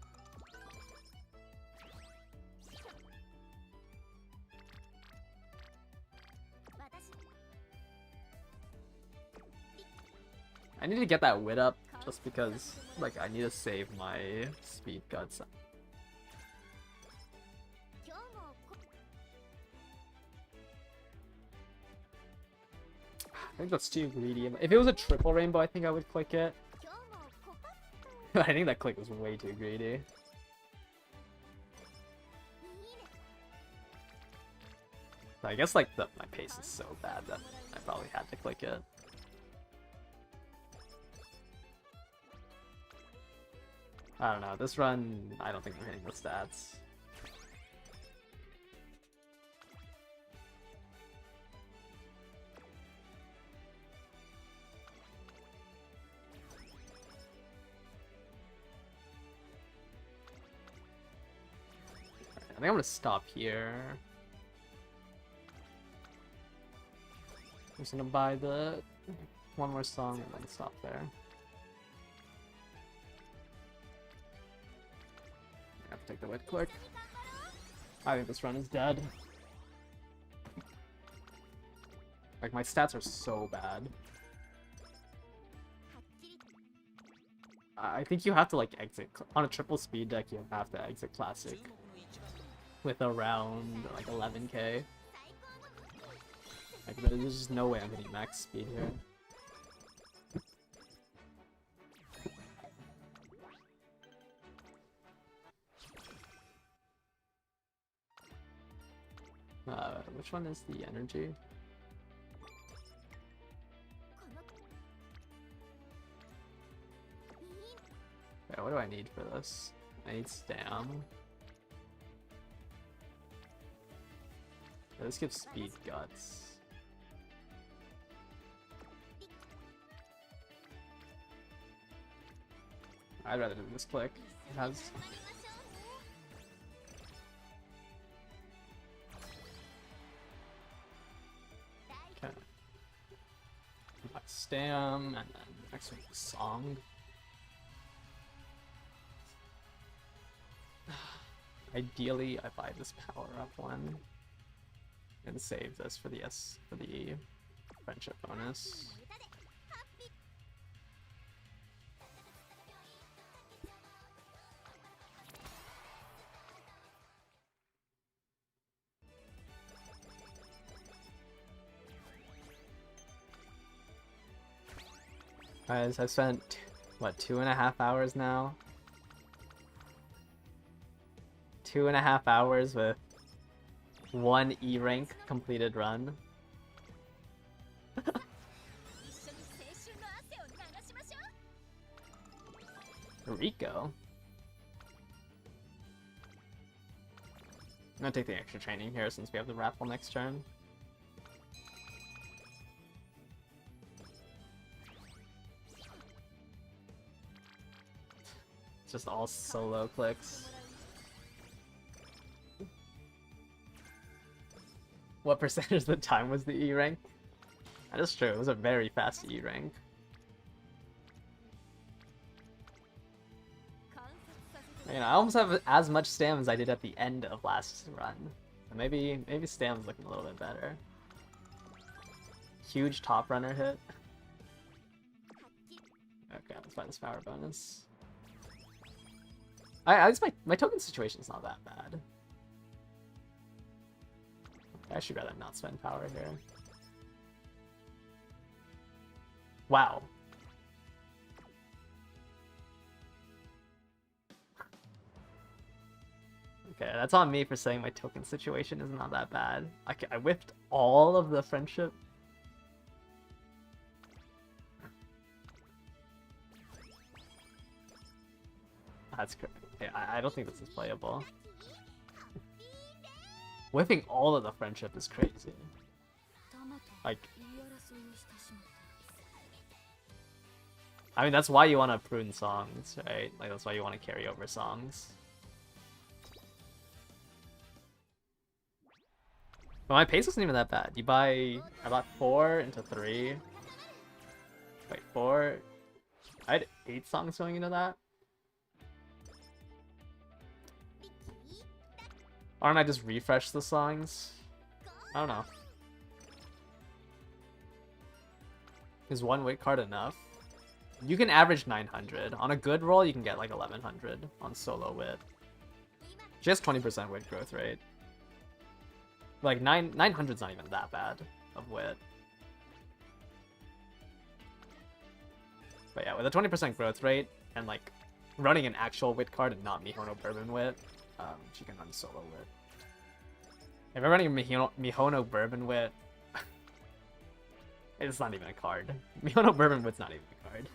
I need to get that wit up just because, like, I need to save my speed guts. I think that's too greedy. If it was a triple rainbow, I think I would click it. I think that click was way too greedy. I guess, like, my pace is so bad that I probably had to click it. I don't know, this run, I don't think I'm hitting the stats. I think I'm gonna stop here. I'm just gonna buy the one more song and then stop there. I have to take the wet click. I think this run is dead. Like, my stats are so bad. I think you have to, like, exit on a triple speed deck. You have to exit classic with around like 11k. Like, there's just no way I'm hitting max speed here. Which one is the energy? Yeah, what do I need for this? I need stam. Yeah, this gives speed guts. I'd rather do this click. It has. Okay. Stam, and then next one is song. Ideally, I buy this power up one and save this for the friendship bonus. Guys, I spent, what, 2.5 hours now? 2.5 hours with one E rank completed run. Rico. I'm gonna take the extra training here since we have the raffle next turn. It's just all solo clicks. What percentage of the time was the E rank? That is true, it was a very fast E rank. You know, I almost have as much stam as I did at the end of last run. So maybe stam's looking a little bit better. Huge top runner hit. Okay, let's find this power bonus. At least my token situation's not that bad. I should rather not spend power here. Wow. Okay, that's on me for saying my token situation is not that bad. I whiffed all of the friendship. That's crazy. Okay, I don't think this is playable. Whiffing all of the friendship is crazy. Like, I mean, that's why you want to prune songs, right? Like, that's why you want to carry over songs. But my pace wasn't even that bad. I bought 4 into 3. Wait, 4? I had 8 songs going into that? Why don't I just refresh the songs? I don't know. Is one wit card enough? You can average 900. On a good roll, you can get like 1100 on solo wit. Just 20% wit growth rate. Like 900's not even that bad of wit. But yeah, with a 20% growth rate and like running an actual wit card and not Mihono Bourbon wit, she can run solo wit. If I'm running a Mihono Bourbon wit, it's not even a card. Mihono Bourbon wit's not even a card.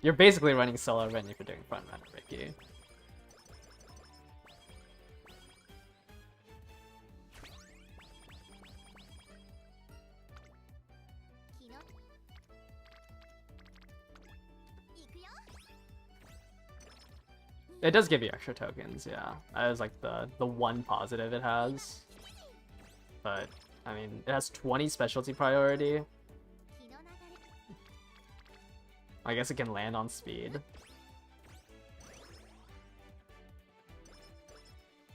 You're basically running solo Ren if you're doing front run Ricky. It does give you extra tokens, yeah. That is like the one positive it has. But, I mean, it has 20 specialty priority. I guess it can land on speed.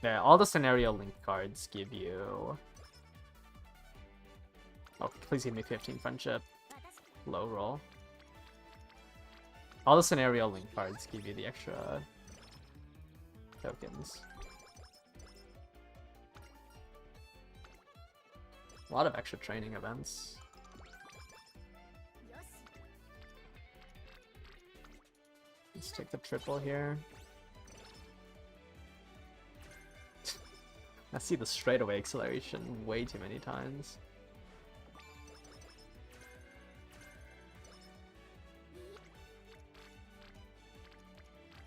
Yeah, all the scenario link cards give you... Oh, please give me 15 friendship. Low roll. All the scenario link cards give you the extra tokens. A lot of extra training events. Let's take the triple here. I see the straightaway acceleration way too many times.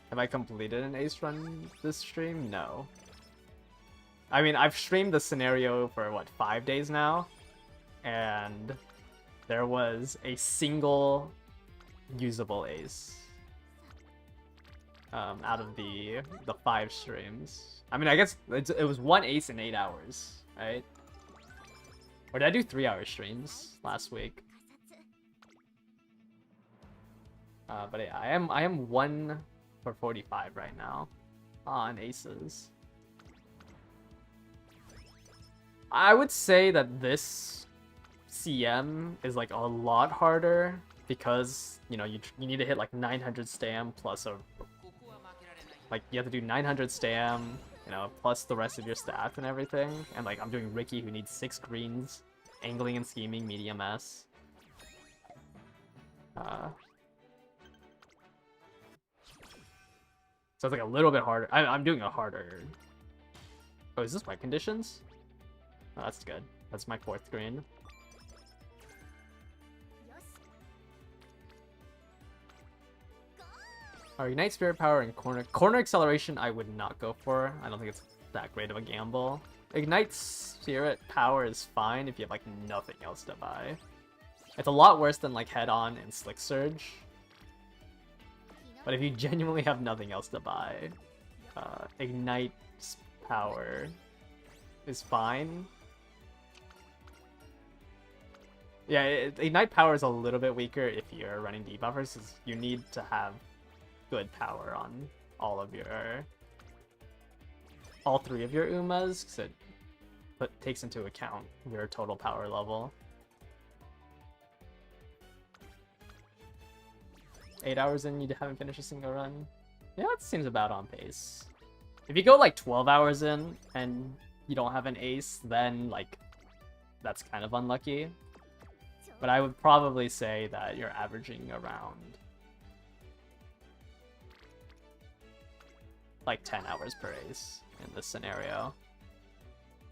Have I completed an ace run this stream? No. I mean, I've streamed the scenario for, what, 5 days now? And there was a single usable ace out of the 5 streams. I mean, I guess it was 1 ace in 8 hours, right? Or did I do 3-hour streams last week? But yeah, I am 1 for 45 right now on aces. I would say that this CM is like a lot harder because, you know, you need to hit like 900 stam plus a... Like, you have to do 900 stam, you know, plus the rest of your stats and everything. And like, I'm doing Ricky who needs 6 greens. Angling and scheming, medium S. So it's like a little bit harder. I'm doing a harder. Oh, is this my conditions? Oh, that's good. That's my 4th green. Our Ignite Spirit Power and Corner Acceleration I would not go for. I don't think it's that great of a gamble. Ignite Spirit Power is fine if you have like nothing else to buy. It's a lot worse than like Head On and Slick Surge. But if you genuinely have nothing else to buy, Ignite Power is fine. Yeah, Ignite Power is a little bit weaker if you're running debuffers, because you need to have good power on all 3 of your Umas, because it takes into account your total power level. 8 hours in, you haven't finished a single run. Yeah, that seems about on pace. If you go like 12 hours in and you don't have an ace, then like that's kind of unlucky. But I would probably say that you're averaging around like 10 hours per ace in this scenario.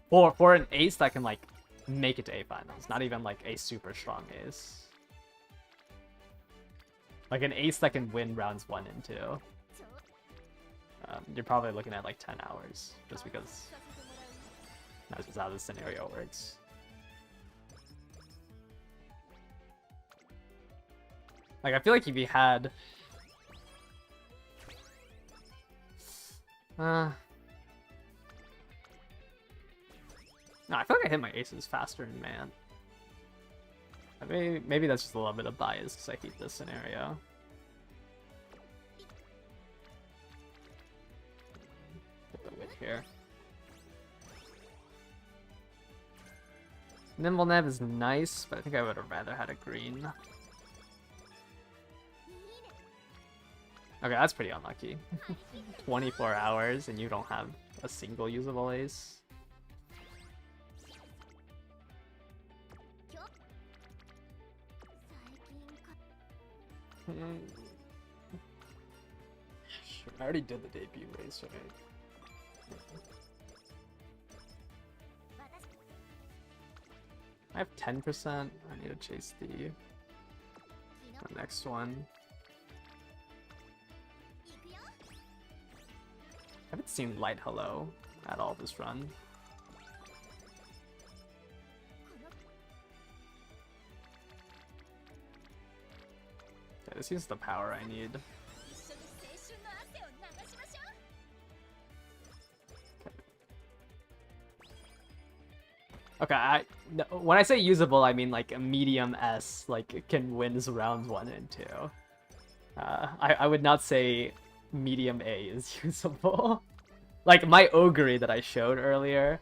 For an ace that can like make it to A finals, not even like a super strong ace. Like an ace that can win rounds 1 and 2. You're probably looking at like 10 hours, just because that's just how this scenario works. Like, I feel like if you had... No, I feel like I hit my aces faster in Man. Maybe that's just a little bit of bias because I hate this scenario. Get the wit here. Nimble Neb is nice, but I think I would have rather had a green. Okay, that's pretty unlucky. 24 hours and you don't have a single usable ace. Sure, I already did the debut race, right? I have 10%. I need to chase the next one. I haven't seen Light Hello at all this run. Okay, this is the power I need. Okay, when I say usable, I mean like a medium S, like it can win rounds 1 and 2. I would not say medium A is usable. Like my Ogre that I showed earlier,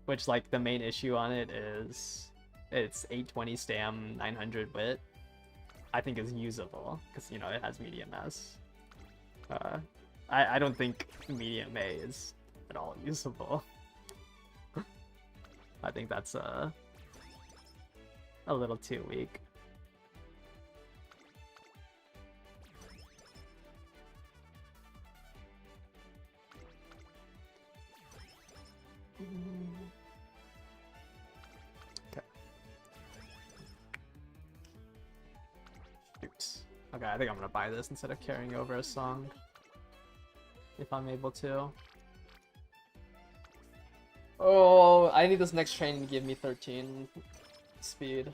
which like the main issue on it is it's 820 stam, 900 wit. I think is usable because you know it has medium S. I don't think medium A is at all usable. I think that's a little too weak. Okay. Shoot. Okay, I think I'm gonna buy this instead of carrying over a song. If I'm able to. Oh, I need this next train to give me 13 speed.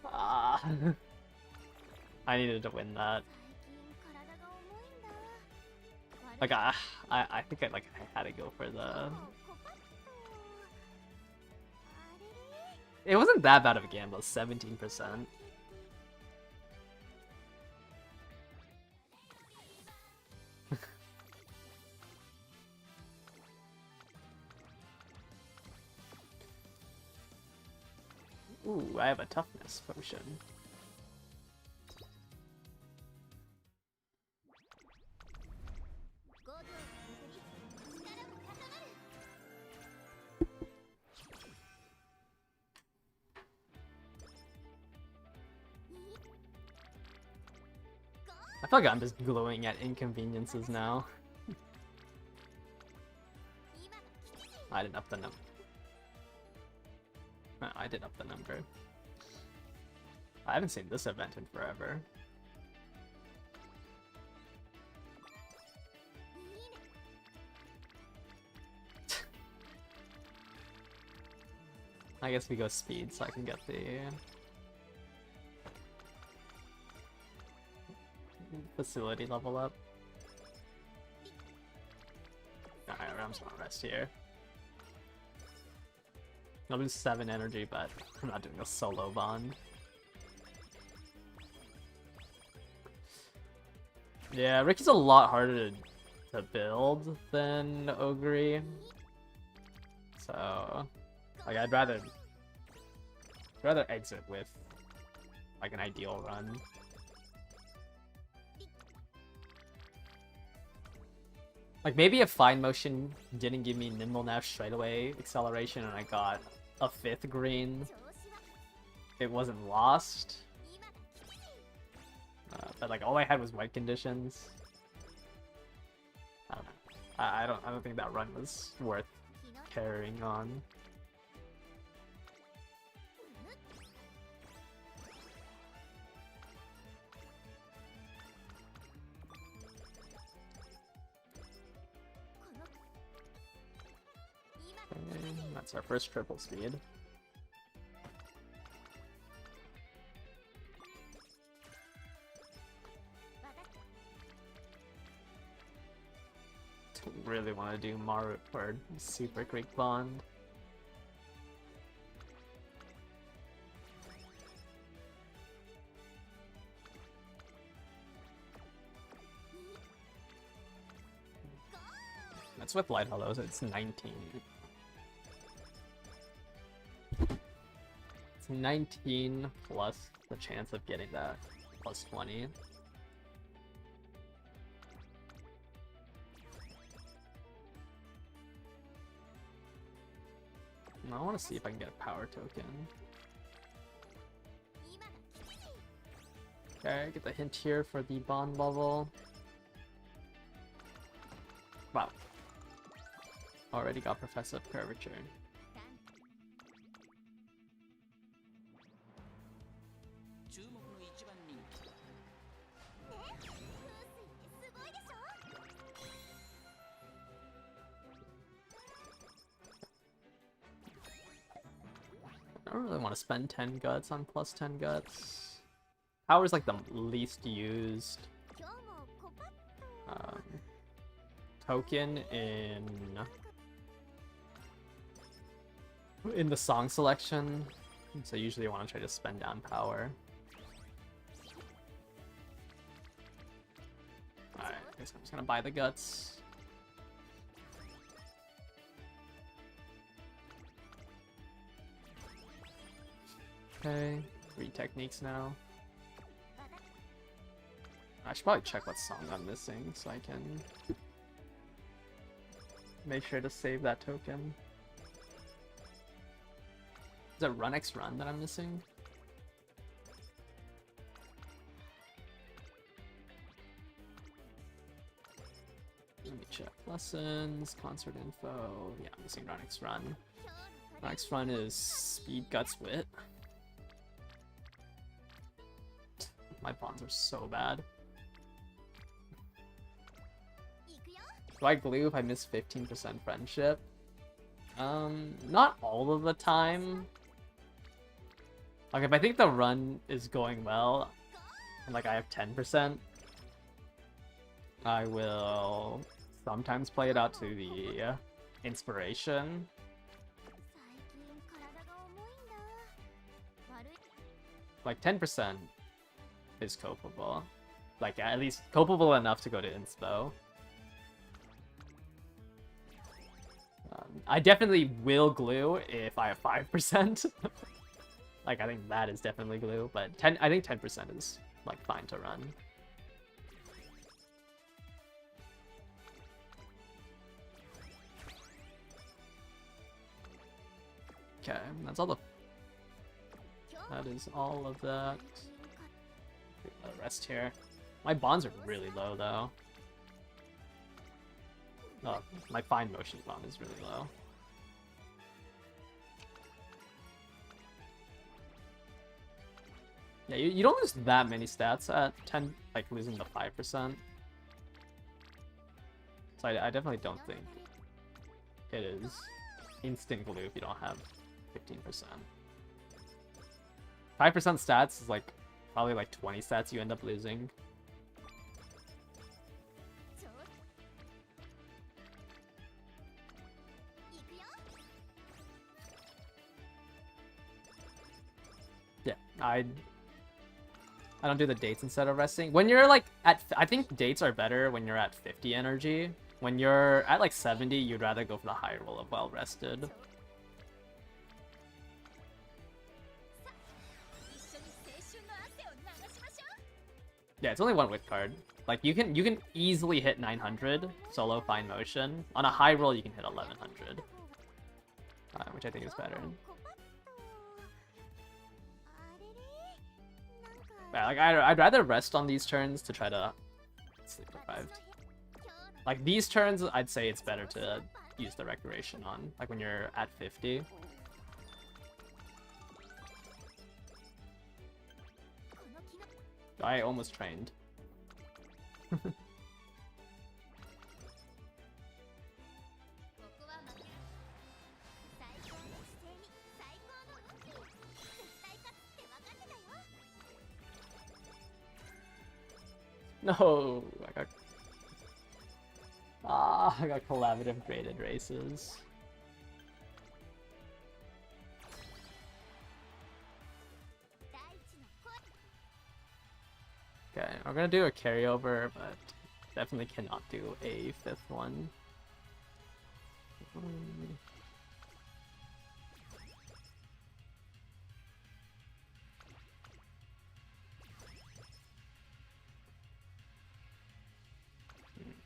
Ah. I needed to win that. Like I think I had to go for the. It wasn't that bad of a gamble, 17%. Ooh, I have a toughness potion. I feel like I'm just gluing at inconveniences now. I didn't up the number. No, I did up the number. I haven't seen this event in forever. I guess we go speed so I can get the facility level up. Alright, I'm just gonna rest here. I'll lose 7 energy, but I'm not doing a solo bond. Yeah, Ricky's a lot harder to build than Ogre. So, like, I'd rather exit with like an ideal run. Like, maybe if Fine Motion didn't give me Nimble Nav straight away acceleration and I got a 5th green, it wasn't lost. But like, all I had was white conditions. I don't know. I don't think that run was worth carrying on. Okay, that's our first triple speed. Don't really want to do Maru or Super Creek Bond. That's with Light Hollow, so it's 19. It's 19 plus the chance of getting that plus 20. I want to see if I can get a power token. Okay, get the hint here for the bond level. Wow. Already got Professor Curvature. I don't really want to spend 10 guts on plus 10 guts. Power's like the least used token in the song selection, so usually I want to try to spend down power. Alright, I guess I'm just gonna buy the guts. Okay, 3 techniques now. I should probably check what song I'm missing so I can make sure to save that token. Is it Run X Run that I'm missing? Let me check. Lessons, concert info. Yeah, I'm missing Run X Run. Run X Run is Speed Guts Wit. My bonds are so bad. Do I glue if I miss 15% friendship? Not all of the time. Like, if I think the run is going well, and like I have 10%, I will sometimes play it out to the inspiration. Like 10% is copable. Like, at least copable enough to go to inspo. I definitely will glue if I have 5%. Like, I think that is definitely glue, but I think 10% is like fine to run. Okay, that's all the... That is all of that. Rest here. My bonds are really low though. Oh, my fine motion bond is really low. Yeah, you don't lose that many stats at 10, like losing the 5%. So I definitely don't think it is instant glue if you don't have 15%. 5% stats is like probably like 20 stats you end up losing. Yeah, I don't do the dates instead of resting. When you're like at, I think dates are better when you're at 50 energy. When you're at like 70, you'd rather go for the high roll of well rested. Yeah, it's only one whip card. Like you can easily hit 900 solo fine motion. On a high roll, you can hit 1100, which I think is better. Yeah, like I'd rather rest on these turns to try to sleep deprived. Like these turns, I'd say it's better to use the Recreation on, like when you're at 50. I almost trained. No, I got collaborative graded races. Okay, we're gonna do a carryover, but definitely cannot do a 5th one.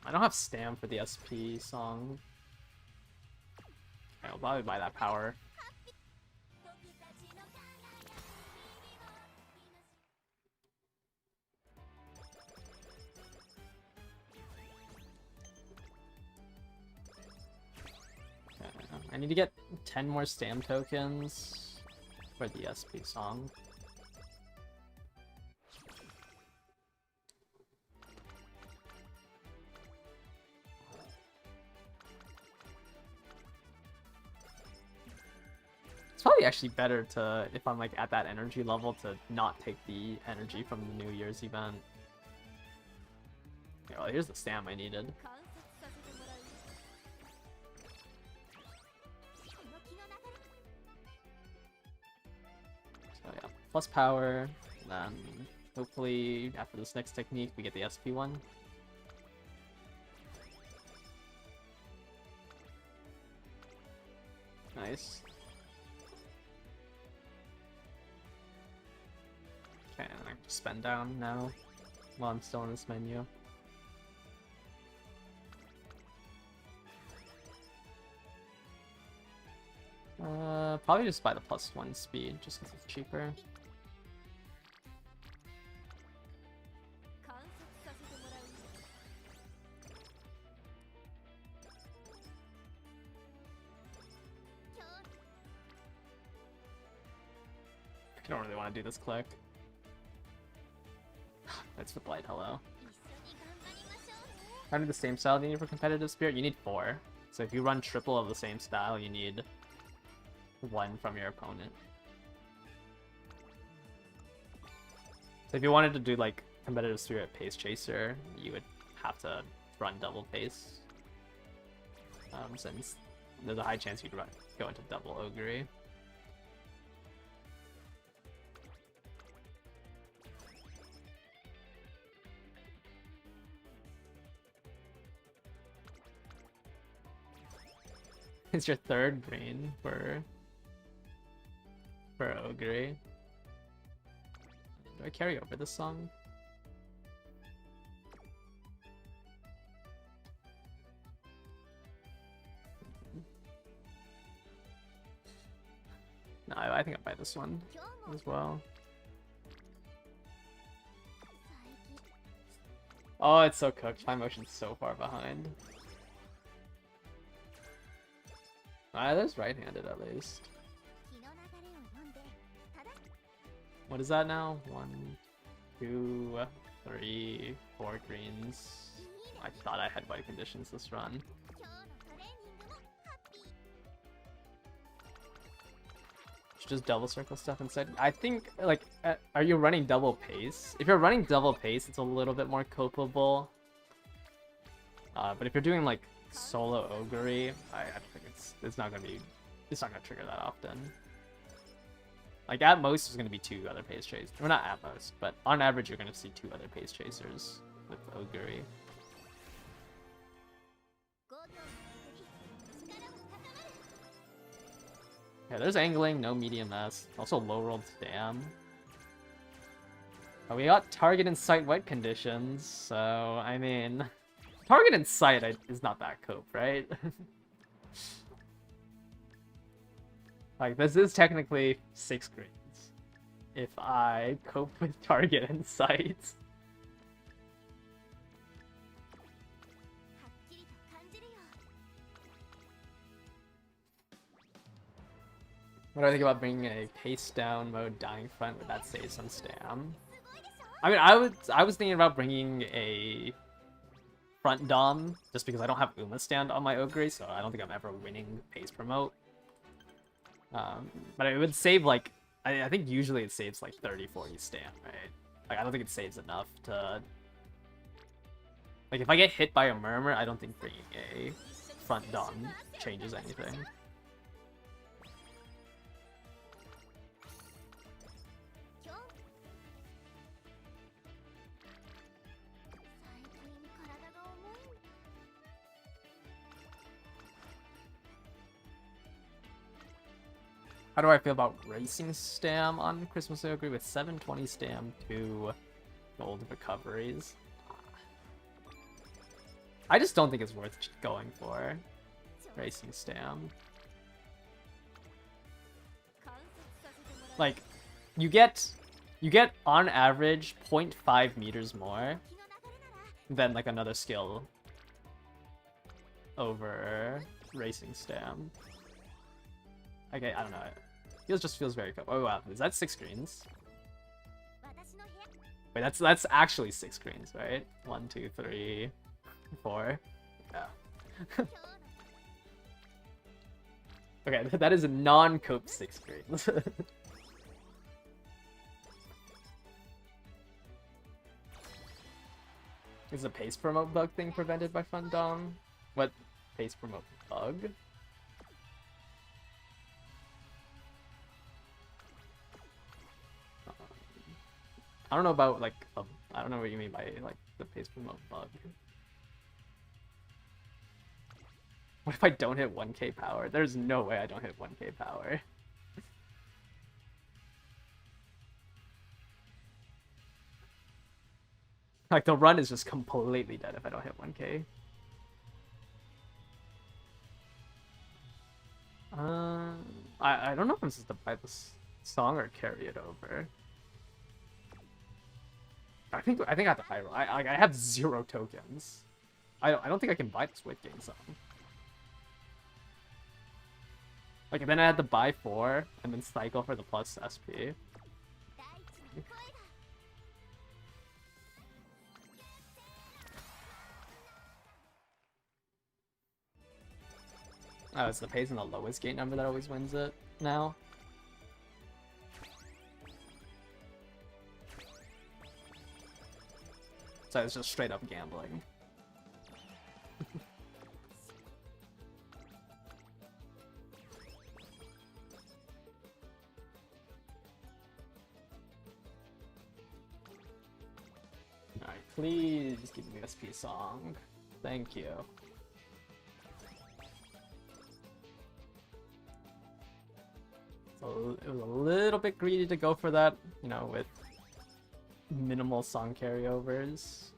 I don't have stam for the SP song. I'll probably buy that power. I need to get 10 more stam tokens for the SP song. It's probably actually better to, if I'm like at that energy level, to not take the energy from the New Year's event. Okay, well, here's the stam I needed. So yeah, plus power, and then hopefully after this next technique we get the SP one. Nice. Okay, I can spend down now while I'm still in this menu. Probably just buy the +1 speed, just because it's cheaper. I don't really want to do this click. That's with light, hello. How many the same style do you need for competitive spirit? You need 4. So if you run triple of the same style, you need 1 from your opponent. So if you wanted to do like competitive spirit pace chaser, you would have to run double pace. Since there's a high chance you'd go into double ogre. It's your 3rd green for ogre. Do I carry over this song? No, I think I'll buy this one as well. Oh, it's so cooked. My motion's so far behind. There's right-handed at least. What is that now? 1, 2, 3, 4 greens. I thought I had white conditions this run. Just double circle stuff instead. I think, like, are you running double pace? If you're running double pace, it's a little bit more copable. But if you're doing like solo ogre, I think it's not gonna trigger that often. Like at most, there's gonna be 2 other pace chasers. Well, not at most, but on average, you're gonna see 2 other pace chasers with ogre. Yeah, there's angling, no medium S. Also low rolled stam. Oh, we got target and sight white conditions, so I mean, target and sight is not that cope, right? Like this is technically 6 greens if I cope with target and sight. What do I think about bringing a pace down mode dying front with that save some stam? I mean, I was thinking about bringing a front dom just because I don't have Uma stand on my ogre, so I don't think I'm ever winning pace promote. But it would save like I think usually it saves like 30-40 stam, right? Like I don't think it saves enough to like if I get hit by a murmur, I don't think bringing a front dom changes anything. How do I feel about racing stam on Christmas Ogre with 720 stam, 2 gold recoveries? I just don't think it's worth going for racing stam. Like, you get on average 0.5 meters more than like another skill over racing stam. Okay, I don't know. It just feels very cool. Oh wow, is that 6 greens? Wait, that's actually 6 greens, right? 1, 2, 3, 4. Yeah. Okay, that is a non-cope 6 greens. Is the pace promote bug thing prevented by Fundom? What pace promote bug? I don't know about like I don't know what you mean by like the pace promote bug. What if I don't hit 1k power? There's no way I don't hit 1k power. Like the run is just completely dead if I don't hit 1k. I don't know if I'm supposed to buy this song or carry it over. I think I have to high roll. I have 0 tokens. I don't think I can buy this Wit Gain song. Like and then I had to buy 4 and then cycle for the plus SP. Oh, it's the pace and the lowest gate number that always wins it now. So it's just straight up gambling. Alright, please give me SP song. Thank you. So it was a little bit greedy to go for that, you know, with minimal song carryovers.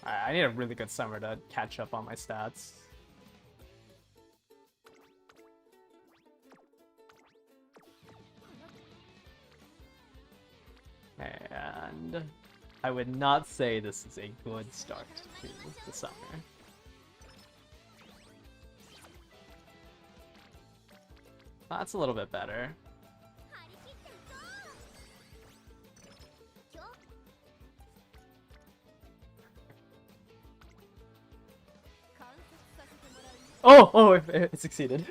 I need a really good summer to catch up on my stats. And I would not say this is a good start to the summer. That's a little bit better. Oh, it succeeded.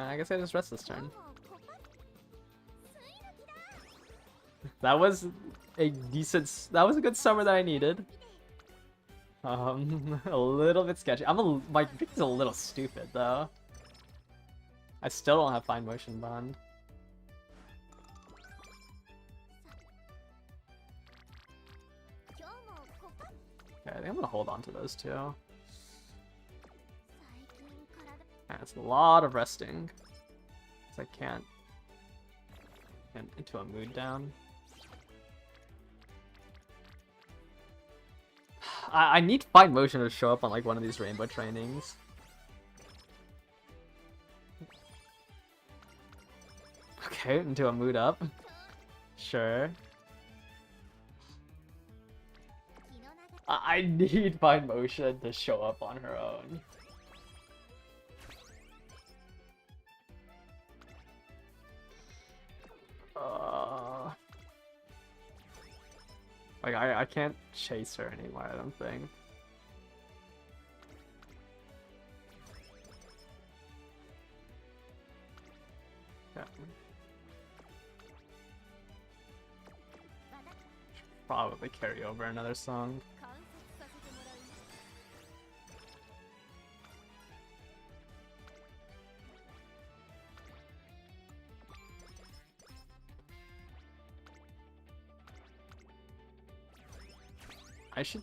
I guess I just rest this turn. That was a decent. That was a good summer that I needed. A little bit sketchy. My pick is a little stupid though. I still don't have fine motion bond. Okay, I think I'm gonna hold on to those two. That's a lot of resting. Cause I can't get into a mood down. I need fine motion to show up on like one of these rainbow trainings. Okay, into a mood up. Sure. I need fine motion to show up on her own. Like I can't chase her anymore, I don't think. Yeah. Should probably carry over another song. I should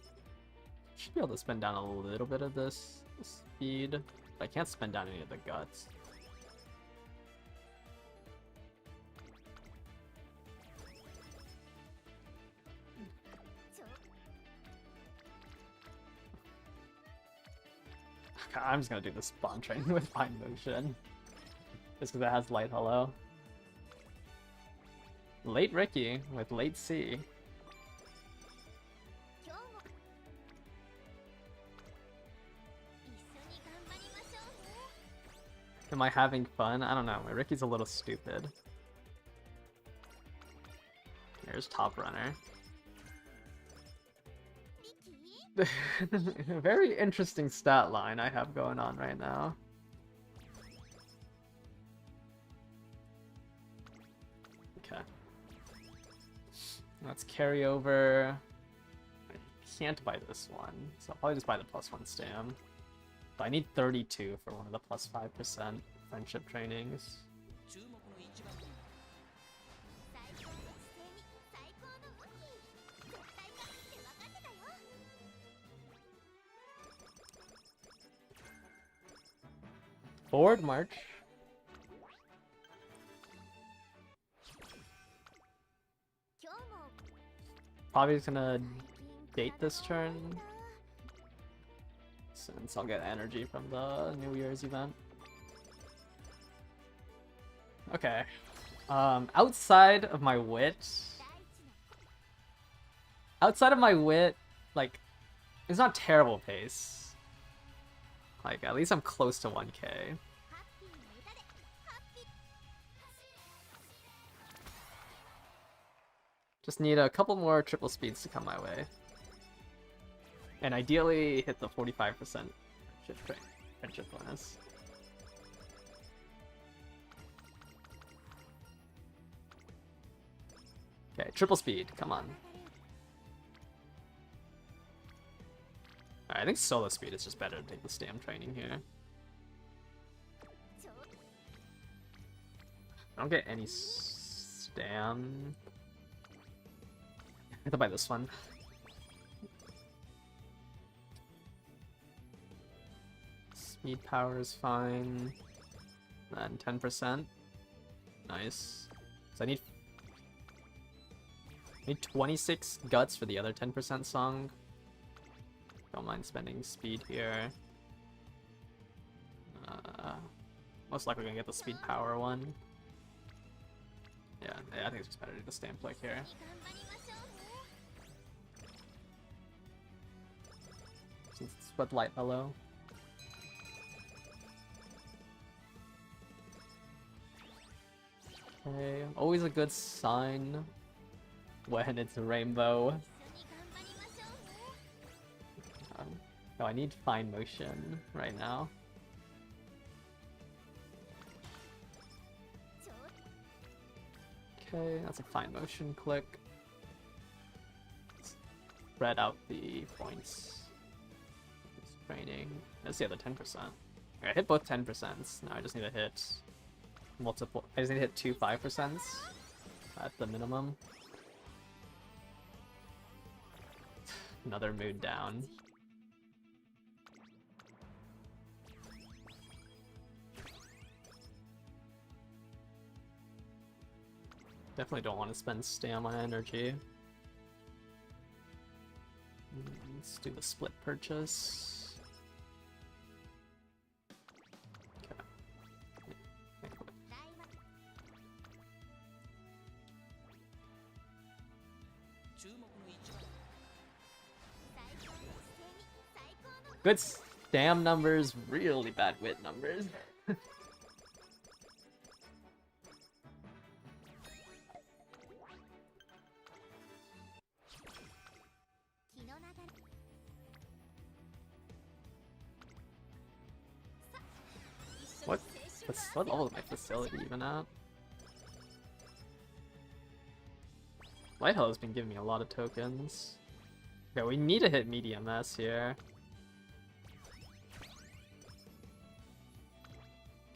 be able to spend down a little bit of this speed, but I can't spend down any of the guts. Okay, I'm just gonna do the spawn training with fine motion, just because it has light hello. Late Ricky with late C. Am I having fun? I don't know. My Ricky's a little stupid. There's Top Runner. Very interesting stat line I have going on right now. Okay. Let's carry over. I can't buy this one, so I'll probably just buy the +1 stam. But I need 32 for one of the +5% friendship trainings. Forward march. Probably just gonna date this turn, since I'll get energy from the New Year's event. Okay. Outside of my wit, like, it's not terrible pace. Like, at least I'm close to 1k. Just need a couple more triple speeds to come my way. And ideally hit the 45% friendship bonus. Okay, triple speed, come on. Alright, I think solo speed is just better to take the stam training here. I don't get any stam. I have to buy this one. Speed power is fine. Then 10%. Nice. So I need 26 guts for the other 10% song. Don't mind spending speed here. Most likely gonna get the speed power one. Yeah, I think it's just better to do the stamp click here. Since it's with light hello. Okay, always a good sign when it's a rainbow. Oh, I need fine motion right now. Okay, that's a fine motion click. Spread out the points. Training. That's the other 10%. Okay, I hit both 10%. Now I just need to hit multiple. I just need to hit 2 5% at the minimum. Another mood down. Definitely don't want to spend stamina energy. Let's do the split purchase. Okay. Good stam numbers, really bad wit numbers. What level is my facility even at? Lighthell has been giving me a lot of tokens. Okay, we need to hit medium S here.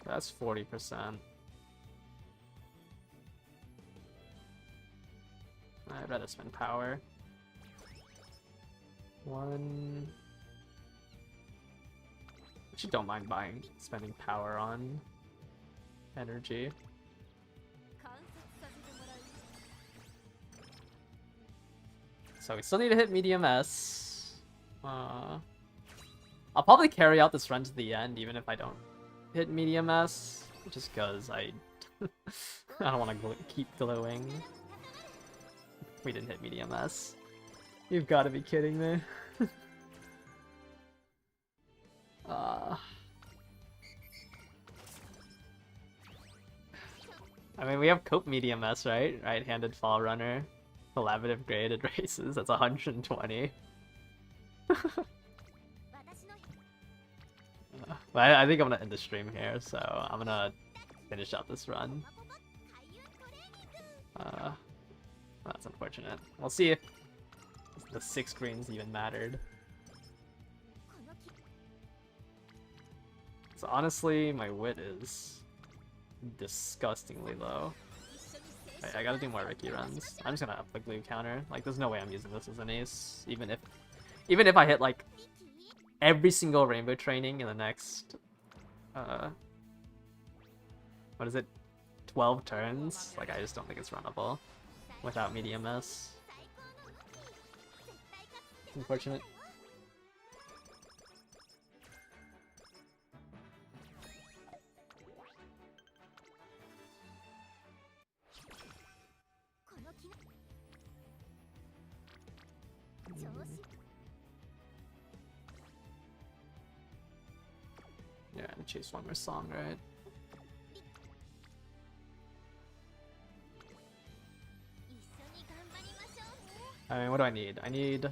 That's 40%. I'd rather spend power. One. Actually, don't mind spending power on energy. So we still need to hit medium S. I'll probably carry out this run to the end, even if I don't hit medium S, just because I I don't want to keep glowing. We didn't hit medium S. You've got to be kidding me. I mean, we have Cope medium S, right? Right-handed fall runner. Collaborative graded races. That's 120. But I think I'm gonna end the stream here, so I'm gonna finish out this run. That's unfortunate. We'll see if the 6 greens even mattered. So honestly, my wit is disgustingly low. I gotta do more Ricky runs. I'm just gonna up the glue counter. Like, there's no way I'm using this as an ace, even if I hit like every single rainbow training in the next what is it, 12 turns. Like, I just don't think it's runnable without medium S. Unfortunate. Yeah, and chase one more song, right? I mean, what do I need? I need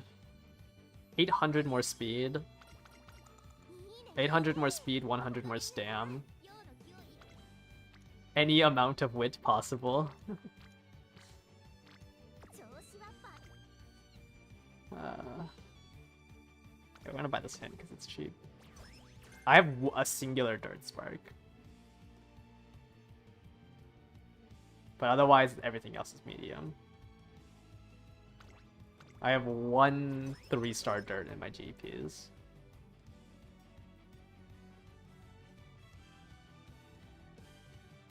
800 more speed. 800 more speed, 100 more stam. Any amount of wit possible. Okay, we're gonna buy this hint because it's cheap. I have a singular Dirt Spark. But otherwise, everything else is medium. I have 1 3-star Dirt in my GPs.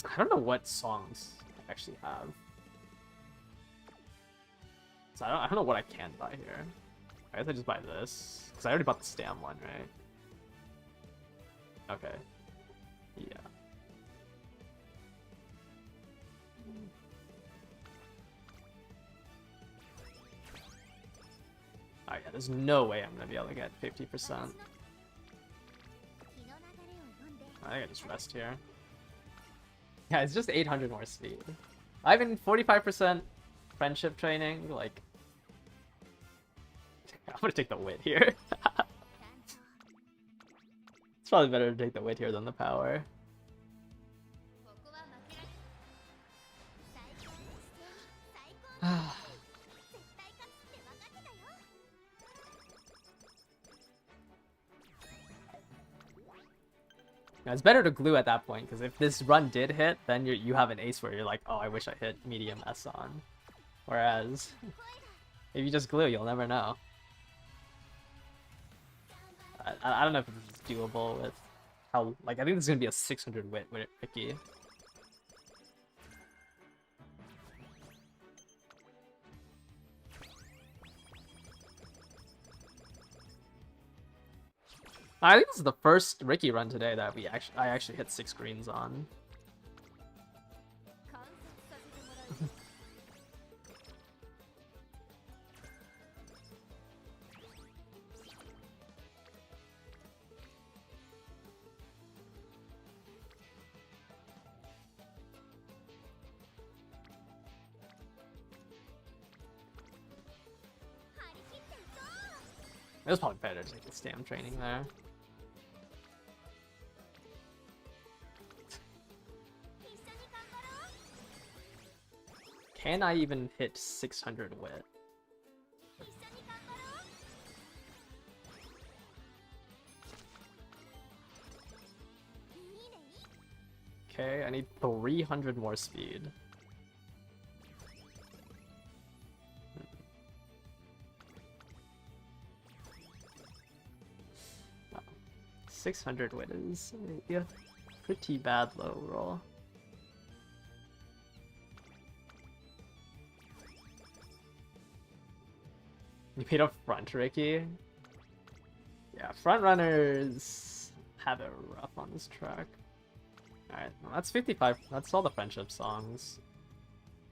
I don't know what songs I actually have. So I don't know what I can buy here. I guess I just buy this. Because I already bought the Stam one, right? Okay. Yeah. there's no way I'm gonna be able to get 50%. I think I just rest here. Yeah, it's just 800 more speed. I'm in 45% friendship training, like... I'm gonna take the wit here. It's probably better to take the wit here than the power. Now, it's better to glue at that point, because if this run did hit, then you have an ace where you're like, oh, I wish I hit medium S on. Whereas, if you just glue, you'll never know. I don't know if it's doable with how, like, I think this is going to be a 600 wit with Ricky. I think this is the first Ricky run today that I actually hit 6 greens on. It was probably better to take the stam training there. Can I even hit 600 wit? Okay, I need 300 more speed. 600 wit is a pretty bad low roll. You paid up front, Ricky? Yeah, front runners have it rough on this track. Alright, well, that's 55. That's all the friendship songs.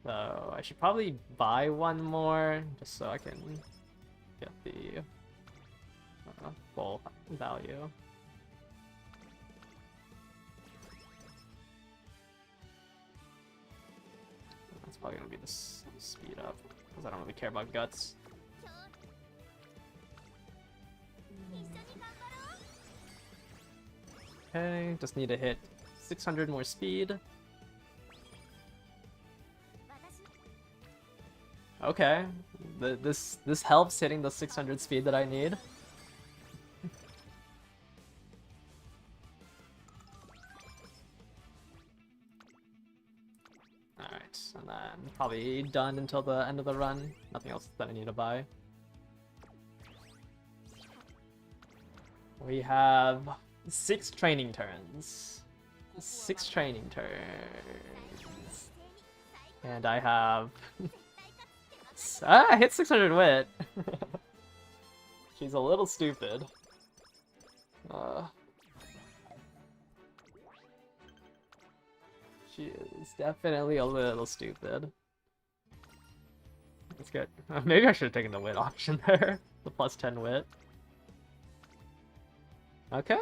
So I should probably buy one more just so I can get the full value. That's probably gonna be the speed up because I don't really care about guts. Okay, just need to hit 600 more speed. Okay, this helps hitting the 600 speed that I need. Alright, and then probably done until the end of the run. Nothing else that I need to buy. We have 6 training turns. 6 training turns. And I have... I hit 600 wit! She's a little stupid. She is definitely a little stupid. That's good. Maybe I should have taken the wit option there. The plus 10 wit. Okay.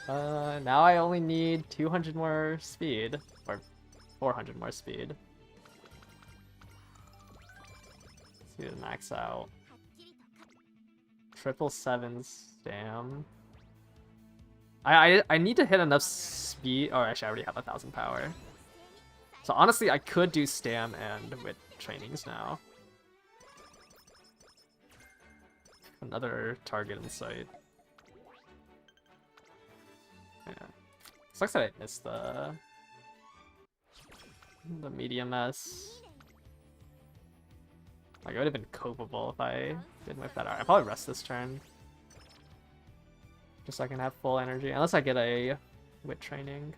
Now I only need 200 more speed. Or 400 more speed. Let's see the max out. 777 stam. I need to hit enough speed. Oh, actually, I already have 1000 power. So honestly, I could do stam and wit trainings now. Another target in sight. Yeah. Sucks that I missed the medium S. Like, it would have been copable if I did whip that out. I'll probably rest this turn. Just so I can have full energy. Unless I get a wit training.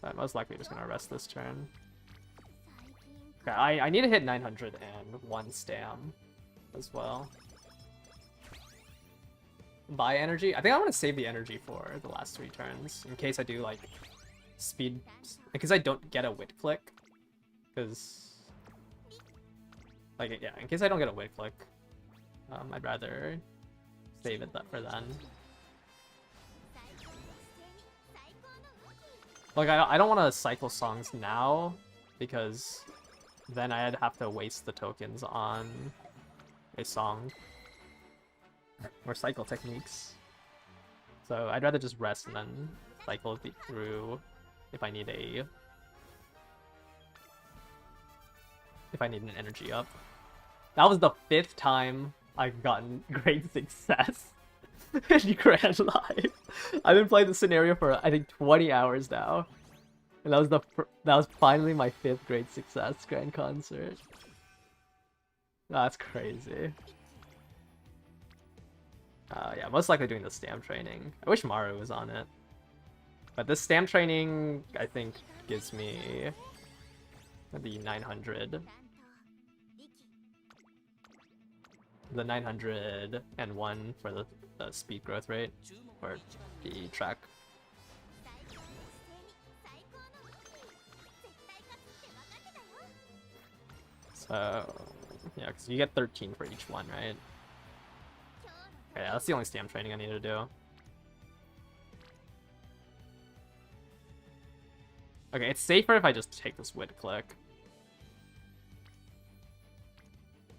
But most likely just gonna rest this turn. Okay, I need to hit 901 stam as well. Buy energy? I think I want to save the energy for the last 3 turns. In case I do, like, speed... Because I don't get a wit click. Because... Like, yeah, in case I don't get a wit click. I'd rather save it for then. Like, I don't want to cycle songs now, because then I'd have to waste the tokens on a song. Or cycle techniques. So I'd rather just rest and then cycle through if I need an energy up. That was the 5th time I've gotten great success in Grand Life. I've been playing this scenario for I think 20 hours now, and that was finally my 5th great success Grand Concert. That's crazy. Yeah, most likely doing the stamp training. I wish Maru was on it, but this stamp training I think gives me the 900. The 901 for the speed growth rate, or the track. So, yeah, because you get 13 for each one, right? Yeah, that's the only stamp training I need to do. Okay, it's safer if I just take this wit click.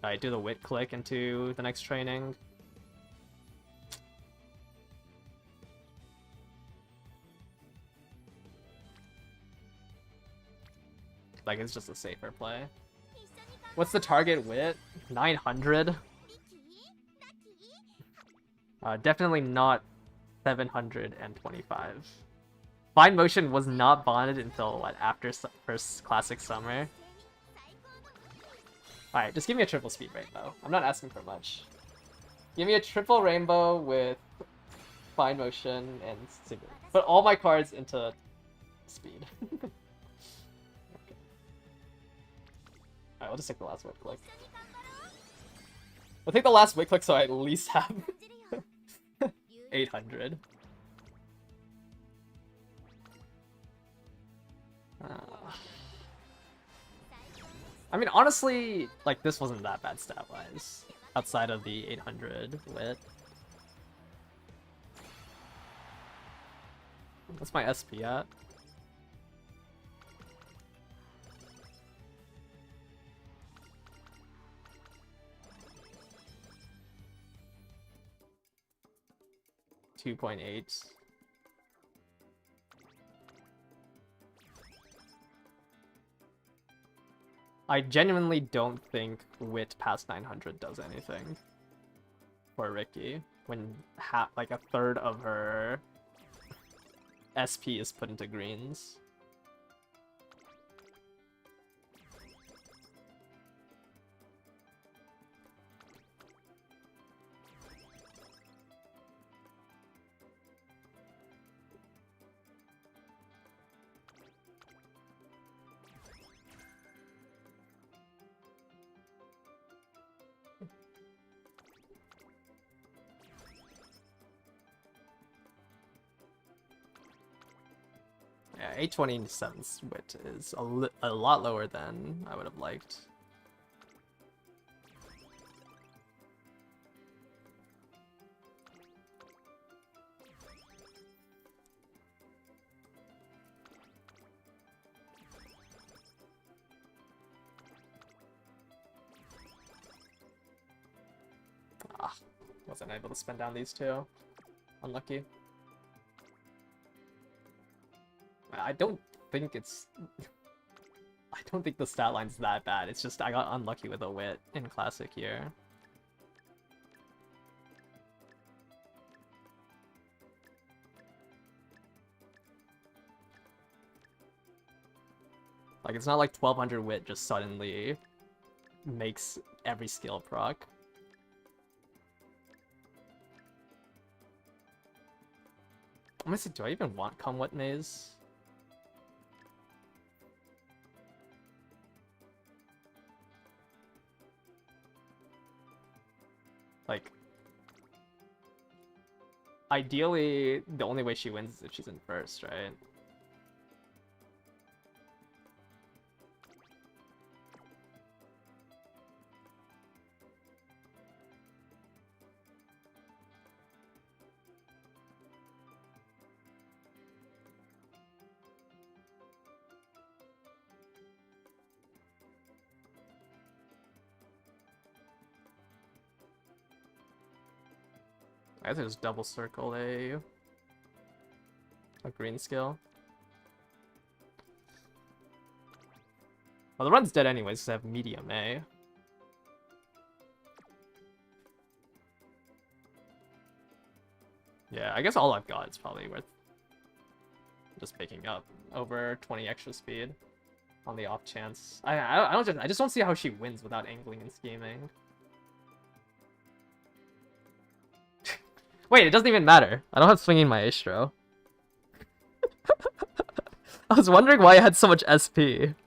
Alright, do the wit click into the next training. Like, it's just a safer play. What's the target wit? 900? Definitely not 725. Fine Motion was not bonded until, what, after first Classic Summer? Alright, just give me a triple speed rainbow. I'm not asking for much. Give me a triple rainbow with Fine Motion and Single. Put all my cards into speed. Okay. Alright, we'll just take the last wit click. We'll take the last wit click so I at least have 800. I mean, honestly, like, this wasn't that bad stat-wise, outside of the 800 wit. What's my SP at? .8. I genuinely don't think wit past 900 does anything for Ricky when like a third of her SP is put into greens. Yeah, 827's wit is a lot lower than I would have liked. Ah, wasn't able to spend down these two. Unlucky. I don't think it's... I don't think the stat line's that bad. It's just I got unlucky with a wit in Classic here. Like, it's not like 1200 wit just suddenly makes every skill proc. Let me see, do I even want Come What Maze? Like, ideally, the only way she wins is if she's in first, right? I guess I just double circle a green skill. Well, the run's dead anyways because I have medium A. Yeah, I guess all I've got is probably worth just picking up over 20 extra speed on the off chance. I just don't see how she wins without angling and scheming. Wait, it doesn't even matter. I don't have swinging maestro. I was wondering why I had so much SP.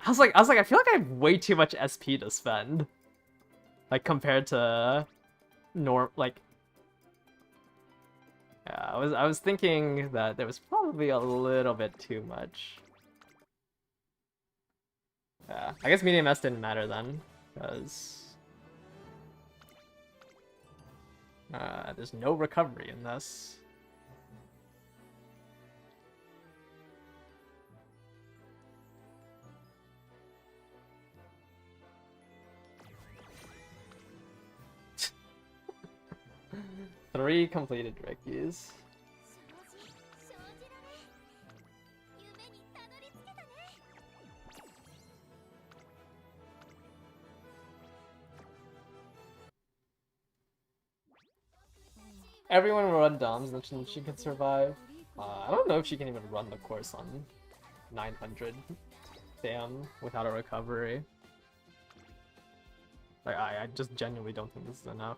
I was like, I feel like I have way too much SP to spend. Like, compared to like, yeah, I was thinking that there was probably a little bit too much. Yeah, I guess medium S didn't matter then, because there's no recovery in this. Three completed Rickies. Everyone will run Doms and she can survive. I don't know if she can even run the course on 900 damn without a recovery. Like, I just genuinely don't think this is enough.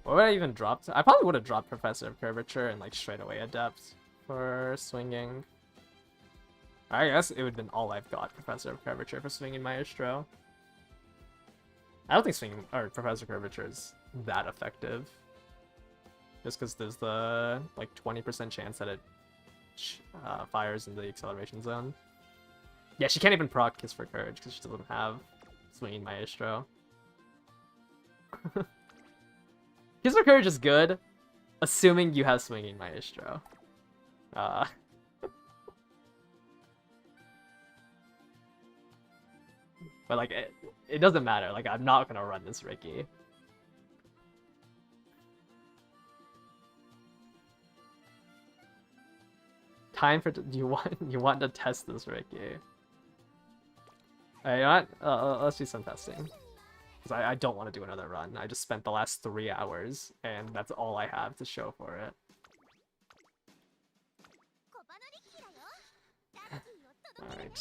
What would I even drop? I probably would have dropped Professor of Curvature and like straight away Adept for swinging. I guess it would have been all I've got, Professor of Curvature for swinging Maestro. I don't think swinging or Professor Curvature is that effective. Just because there's the like 20% chance that it fires into the acceleration zone. Yeah, she can't even proc Kiss for Courage because she doesn't have swinging Maestro. Kiss for Courage is good, assuming you have swinging Maestro. But like, it doesn't matter. Like, I'm not gonna run this Ricky. Time for you want to test this Ricky. Alright, you know what? Let's do some testing. Because I don't want to do another run. I just spent the last 3 hours, and that's all I have to show for it. Alright.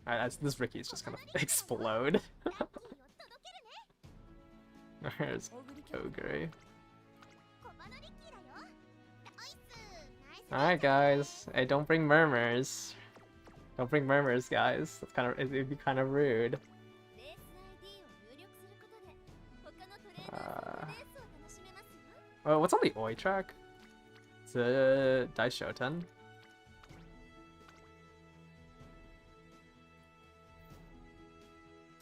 Alright, this Ricky is just gonna explode. Where's Ogre? Alright, guys. Hey, don't bring murmurs. Don't bring murmurs, guys. That's it'd be kind of rude. Oh, what's on the Oi track? It's a Daishoten.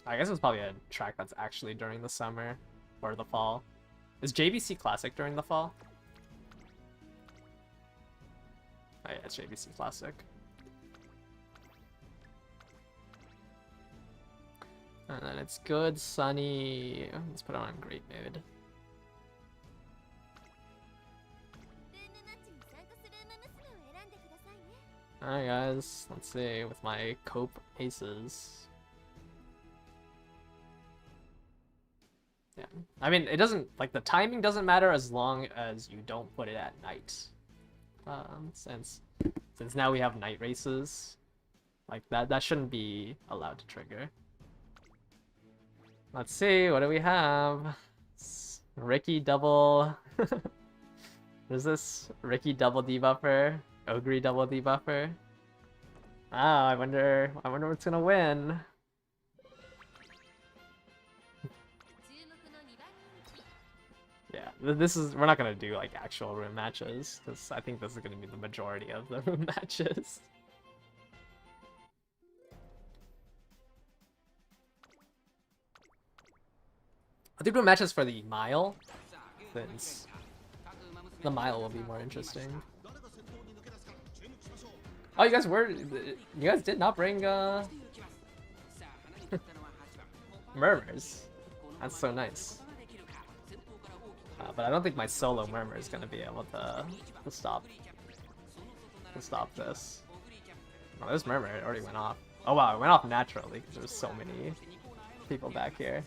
I guess it's probably a track that's actually during the summer or the fall. Is JVC Classic during the fall? Oh yeah, it's JVC Classic. And then it's good, sunny. Let's put it on great mood. Alright guys, let's see with my cope aces. Yeah, I mean, it doesn't, like, the timing doesn't matter as long as you don't put it at night. Since now we have night races, like that shouldn't be allowed to trigger. Let's see, what do we have? Ricky double. What is this? Ricky double debuffer. Ogre double debuffer. Ah, I wonder what's gonna win. Yeah, we're not gonna do like actual room matches because I think this is gonna be the majority of the room matches. I think we'll matches for the mile, since the mile will be more interesting. Oh, you guys did not bring murmurs. That's so nice. But I don't think my solo murmur is gonna be able to stop this. Oh, this murmur already went off. Oh wow, it went off naturally because there's so many people back here.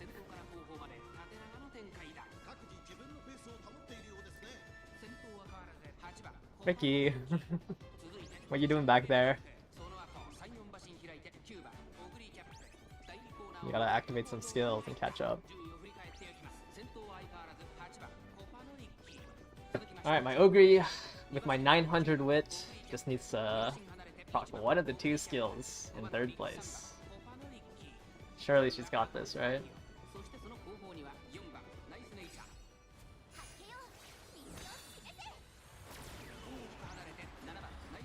Ricky, what you doing back there? You gotta activate some skills and catch up. Alright, my Ogre with my 900 wit just needs to proc one of the two skills in third place. Surely she's got this, right?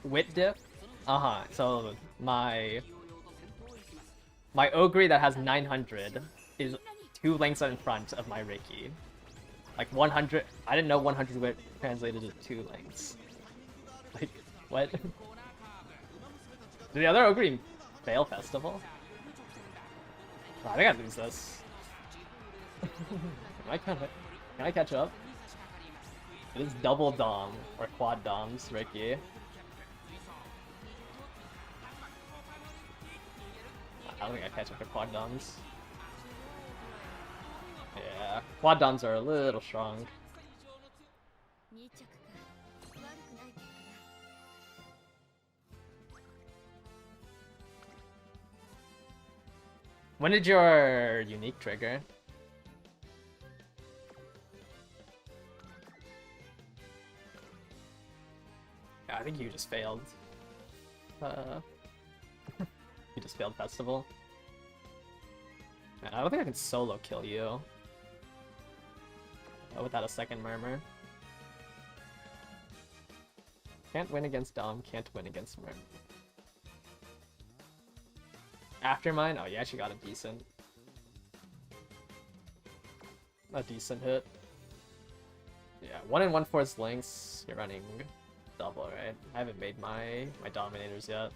Wit dip? Uh-huh. So my Ogre that has 900 is 2 lengths in front of my Ricky. Like 100, I didn't know 100 wit translated to 2 lengths. Like, what? Did the other Ogre fail Festival? Oh, I think I lose this. Can I catch up? It is double Dom, or quad Doms, Ricky. I don't think I catch up to quad Doms. Yeah, quad Doms are a little strong. When did your unique trigger? Yeah, I think you just failed. You just failed Festival. Man, I don't think I can solo kill you without a second Murmur. Can't win against Dom, can't win against Murmur. After mine? Oh, you actually got a decent hit. Yeah, 1 and 1/4 lengths. You're running double, right? I haven't made my Dominators yet.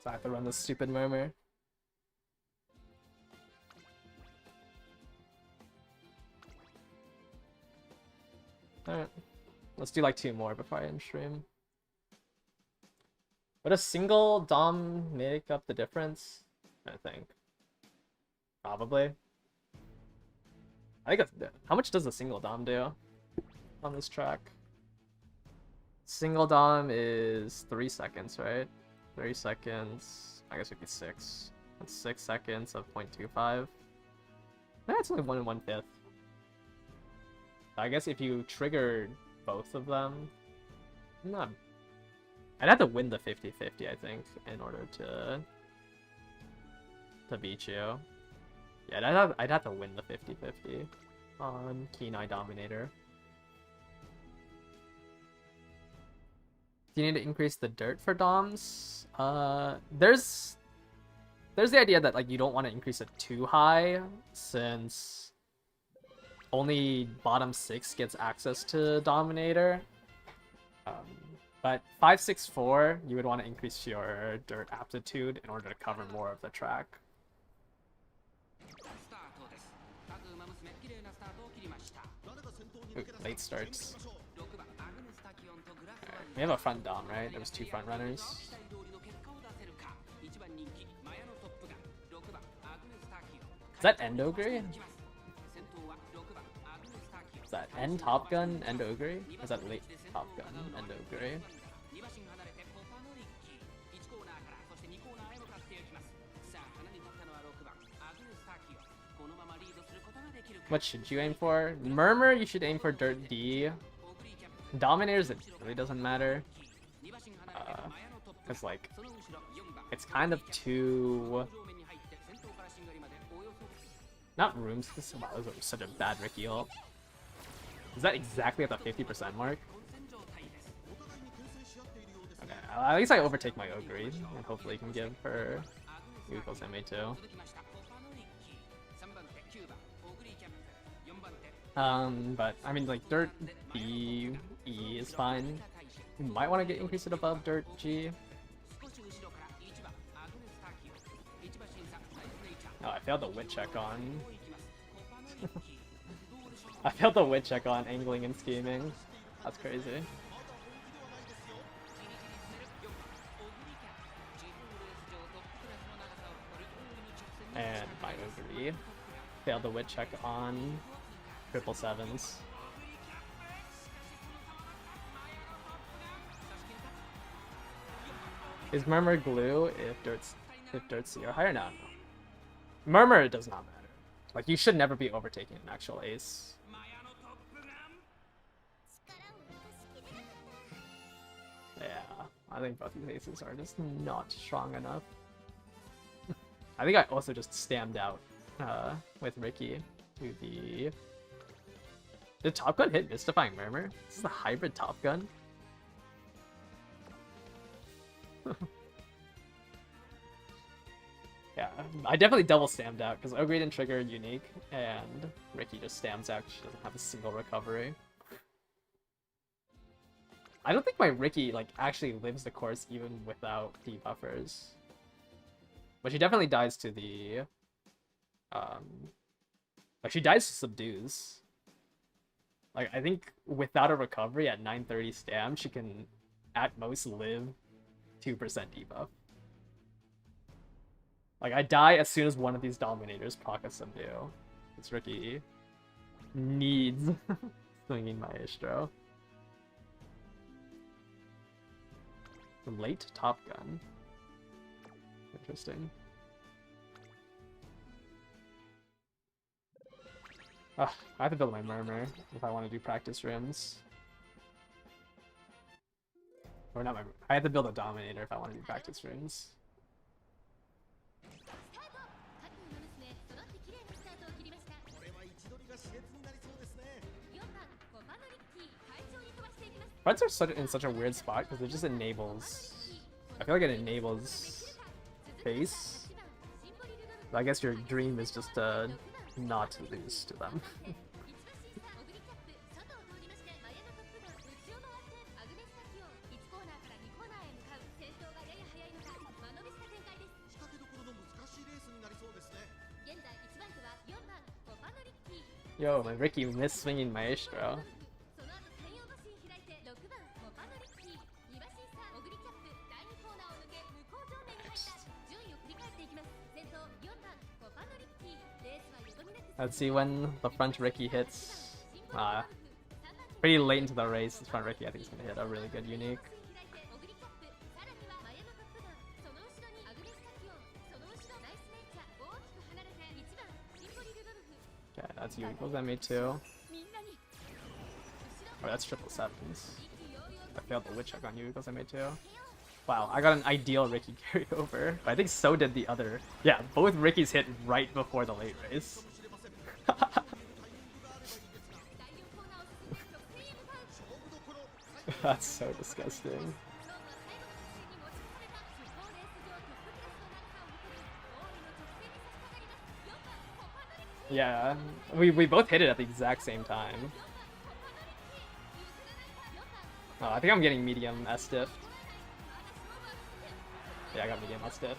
So I have to run this stupid Murmur. Alright. Let's do like 2 more before I end stream. Would a single Dom make up the difference? I think. Probably. I think it's, how much does a single Dom do on this track? Single Dom is 3 seconds, right? 3 seconds. I guess it would be 6. That's 6 seconds of 0.25. That's only 1 1/5. I guess if you triggered both of them, not. I'd have to win the 50-50, I think, in order to beat you. Yeah, I'd have to win the 50-50 on Keen Eye Dominator. Do you need to increase the dirt for Doms? There's the idea that like you don't want to increase it too high, since only bottom 6 gets access to Dominator. But 5, 6, 4, you would want to increase your dirt aptitude in order to cover more of the track. Ooh, late starts. Right, we have a front Dom, right? There was 2 front runners. Is that End Ogre? Is that End Top Gun, End Ogre? Or is that late Top Gun, End Ogre? What should you aim for? Murmur, you should aim for Dirt D. Dominators, it really doesn't matter. Because, like, it's kind of too... Not rooms. Wow, this was such a bad Ricky ult. Is that exactly at the 50% mark? Okay, at least I overtake my Ogre, and hopefully can give her equals MA2. But I mean, like Dirt B, E is fine. You might want to get increase it above Dirt G. Oh, I failed the wit check on. I failed the wit check on angling and scheming. That's crazy. And my Ogre failed the wit check on 777s. Is Murmur glue if Dirt's C or higher? No. Murmur does not matter. Like, you should never be overtaking an actual ace. Yeah, I think both these aces are just not strong enough. I think I also just stammed out with Ricky to the... Did Top Gun hit Mystifying Murmur? This is the hybrid Top Gun? Yeah, I definitely double stammed out because Ogre didn't trigger unique and Ricky just stamms out because she doesn't have a single recovery. I don't think my Ricky like actually lives the course even without debuffers. But she definitely dies to the like she dies to subdues. Like I think without a recovery at 930 stam, she can at most live 2% debuff. Like I die as soon as one of these dominators proc a subdue. This Ricky needs swinging Maestro. Late Top Gun. Interesting. Ugh, I have to build my Murmur if I want to do practice rooms. Or not my... I have to build a Dominator if I want to do practice rooms. Fronts are in such a weird spot because it just enables... I feel like it enables face. But I guess your dream is just to not lose to them. Yo, my Ricky missed swinging Maestro. Let's see when the front Ricky hits. Pretty late into the race, this front Ricky I think is going to hit a really good unique. Okay, that's U equals MA2. Oh, that's 777s. I failed the wit check on U equals MA2. Wow, I got an ideal Ricky carryover. But I think so did the other. Yeah, both Rickies hit right before the late race. That's so disgusting. Yeah, we both hit it at the exact same time. Oh, I think I'm getting medium S-stiff. Yeah, I got medium S-stiff.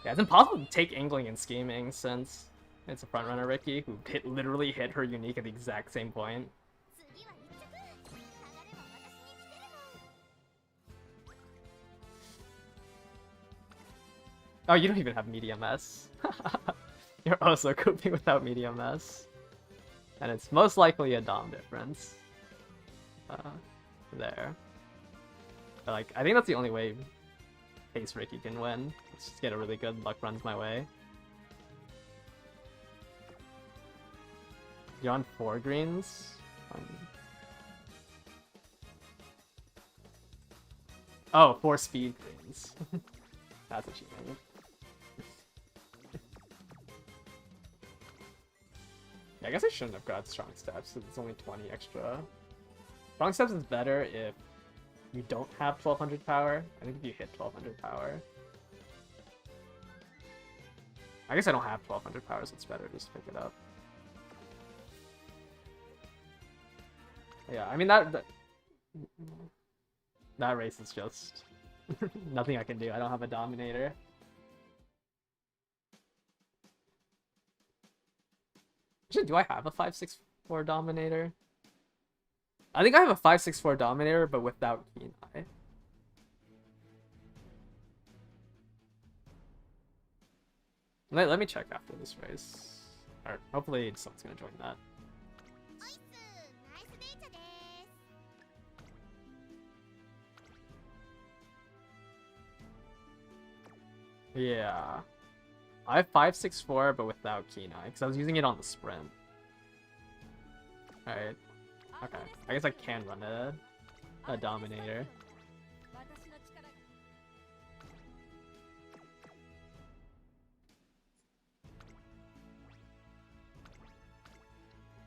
Yeah, it's impossible to take angling and scheming since it's a frontrunner Ricky who literally hit her unique at the exact same point. Oh, you don't even have medium S. You're also coping without medium S. And it's most likely a Dom difference. There. But, like, I think that's the only way Face Ricky can win. Let's just get a really good luck runs my way. You're on 4 greens? Oh, 4 speed greens. That's what you mean. Yeah, I guess I shouldn't have got strong steps since it's only 20 extra. Strong steps is better if you don't have 1200 power. I think if you hit 1200 power. I guess I don't have 1200 power, so it's better just pick it up. Yeah, I mean that race is just nothing I can do. I don't have a Dominator. Actually, do I have a 564 Dominator? I think I have a 564 Dominator, but without Keen Eye. Let me check after this race. Or hopefully someone's gonna join that. Yeah. I have 564, but without Keen Eye, because I was using it on the sprint. Alright. Okay. I guess I can run a Dominator.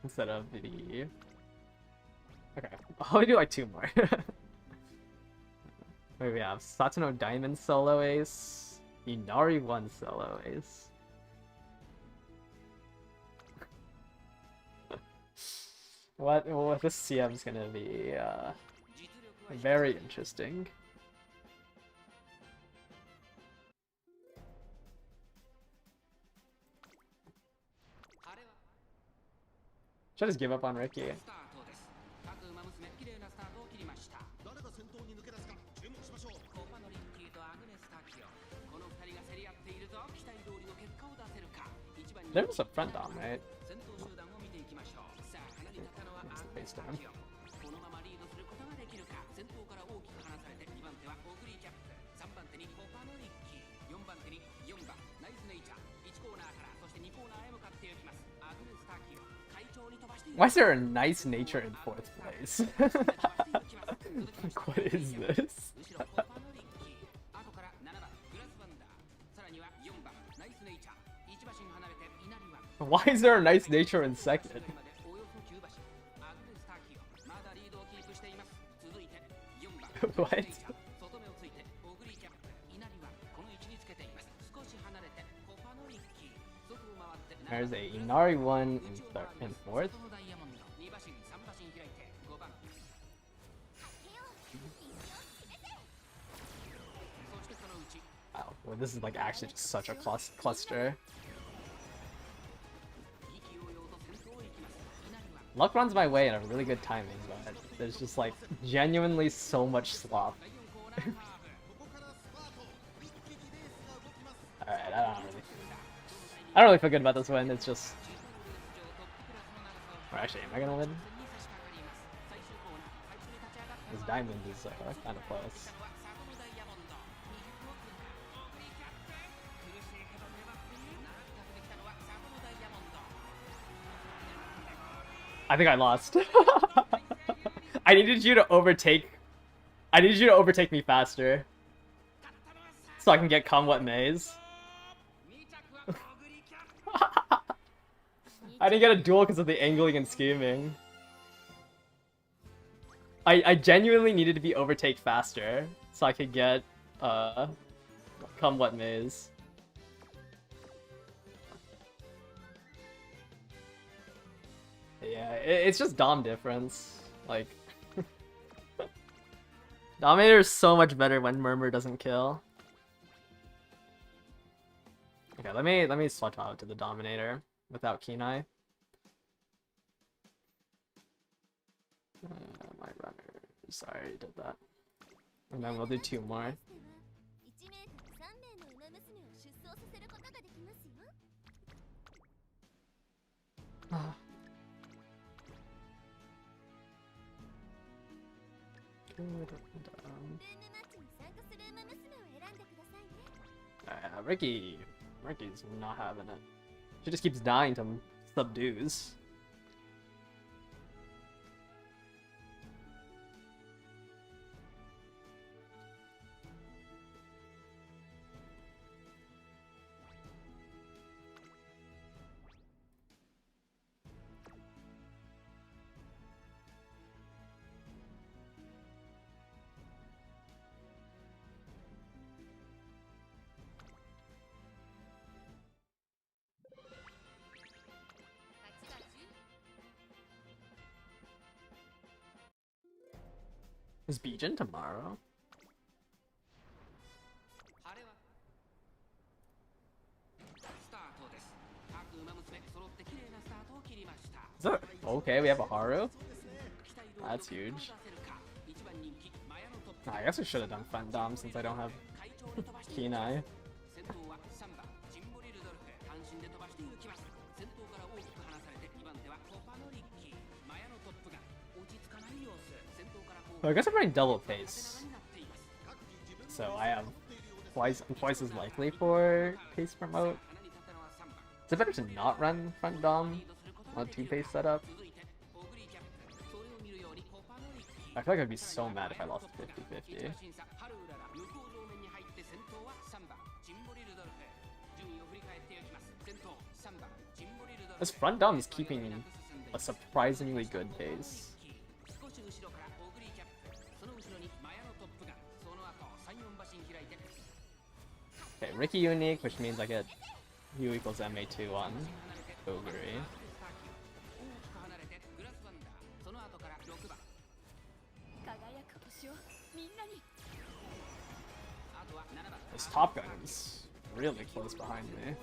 Instead of the... Okay. I'll only do like 2 more. Wait, we have Satono Diamond solo ace, Inari 1 solo ace. What this CM is gonna be very interesting. Should I just give up on Ricky? There was a front dom, right? That's the face down. Why is there a nice nature in 4th place? What is this? Why is there a nice nature in 2nd? What? There's a Inari 1 in 4th. Wow, well, this is like actually just such a cluster. Luck runs my way in a really good timing, but there's just like genuinely so much slop. Alright, I don't really feel good about this win. It's just... Or actually, am I gonna win? This diamond is kind of close. I think I lost. I needed you to overtake me faster. So I can get come what maze. I didn't get a duel because of the angling and scheming. I genuinely needed to be overtake faster so I could get come what maze. Yeah, it's just Dom difference. Like Dominator is so much better when Murmur doesn't kill. Okay, let me switch out to the Dominator without Keen Eye. My runner. Sorry, I did that. And then we'll do 2 more. Ricky's not having it. She just keeps dying to subdues. Is Bijin tomorrow? Is that okay? We have a Haru? That's huge. I guess I should have done Fendom since I don't have Kenai. Well, I guess I'm running double pace, so I have twice as likely for pace promote. Is it better to not run front dom on a 2-pace setup? I feel like I'd be so mad if I lost 50-50. This front dom is keeping a surprisingly good pace. Okay, Ricky unique, which means I get U equals MA2 on Ogre. This Top Gun is really close behind me.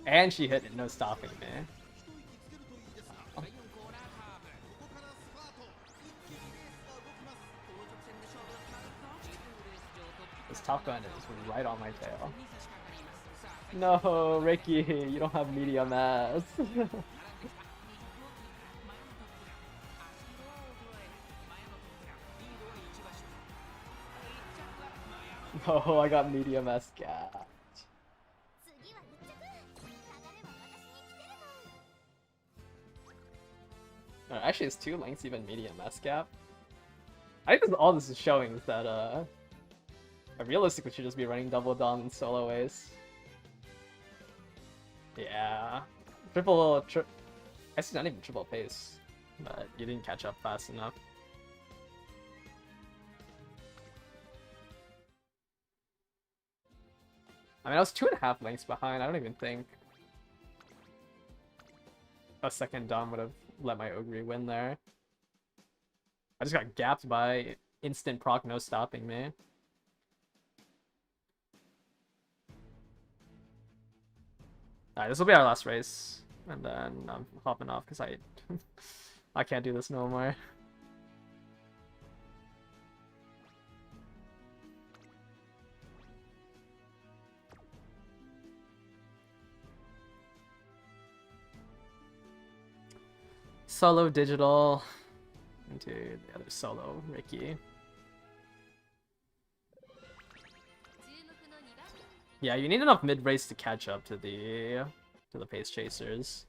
And she hit it, no stopping me. This Top Gun is right on my tail. No, Ricky, you don't have medium ass. No, I got medium ass gapped. Actually, it's 2 lengths even medium S gap. I think all this is showing is that I realistically should just be running double dom and solo ace. Yeah, actually not even triple pace, but you didn't catch up fast enough. I mean, I was 2.5 lengths behind. I don't even think a second dom would have let my Ogre win there. I just got gapped by instant proc, no stopping me. Alright, this will be our last race, and then I'm hopping off because I can't do this no more. Solo digital into the other solo Ricky. Yeah, you need enough mid-race to catch up to the pace chasers,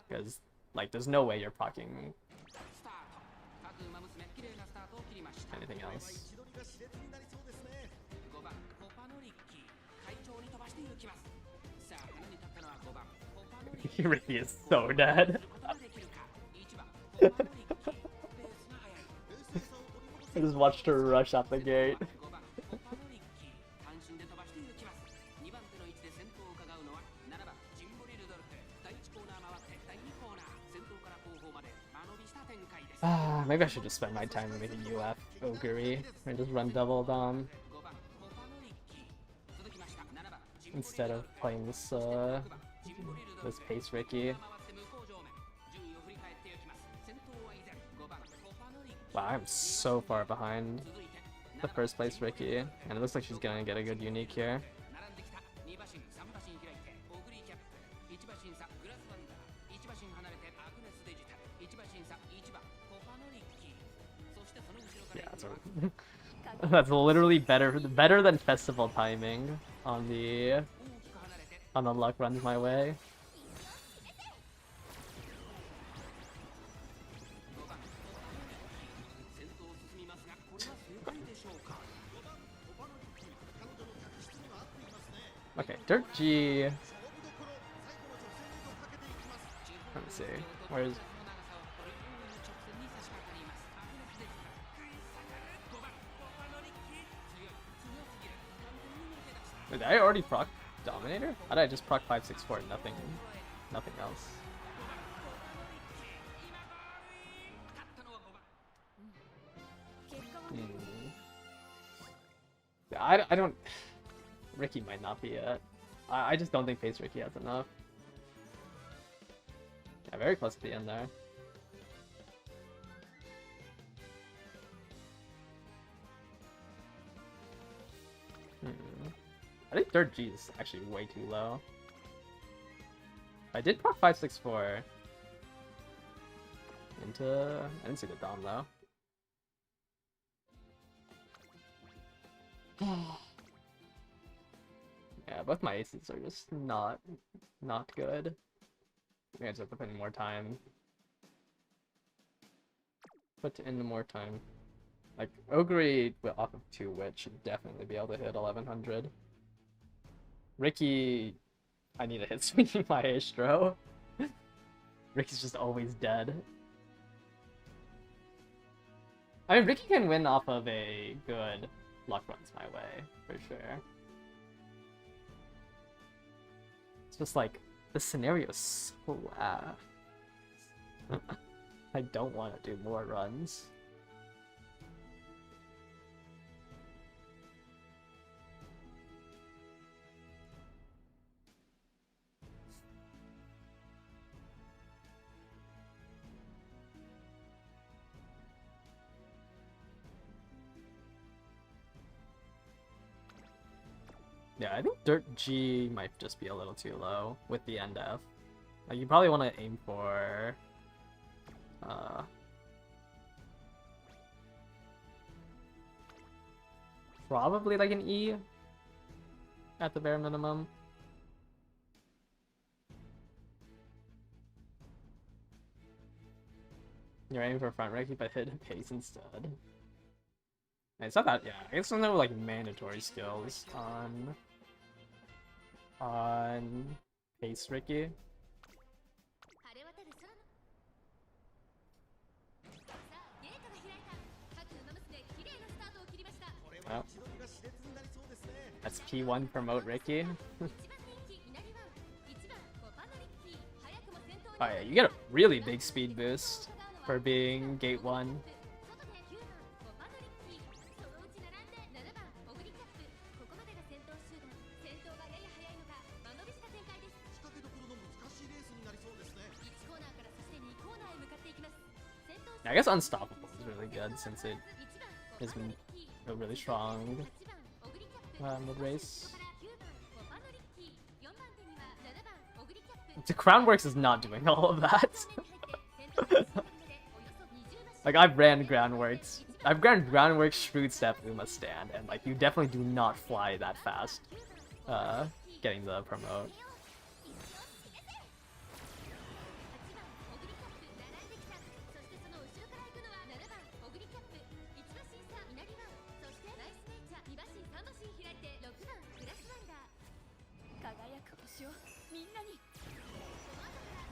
because like there's no way you're procking anything else. Ricky is so dead. I just watched her rush out the gate. Maybe I should just spend my time making UF Ogre and just run double dom instead of playing this this pace Ricky. Wow, I'm so far behind the first place Ricky, and it looks like she's gonna get a good unique here. Yeah, that's literally better than festival timing on the luck runs my way. Okay, Dirt G. Let me see. Where's... Wait, did I already proc Dominator? How did I just proc 564 and nothing else? Hmm. I don't... Ricky might not be it. I just don't think Face Ricky has enough. Yeah, very close to the end there. I think third G is actually way too low. I did proc 564 into... I didn't see the Dom though. Yeah, both my aces are just not good. I think I just have to put in more time. Put in more time. Like, Ogre off of 2 Wit should definitely be able to hit 1100. Ricky, I need a hit swinging my Astro. Ricky's just always dead. I mean, Ricky can win off of a good luck runs my way, for sure. It's just like, the scenario's so ass. I don't want to do more runs. Yeah, I think Dirt G might just be a little too low with the end F. Like, you probably want to aim for... probably like an E at the bare minimum. You're aiming for front Ricky, but hit pace instead. And it's not that, yeah, I guess there's no like mandatory skills on pace Ricky. Oh. That's P1 promote Ricky. Oh yeah, you get a really big speed boost for being gate 1. I guess Unstoppable is really good since it has been a really strong mid-race. The Crownworks is not doing all of that. Like, I've ran Groundworks. I've ran Groundworks, Shrewd Step, Uma Stand, and like, you definitely do not fly that fast getting the promote.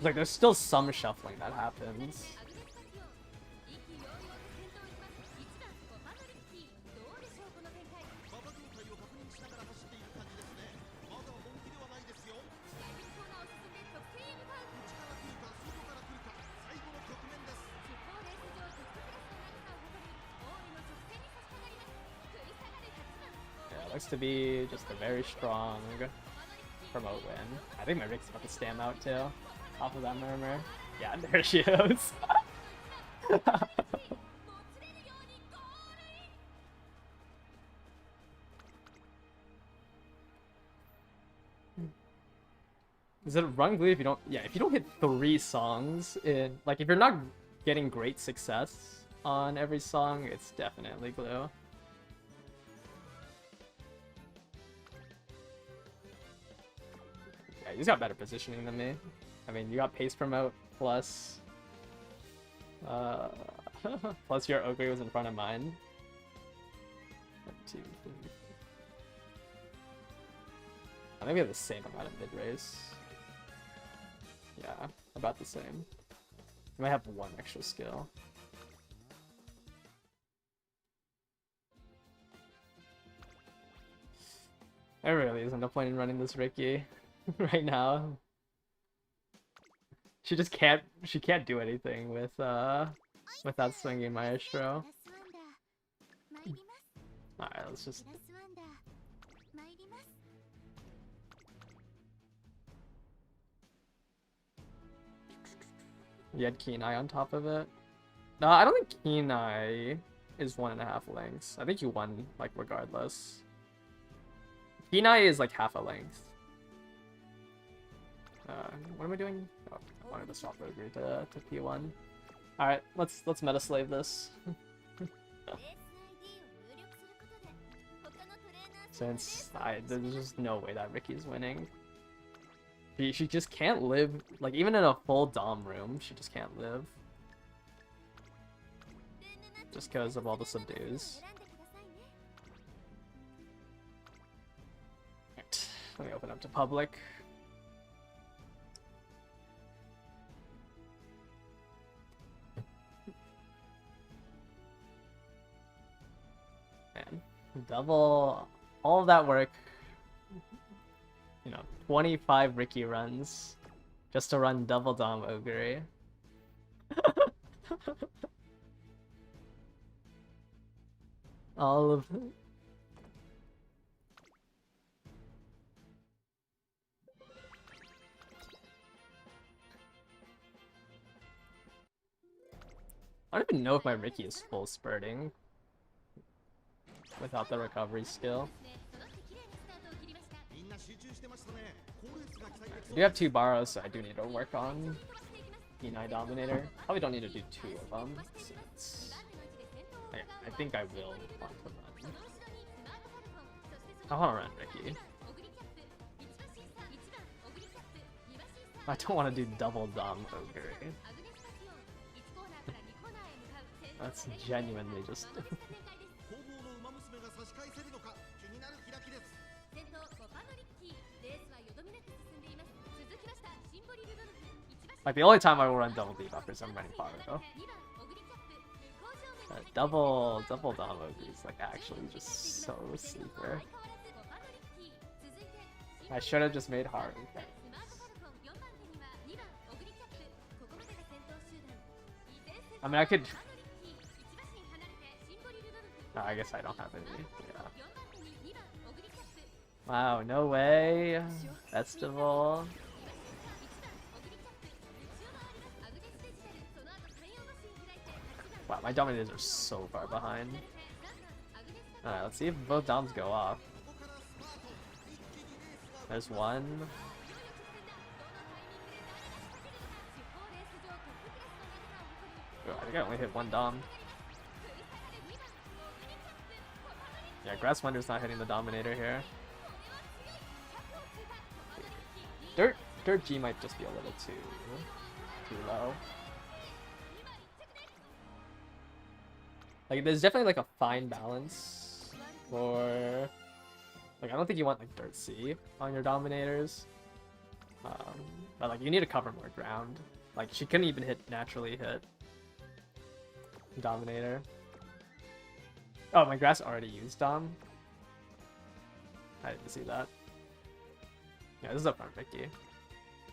Like, there's still some shuffling that happens. Yeah, looks to be just a very strong promote win. I think my Rick's about to stam out too. Off of that murmur. Yeah, there she is. Is it run glue if you don't... Yeah, if you don't hit 3 songs in... Like, if you're not getting great success on every song, it's definitely glue. Yeah, he's got better positioning than me. I mean, you got pace promote plus... plus your Ogre was in front of mine. 1, 2, 3. I think we have the same amount of mid-race. Yeah, about the same. You might have 1 extra skill. There really isn't a point in running this Ricky right now. She just can't. She can't do anything with without swinging Maestro. Alright, let's just... You had Keen Eye on top of it? No, I don't think Keen Eye is 1.5 lengths. I think you won, like, regardless. Keen Eye is, like, half a length. What am I doing? Oh, I wanted to swap over to P1. Alright, let's meta slave this. Since there's just no way that Ricky's winning. She just can't live, like, even in a full Dom room, she just can't live. Just because of all the subdues. Right, let me open up to public. Man, double all of that work. You know, 25 Ricky runs just to run double Dom Ogre. All of it. I don't even know if my Ricky is full spurting without the recovery skill. I do have 2 borrows, so I do need to work on E9 Dominator. Probably don't need to do 2 of them, since I think I will want to run. I want to run Ricky. I don't want to do double Dom Ogre. That's genuinely just... Like, the only time I will run double debuff is I'm running Virgo. Double Dom Ogre is, like, actually just so sleeper. I should have just made hard. I mean, I could... No, I guess I don't have any. Yeah. Wow, no way. Festival. Wow, my Dominators are so far behind. Alright, let's see if both Doms go off. There's one. Oh, I think I only hit one Dom. Yeah, Grass Wonder's not hitting the Dominator here. Dirt G might just be a little too low. Like, there's definitely like a fine balance for, like, I don't think you want like Dirt C on your Dominators, but like you need to cover more ground. Like, she couldn't even naturally hit Dominator. Oh, my Grass already used Dom. I didn't see that. Yeah, this is a front Ricky.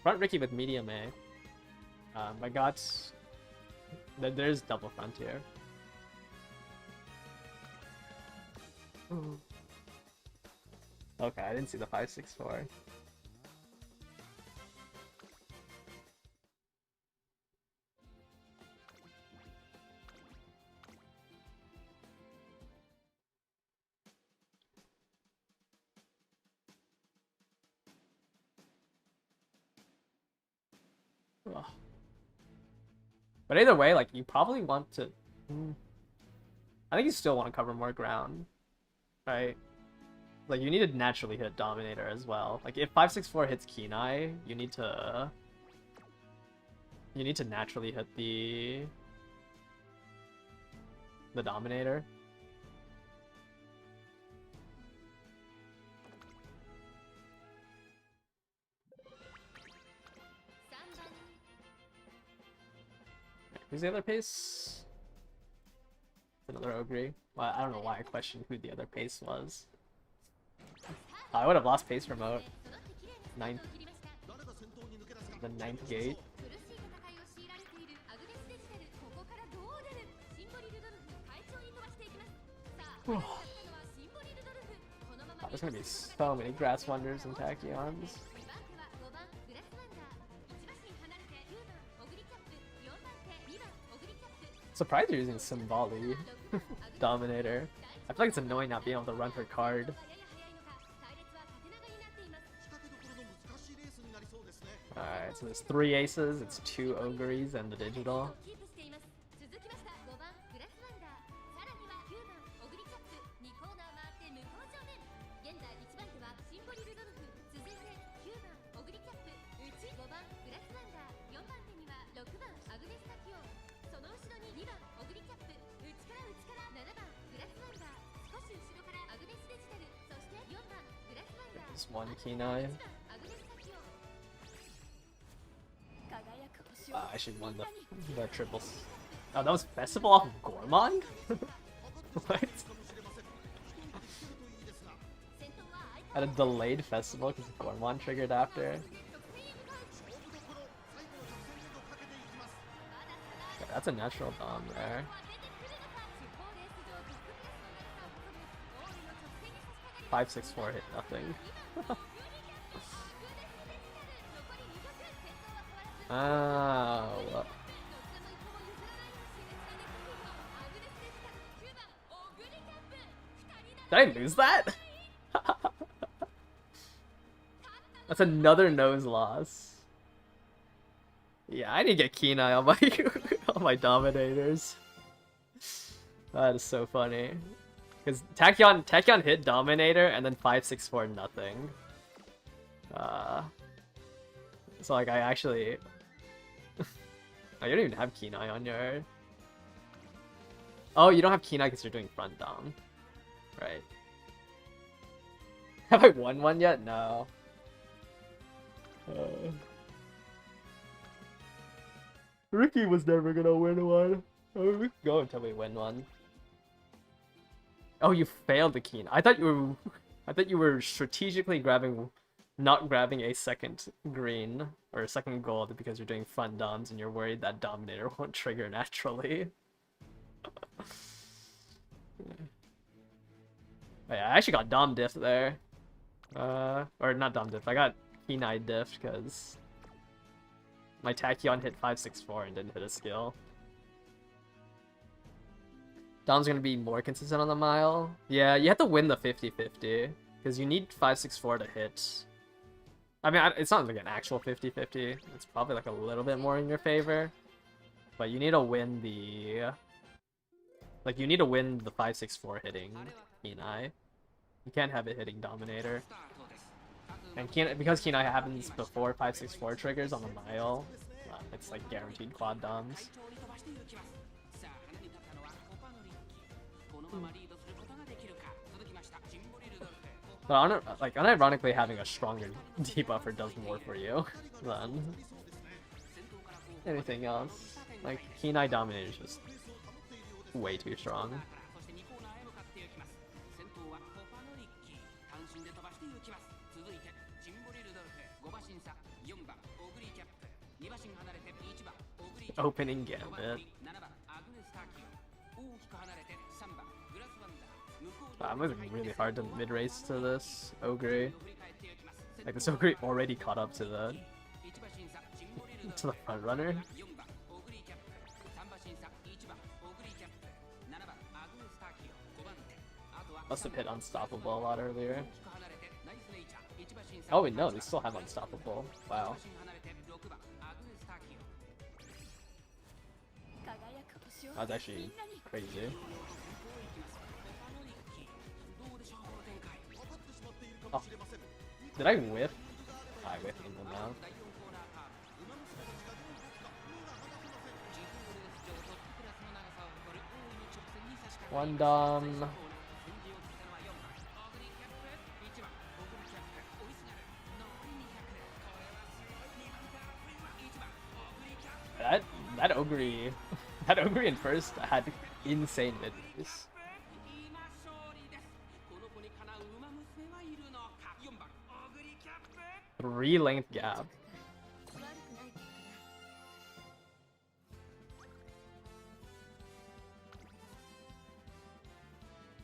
Front Ricky with medium A. I got... There's double front here. Okay, I didn't see the 564. Ugh. But either way, like, you probably want to... I think you still want to cover more ground, right? Like, you need to naturally hit Dominator as well. Like, if 564 hits Keen Eye, you need to naturally hit the Dominator. Who's the other pace? Another Ogre. Well, I don't know why I questioned who the other pace was. I would have lost pace remote. The ninth gate. There's gonna be so many Grass Wonders and Tachyons. Surprised you're using Symboli Dominator. I feel like it's annoying not being able to run her card. Alright, so there's 3 aces, it's 2 ogres, and the digital. Just 1 Kenai. I should won the triples. Oh, that was Festival off of Gormond? What? Had a delayed festival because Gormond triggered after. Yeah, that's a natural dom there. Five, 6, 4 hit nothing. Oh. Did I lose that? That's another nose loss. Yeah, I need to get keen eye on my on my dominators. That is so funny. Because Tachyon hit Dominator and then 5, 6, 4 nothing. So like I actually oh, you don't even have Keen Eye on your... Oh, you don't have Keen Eye because you're doing front dom. Right. Have I won one yet? No. Ricky was never gonna win one. Oh, we can go until we win one. Oh, you failed the Keen. I thought you were strategically not grabbing a second green or a second gold because you're doing front doms and you're worried that Dominator won't trigger naturally. Oh, yeah, I actually got Dom Diff there. Or not Dom Diff, I got Keen Eye Diff because my Tachyon hit 5, 6, 4 and didn't hit a skill. Dom's gonna be more consistent on the mile. Yeah, you have to win the 50-50 because you need 5, 6, 4 to hit. I mean, it's not like an actual 50-50. It's probably like a little bit more in your favor. But you need to win the... Like, you need to win the 5, 6, 4 hitting Keen Eye. You can't have it hitting Dominator. And because Keen Eye happens before 5, 6, 4 triggers on the mile, it's like guaranteed quad doms. But like, unironically, having a stronger debuffer does more for you than anything else. Like, Keen Eye Dominator is just way too strong. Opening Gambit. I'm moving really hard to mid-race to this Ogre. Like, this Ogre already caught up to the front runner. Must have hit Unstoppable a lot earlier. Oh wait, no, they still have Unstoppable. Wow. That's actually crazy. Oh. Did I whiff? I whiffed in the mouth. One dom. That Ogre, that Ogre in first had insane mid-race. 3 length gap.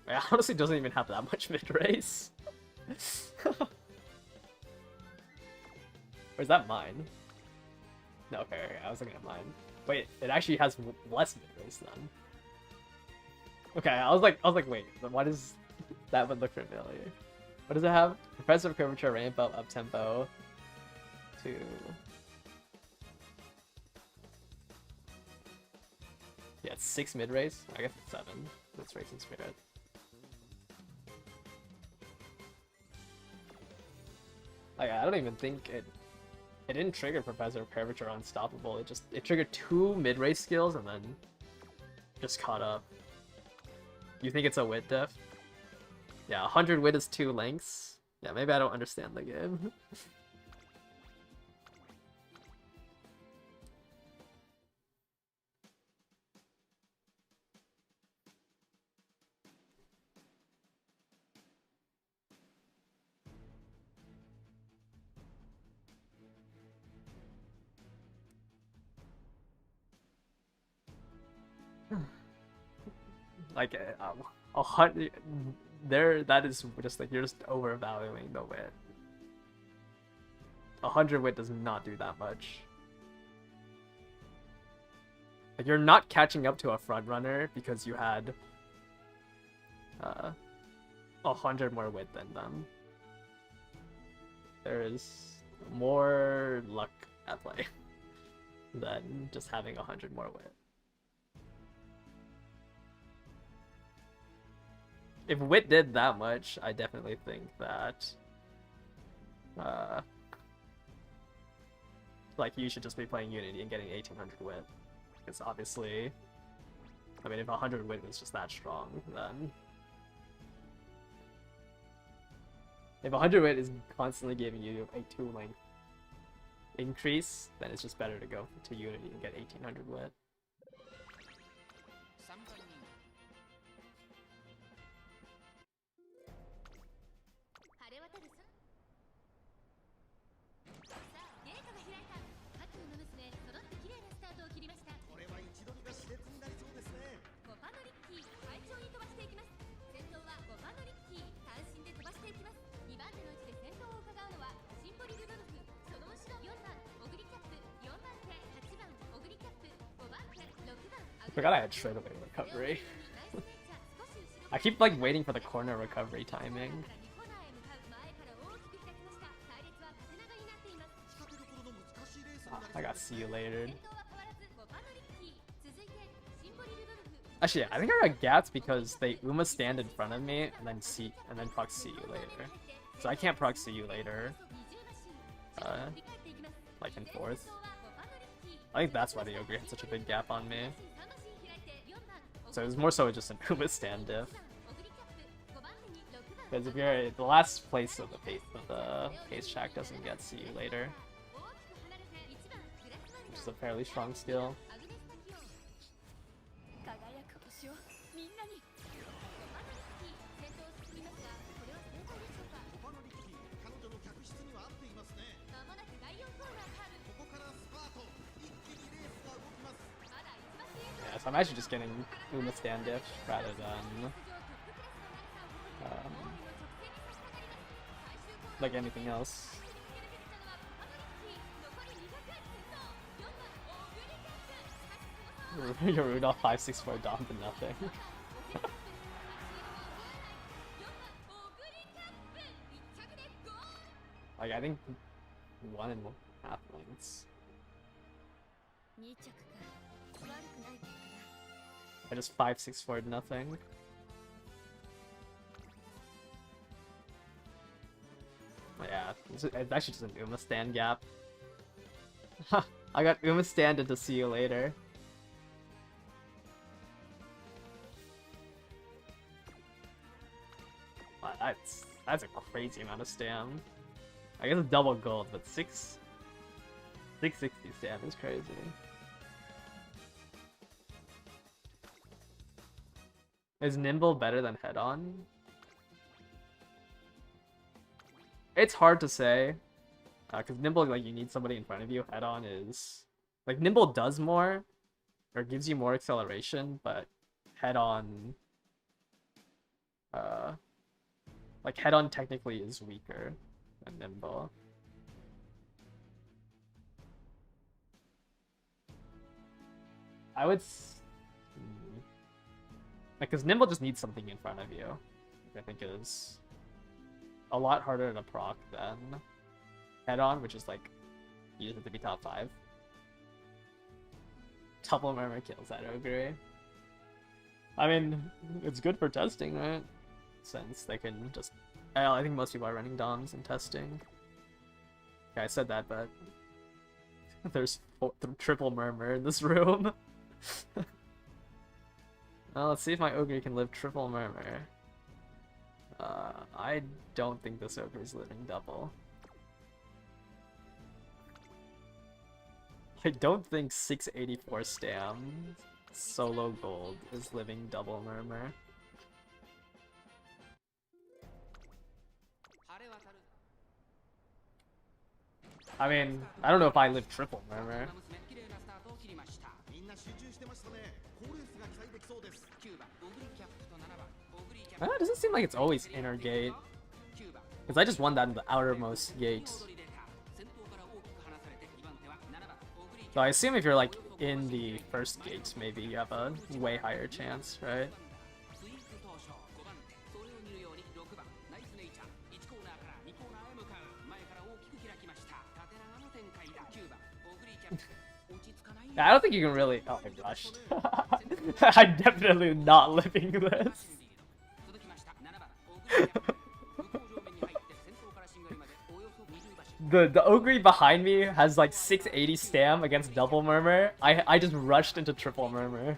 It honestly doesn't even have that much mid-race. Or is that mine? No, okay, I was looking at mine. Wait, it actually has less mid-race then. Okay, I was like, wait, why does that one look familiar? What does it have? Progressive curvature, rainbow, up tempo, to. Yeah, it's 6 mid-race. I guess it's 7. That's Racing Spirit. Like, I don't even think it didn't trigger Professor Curvature Unstoppable. It triggered 2 mid-race skills and then just caught up. You think it's a wit diff? Yeah, 100 wit is 2 lengths. Yeah, maybe I don't understand the game. Like, 100 there, that is just like, you're just overvaluing the wit. 100 wit does not do that much. Like, you're not catching up to a front runner because you had 100 more wit than them. There is more luck at play than just having 100 more wit. If wit did that much, I definitely think that like, you should just be playing Unity and getting 1800 wit. Because obviously, I mean, if 100 wit was just that strong, then if 100 wit is constantly giving you a 2 length increase, then it's just better to go to Unity and get 1800 wit. I forgot I had straight away recovery. I keep like waiting for the corner recovery timing. I got see you later. Actually, yeah, I think I got gaps because they Uma stand in front of me and then proc see you later. So I can't proc see you later. Like in 4th. I think that's why the Ogre had such a big gap on me. So it was more so just an Uma stand diff. Because if you're the last place of the pace track doesn't get see you later. Which is a fairly strong skill. Yeah, so I'm actually just getting Uma stand diff rather than like anything else. Your Rudolph 564 Dom to nothing. Like, I think 1.5 lengths. I just 564 nothing. Yeah, it's actually just an Uma stand gap. I got Uma stand to see you later. That's a crazy amount of stam. I guess it's double gold, but 660 stam is crazy. Is Nimble better than Head On? It's hard to say, because Nimble, like, you need somebody in front of you. Head On is like, Nimble does more, or gives you more acceleration, but Head On Like, head-on technically is weaker than Nimble. I would... Like, because Nimble just needs something in front of you. Which I think is a lot harder to proc than head-on, which is like, you just have to be top 5. Double Murmur kills that Ogre. I mean, it's good for testing, right? Since they can just... I think most people are running DOMs and testing. Yeah, I said that, but... There's triple Murmur in this room. Well, let's see if my Ogre can live triple Murmur. I don't think this Ogre is living double. I don't think 684 stam solo gold is living double Murmur. I mean, I don't know if I live triple Murmur. It doesn't seem like it's always inner gate. Because I just won that in the outermost gate. So I assume if you're like in the first gate, maybe you have a way higher chance, right? I don't think you can really... Oh, I rushed. I'm definitely not living this. The Ogre behind me has like 680 stam against double Murmur. I just rushed into triple Murmur.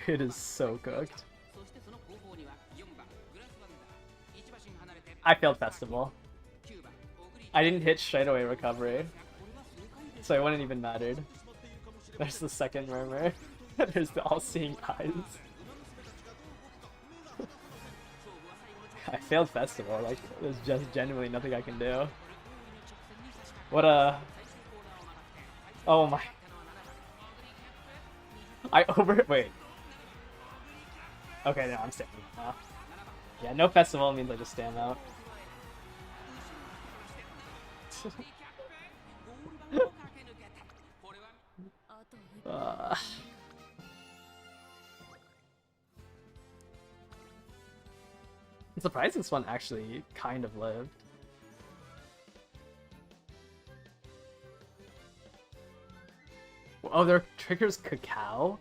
It is so cooked. I failed Festival. I didn't hit straight away recovery, so it wouldn't even mattered. There's the second Murmur. There's the all-seeing eyes. I failed Festival. Like, there's just genuinely nothing I can do. What a... Oh my... Wait. Okay, no, I'm staying now. Yeah, no Festival means I just stand out. I'm surprised this one actually kind of lived. Oh, their triggers Cacao?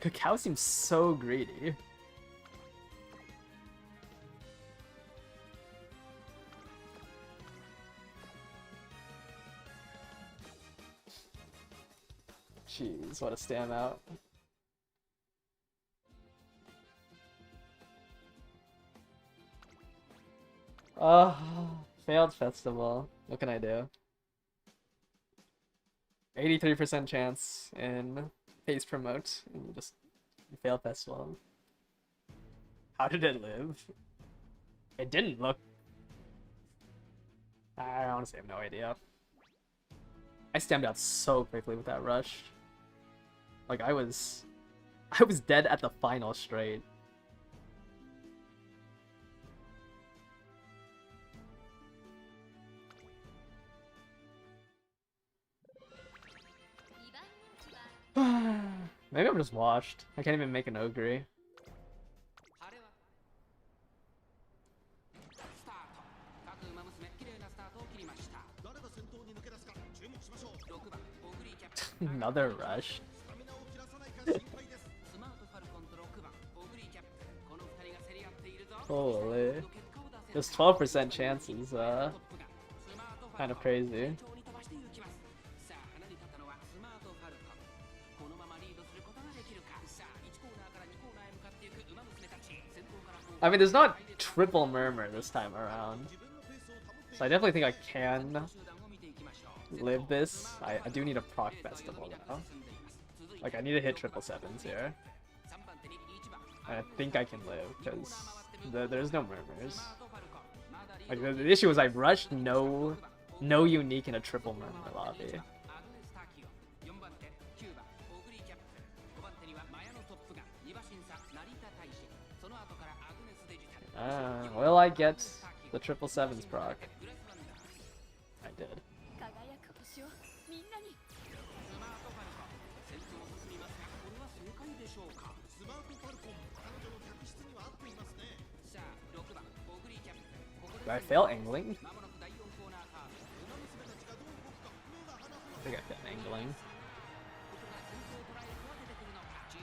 Cacao seems so greedy. Jeez, what a standout. Failed Festival. What can I do? 83% chance in Face Promote, and you just failed Festival. How did it live? It didn't look... I honestly have no idea. I stammed out so quickly with that rush. Like, I was dead at the final straight. Maybe I'm just washed. I can't even make an Ogre. Another rush. Holy. This 12% chance is kind of crazy. I mean, there's not triple Murmur this time around. So I definitely think I can live this. I do need a proc Festival though. Like, I need to hit 777s here. I think I can live, because there's no Murmurs. Like, the issue is I rushed no No unique in a triple murmur lobby. Will I get the 777's proc? I did. Did I fail angling? I think I failed angling.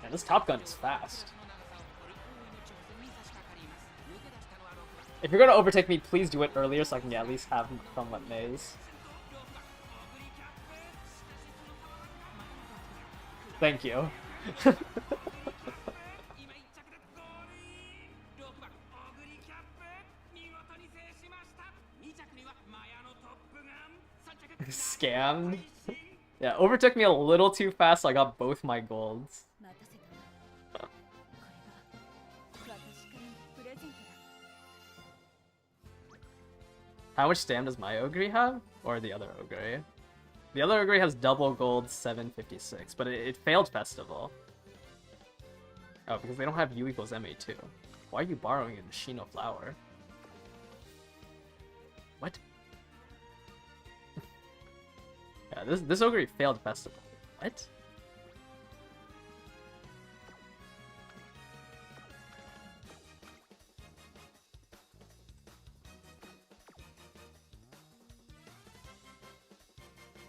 Man, this Top Gun is fast. If you're gonna overtake me, please do it earlier so I can at least have somewhat maze. Thank you. Scammed? Yeah, overtook me a little too fast, so I got both my golds. How much stam does my Ogre have? Or the other Ogre? The other Ogre has double gold 756, but it failed Festival. Oh, because they don't have U equals MA2. Why are you borrowing a Machino Flower? What? Yeah, this Ogre failed Festival. What?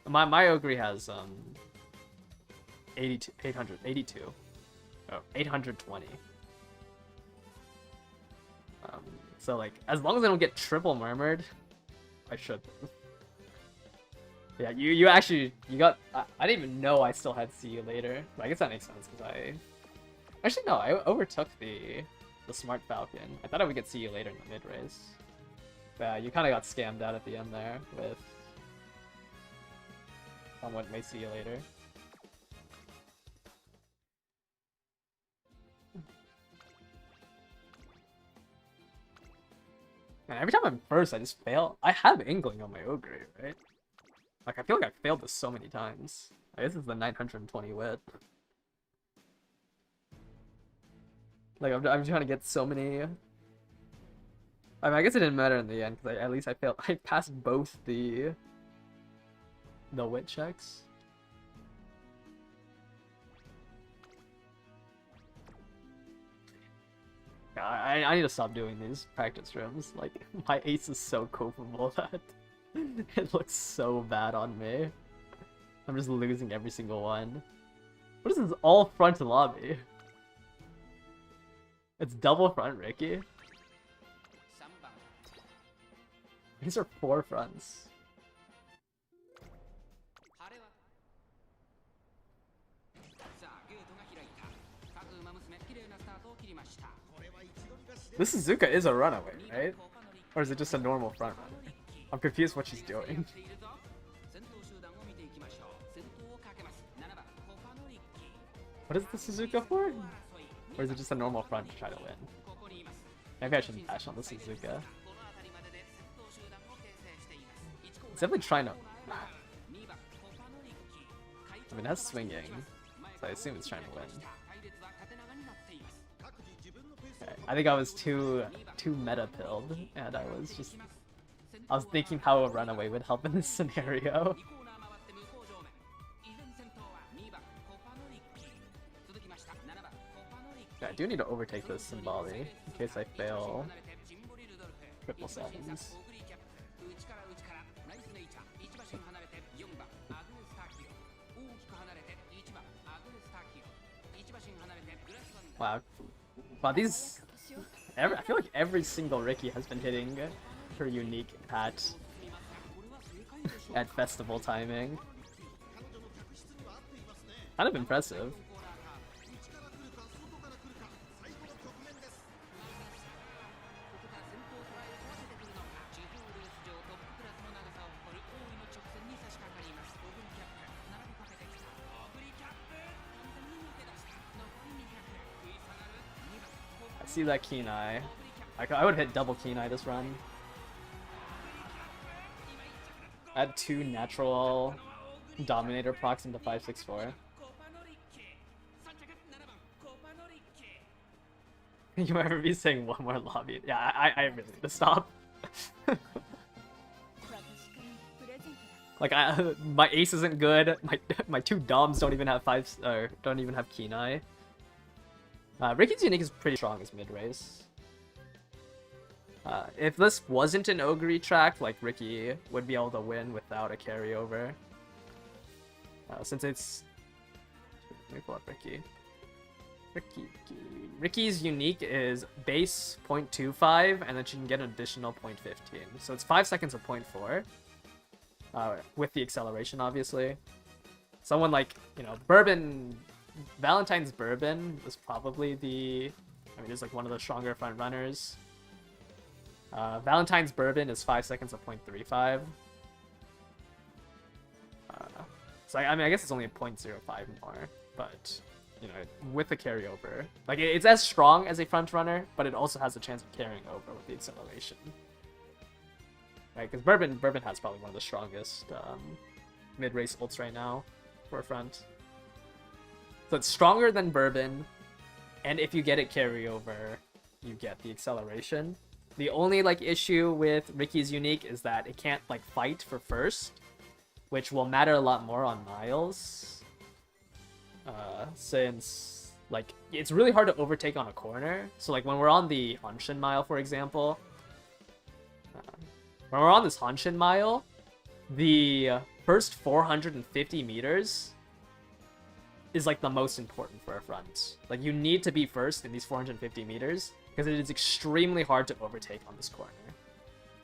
My Ogre has 882. Oh, 820. So like as long as I don't get triple murmured, I should. Yeah, you actually got. I didn't even know I still had See You Later, but I guess that makes sense because actually no, I overtook the Smart Falcon. I thought I would get See You Later in the mid race. But you kind of got scammed out at the end there with what may See You Later. Man, every time I'm first, I just fail. I have Angling on my Ogre, right? Like, I feel like I failed this so many times. I guess it's the 920 wit. Like, I'm trying to get so many. I mean, I guess it didn't matter in the end, because at least I failed. I passed both the wit checks. I need to stop doing these practice rooms. Like, my ace is so copeable that it looks so bad on me. I'm just losing every single one. What is this all front lobby? It's double front, Ricky. These are 4 fronts. This Suzuka is a runaway, right? Or is it just a normal front runner? I'm confused what she's doing. What is the Suzuka for? Or is it just a normal front to try to win? Maybe I shouldn't dash on the Suzuka. It's definitely trying to... I mean, that's swinging, so I assume it's trying to win. Okay. I think I was too meta-pilled, and I was thinking how a runaway would help in this scenario. Okay, I do need to overtake this Symboli in case I fail triple sevens. Wow. Wow, these... I feel like every single Ricky has been hitting her unique at festival timing. Kind of impressive. I see that keen eye. I would hit double keen eye this run. Add 2 natural Dominator procs into 564. You ever be saying one more lobby? Yeah, I really need to stop. Like my ace isn't good. My 2 doms don't even have don't even have keen eye. Ricky's unique is pretty strong as mid race. If this wasn't an Ogre track, like Ricky would be able to win without a carryover. Since it's, let me pull up Ricky. Ricky's unique is base 0.25, and then she can get an additional 0.15. So it's 5 seconds of 0.4. With the acceleration, obviously. Someone like, you know, Bourbon, Valentine's Bourbon is probably the, I mean, it's like one of the stronger front runners. Valentine's Bourbon is 5 seconds of 0.35. So I mean, I guess it's only a 0.05 more, but you know, with the carryover, like it's as strong as a front runner, but it also has a chance of carrying over with the acceleration. Right, because Bourbon has probably one of the strongest mid-race ults right now for a front. So it's stronger than Bourbon, and if you get it carryover, you get the acceleration. The only like issue with Ricky's unique is that it can't like fight for first, which will matter a lot more on Miles. Since like it's really hard to overtake on a corner. So like when we're on the Hanshin Mile, for example, when we're on this Hanshin Mile, the first 450 meters is like the most important for a front. Like you need to be first in these 450 meters because it is extremely hard to overtake on this corner.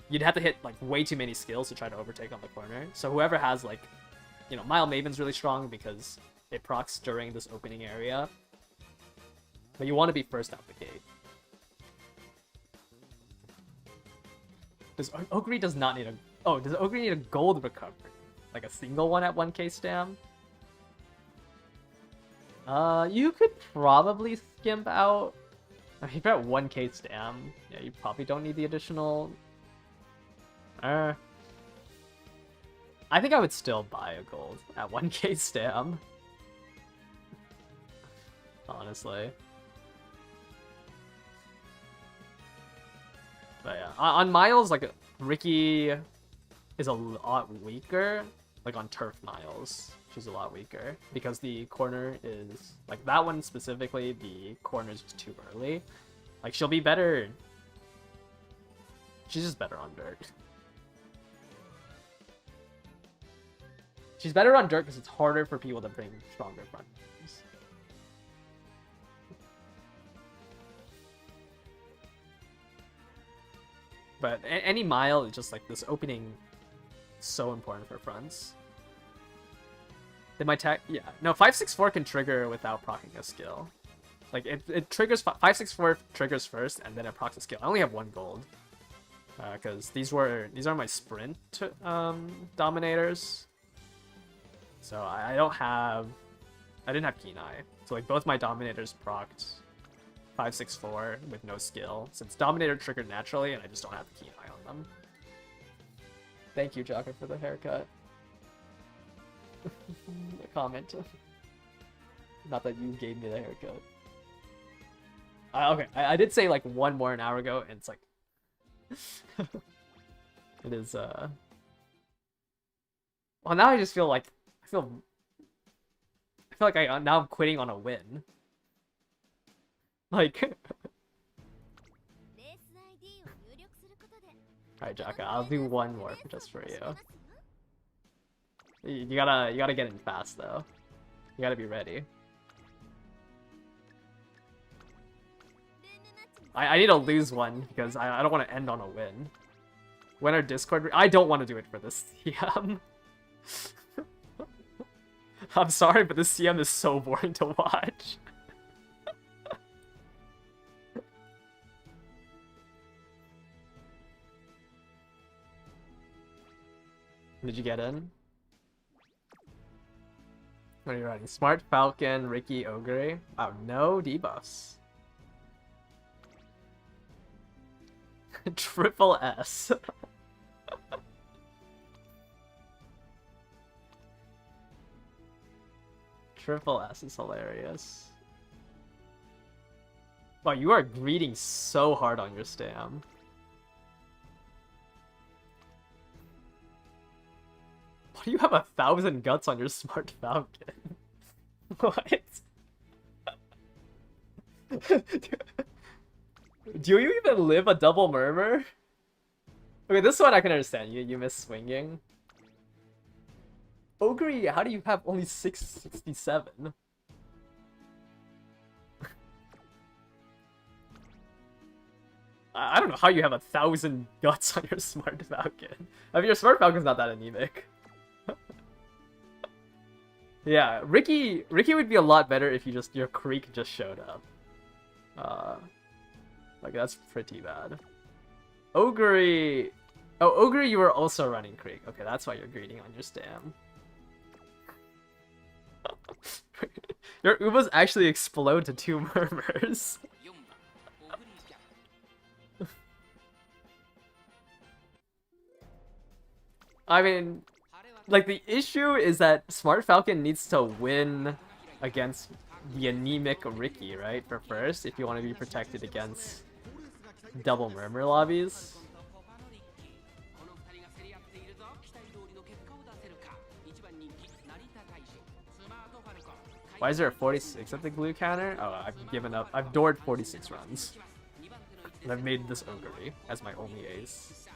You'd have to hit like way too many skills to try to overtake on the corner. So whoever has like, you know, Mile Maven's really strong because it procs during this opening area. But you want to be first out the gate. Ogre does not need a... Oh, does Ogre need a gold recovery? Like a single one at 1k stam? You could probably skimp out... I mean, if you're at 1k stam, yeah, you probably don't need the additional... I think I would still buy a gold at 1k stam. Honestly. But yeah, on Miles, like, Ricky is a lot weaker. Like, on Turf Miles, she's a lot weaker. Because the corner is... Like, that one specifically, the corner is just too early. Like, she'll be better... She's just better on dirt. She's better on dirt because it's harder for people to bring stronger front runners. But any mile is just like this opening so important for fronts. Did my tech? Yeah. No, 564 can trigger without proccing a skill. Like it triggers 564 triggers first and then it procs a skill. I only have 1 gold. Because these are my sprint dominators. So I didn't have Keen Eye. So like both my dominators procced 564 with no skill, since Dominator triggered naturally and I just don't have the Keen Eye on them. Thank you, Jaka, for the haircut. The comment. Not that you gave me the haircut. Okay, I did say like 1 more an hour ago, and it's like... It is, Well, now I just feel like... I feel like now I'm quitting on a win. Like... Alright, Jaka, I'll do 1 more just for you. You gotta get in fast, though. You gotta be ready. I need to lose one, because I don't want to end on a win. When our Discord... I don't want to do it for this CM. I'm sorry, but this CM is so boring to watch. Did you get in? What are you writing? Smart Falcon, Ricky, Ogre. Oh, no debuffs. Triple S. Triple S is hilarious. Wow, you are greeting so hard on your stam. Why do you have 1,000 guts on your Smart Falcon? What? Do you even live a double murmur? Okay, this one I can understand. You miss swinging. Ogre, how do you have only 667? I don't know how you have 1,000 guts on your Smart Falcon. I mean, your Smart Falcon's not that anemic. Yeah, Ricky would be a lot better if your Creek just showed up. Like, that's pretty bad. Ogre! Oh, Ogre, you were also running Creek. Okay, that's why you're greeting on your stam. Your Ubas actually explode to 2 murmurs. I mean, like, the issue is that Smart Falcon needs to win against the anemic Ricky, right? For first, if you want to be protected against double murmur lobbies. Why is there a 46 at the glue counter? Oh, I've given up. I've doored 46 runs. And I've made this Ogre as my only ace.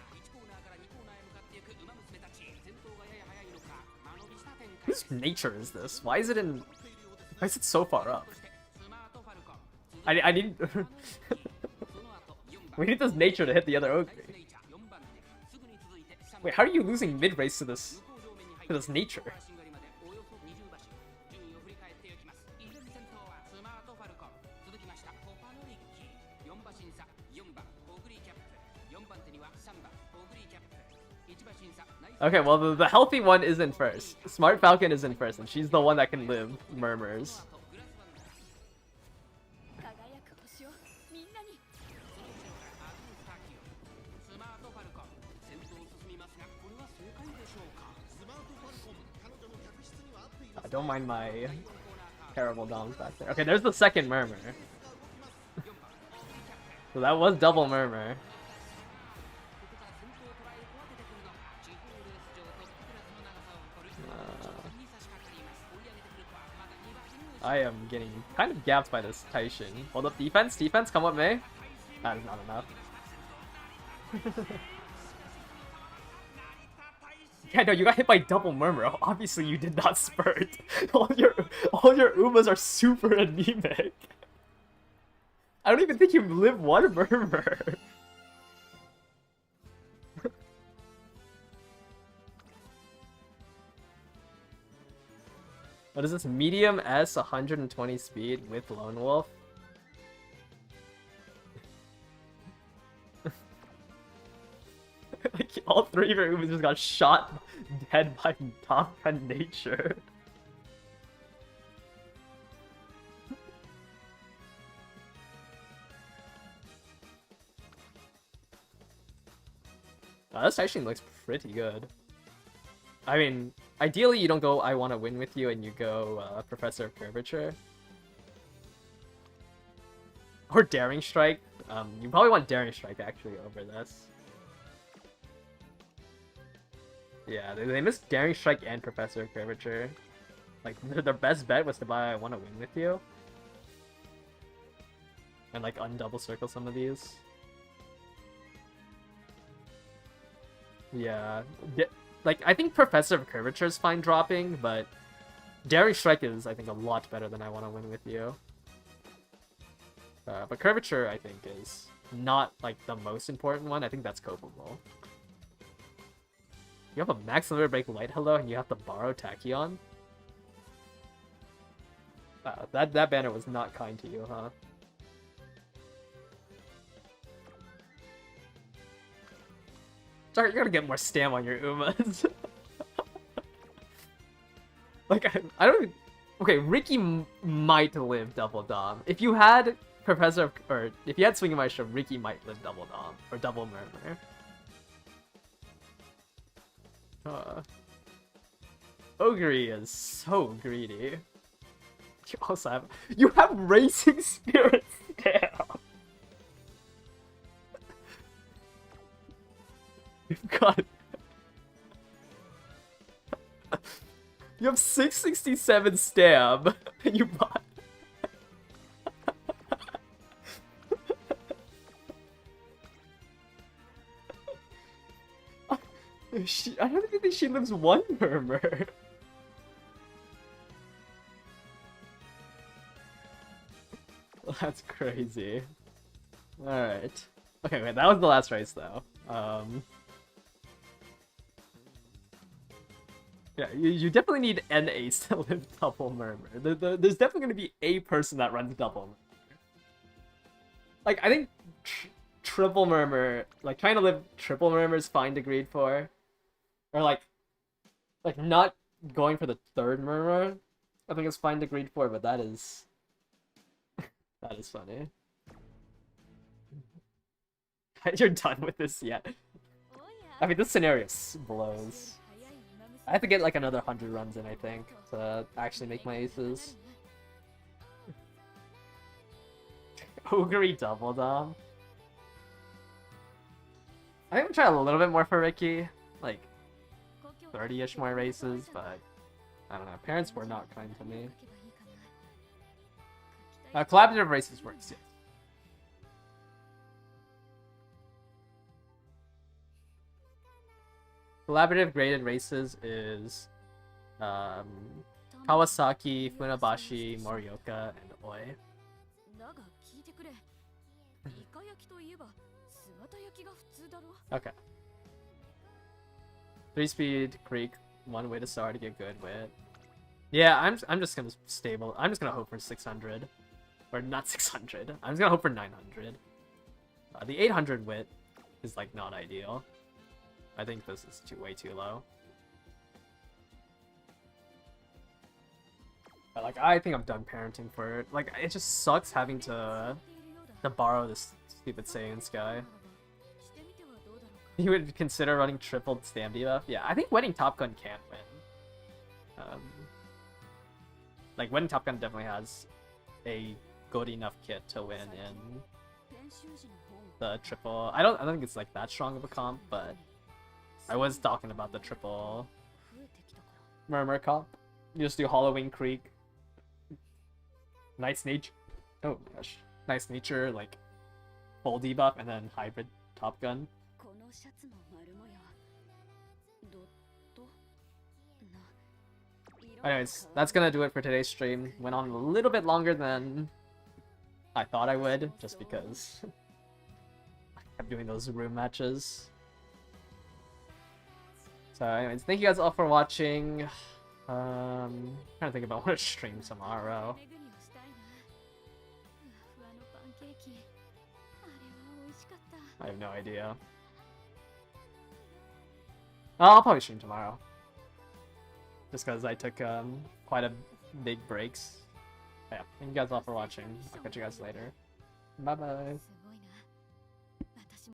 Whose nature is this? Why is it so far up? I need... We need this nature to hit the other Ogre. Wait, how are you losing mid-race to this nature? Okay, well, the healthy one is in first. Smart Falcon is in first, and she's the one that can live murmurs. Don't mind my terrible doms back there. Okay, there's the second murmur. So that was double murmur. I am getting kind of gapped by this Taishin. Hold up, defense, come what may. That is not enough. Yeah, no, you got hit by double murmur. Obviously, you did not spurt. all your Umas are super anemic. I don't even think you live one murmur. What is this? Medium S, 120 speed with Lone Wolf? Like, all 3 of your Ubers just got shot dead by top gun nature. Wow, this actually looks pretty good. I mean, ideally you don't go I want to win with you and you go Professor of Curvature. Or Daring Strike. You probably want Daring Strike actually over this. Yeah, they missed Daring Strike and Professor of Curvature. Like, their best bet was to buy I want to win with you. And like undouble circle some of these. Yeah. Like, I think Professor of Curvature is fine dropping, but Daring Strike is, I think, a lot better than I want to win with you. But Curvature, I think, is not, like, the most important one. I think that's copable. You have a Max Limit Break Light Hello, and you have to borrow Tachyon? Wow, that banner was not kind to you, huh? Sorry, you gotta get more stam on your Umas. Like, I don't even... Okay, Ricky might live Double Dom. If you had Professor... Or if you had Swinging Maestro, Ricky might live Double Dom. Or Double Murmur. Ogre is so greedy. You also have racing spirits down. You've got you have 667 stab and you bought I don't even think she lives one murmur. That's crazy. Alright. Okay, wait, that was the last race though. Yeah, you definitely need an ace to live double murmur. There's definitely going to be a person that runs double murmur. Like, I think triple murmur, like trying to live triple murmur is fine to greed for. Or like not going for the third murmur, I think it's fine to greed for, but that is that is funny. You're done with this yet? I mean, this scenario blows. I have to get like another 100 runs in, I think, to actually make my aces. Ogre double dom. I think I'm trying a little bit more for Ricky, like 30-ish more races, but I don't know. Parents were not kind to me. Collaborative races works, yes. Collaborative graded races is Kawasaki, Funabashi, Morioka, and Oi. Okay. 3-speed Creek, one way to start to get good wit. Yeah, I'm just gonna stable. I'm just gonna hope for 600, or not 600. I'm just gonna hope for 900. The 800 wit is like not ideal. I think this is way too low. But, like, I think I'm done parenting for it. Like, it just sucks having to borrow this stupid Saiyan's guy. You would consider running triple stam debuff? Yeah, I think Wedding Top Gun can win. Like, Wedding Top Gun definitely has a good enough kit to win in the triple. I don't think it's like that strong of a comp, but I was talking about the triple Murmur comp. You just do Halloween Creek, Nice Nature. Oh gosh, Nice Nature, like full debuff, and then hybrid Top Gun. Anyways, that's gonna do it for today's stream. Went on a little bit longer than I thought I would, just because I kept doing those room matches. So anyways, thank you guys all for watching. Trying to think about what to stream tomorrow. I have no idea. I'll probably stream tomorrow. Just because I took quite a big breaks. Yeah, thank you guys all for watching. I'll catch you guys later. Bye bye.